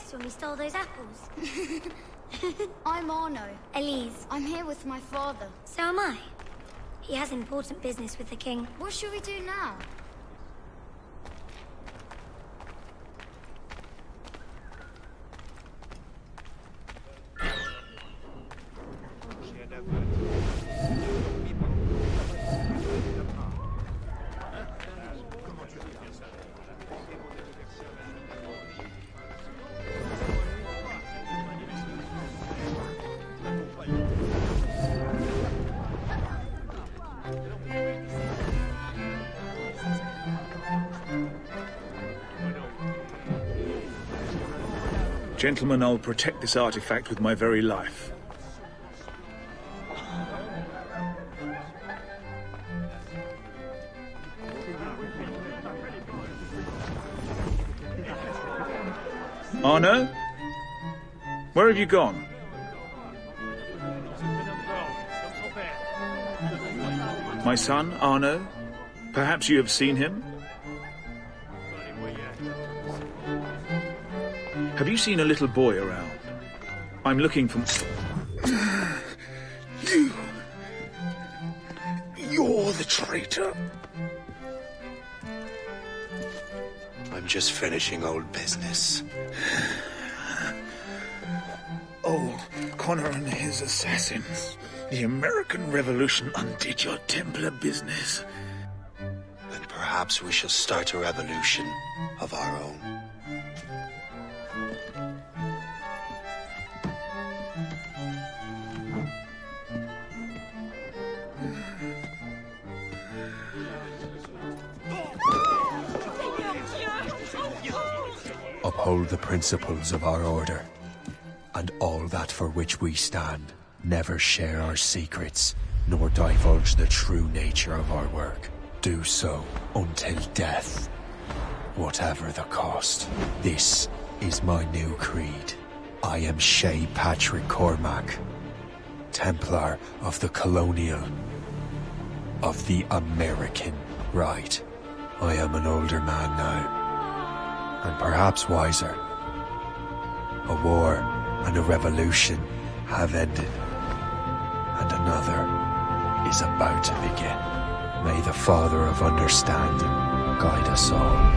pissed when we stole those apples. I'm Arno. Elise. I'm here with my father. So am I. He has important business with the king. What should we do now? Gentlemen, I'll protect this artifact with my very life. Arno? Where have you gone? My son, Arno? Perhaps you have seen him? Have you seen a little boy around? I'm looking for... You're the traitor. I'm just finishing old business. Old Connor and his assassins. The American Revolution undid your Templar business. Then perhaps we shall start a revolution of our own. Uphold the principles of our order, and all that for which we stand. Never share our secrets, nor divulge the true nature of our work. Do so until death, whatever the cost. This is my new creed. I am Shay Patrick Cormac, Templar of the Colonial, of the American right. I am an older man now, and perhaps wiser. A war and a revolution have ended, and another is about to begin. May the Father of Understanding guide us all.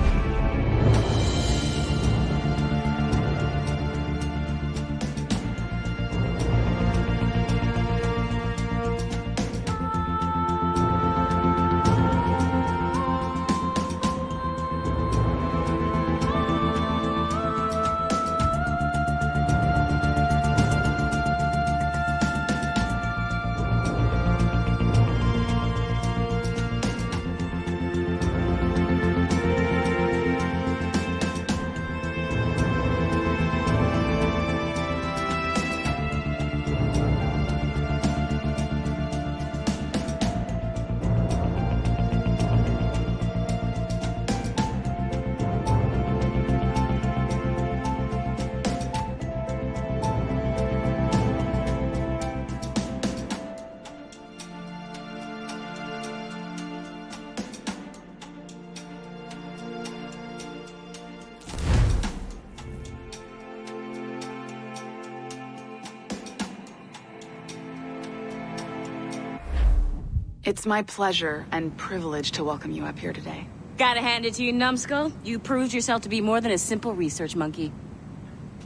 It's my pleasure and privilege to welcome you up here today. Gotta hand it to you, numbskull. You proved yourself to be more than a simple research monkey.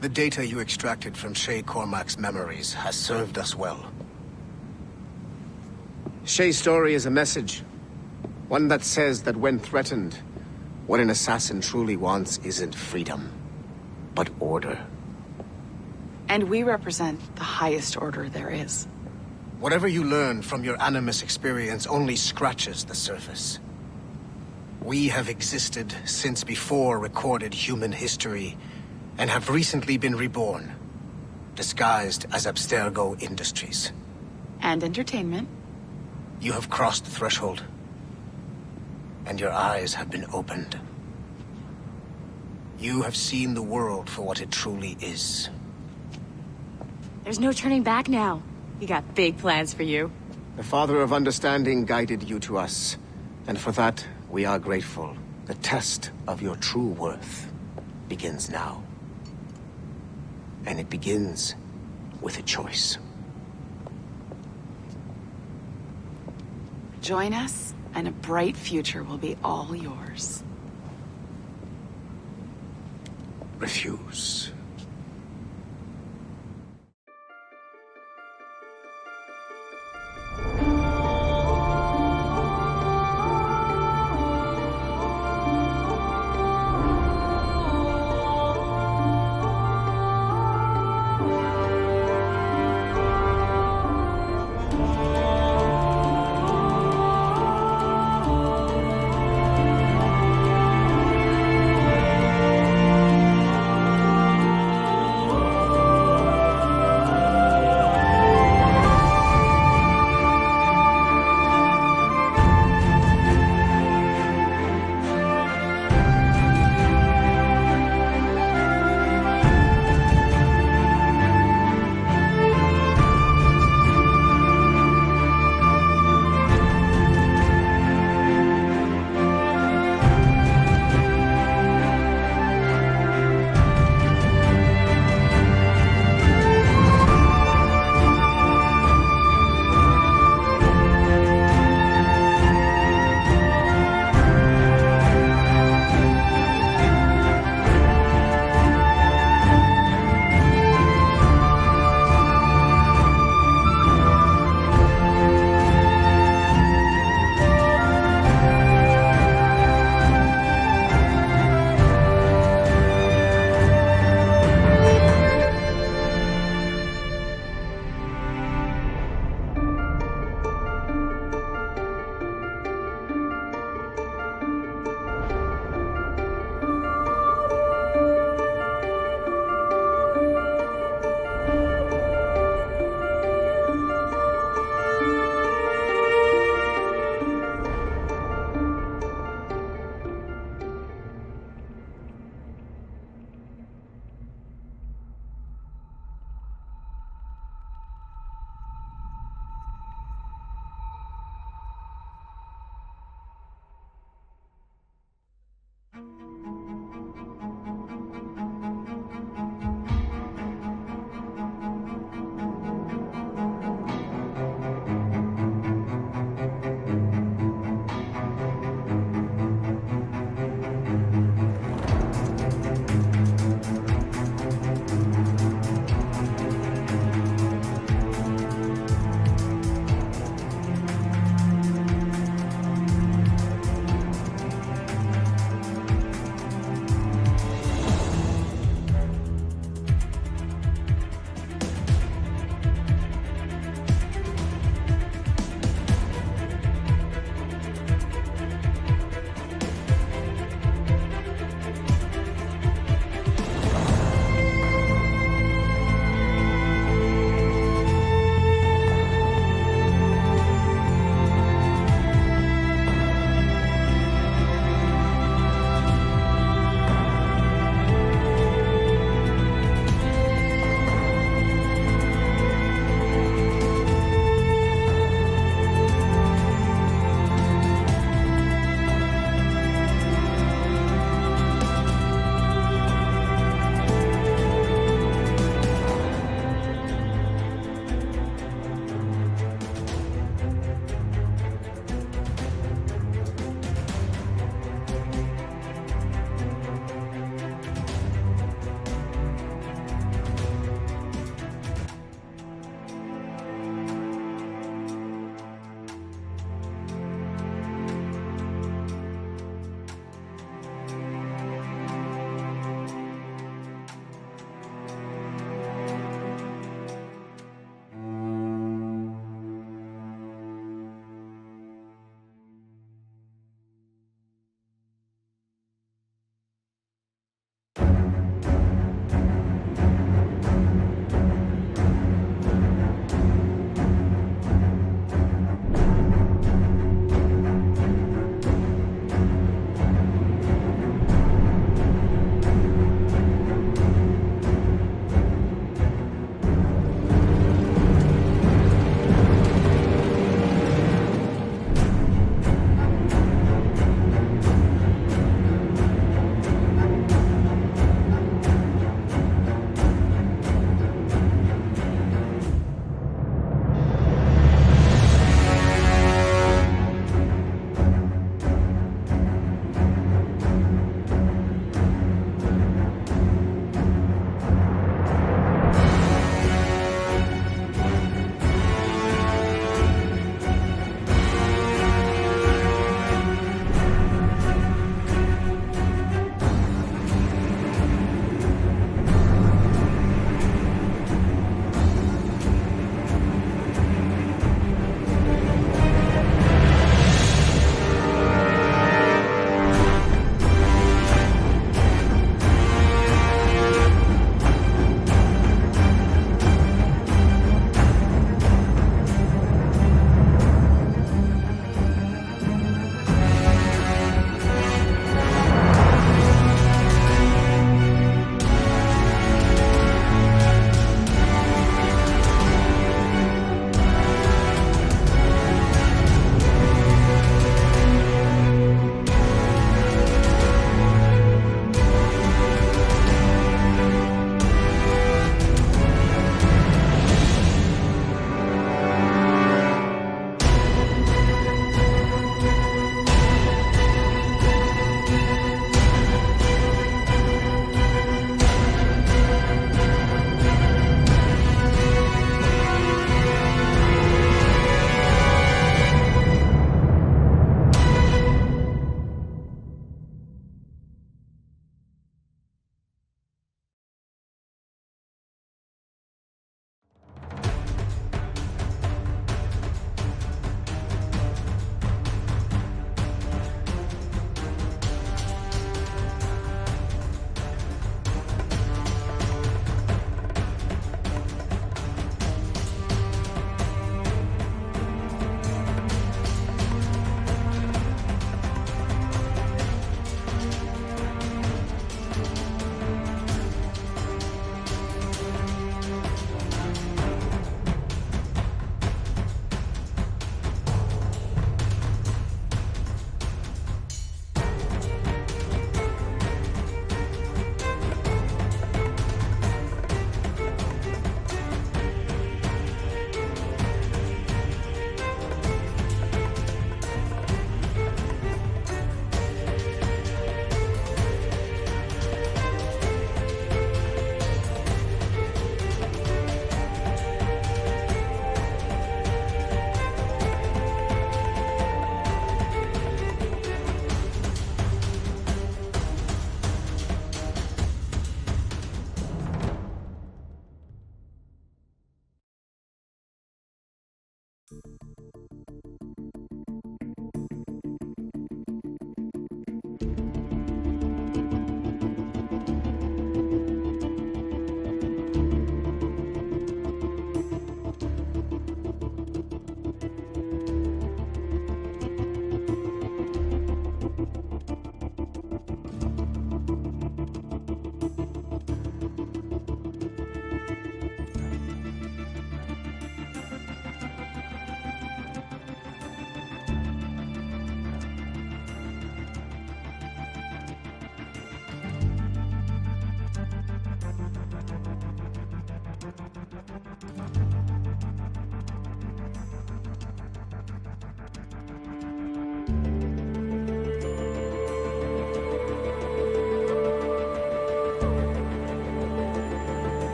The data you extracted from Shay Cormac's memories has served us well. Shay's story is a message. One that says that when threatened, what an assassin truly wants isn't freedom, but order. And we represent the highest order there is. Whatever you learn from your Animus experience only scratches the surface. We have existed since before recorded human history, and have recently been reborn, disguised as Abstergo Industries. And entertainment. You have crossed the threshold, and your eyes have been opened. You have seen the world for what it truly is. There's no turning back now. We got big plans for you. The Father of Understanding guided you to us, and for that, we are grateful. The test of your true worth begins now. And it begins with a choice. Join us, and a bright future will be all yours. Refuse.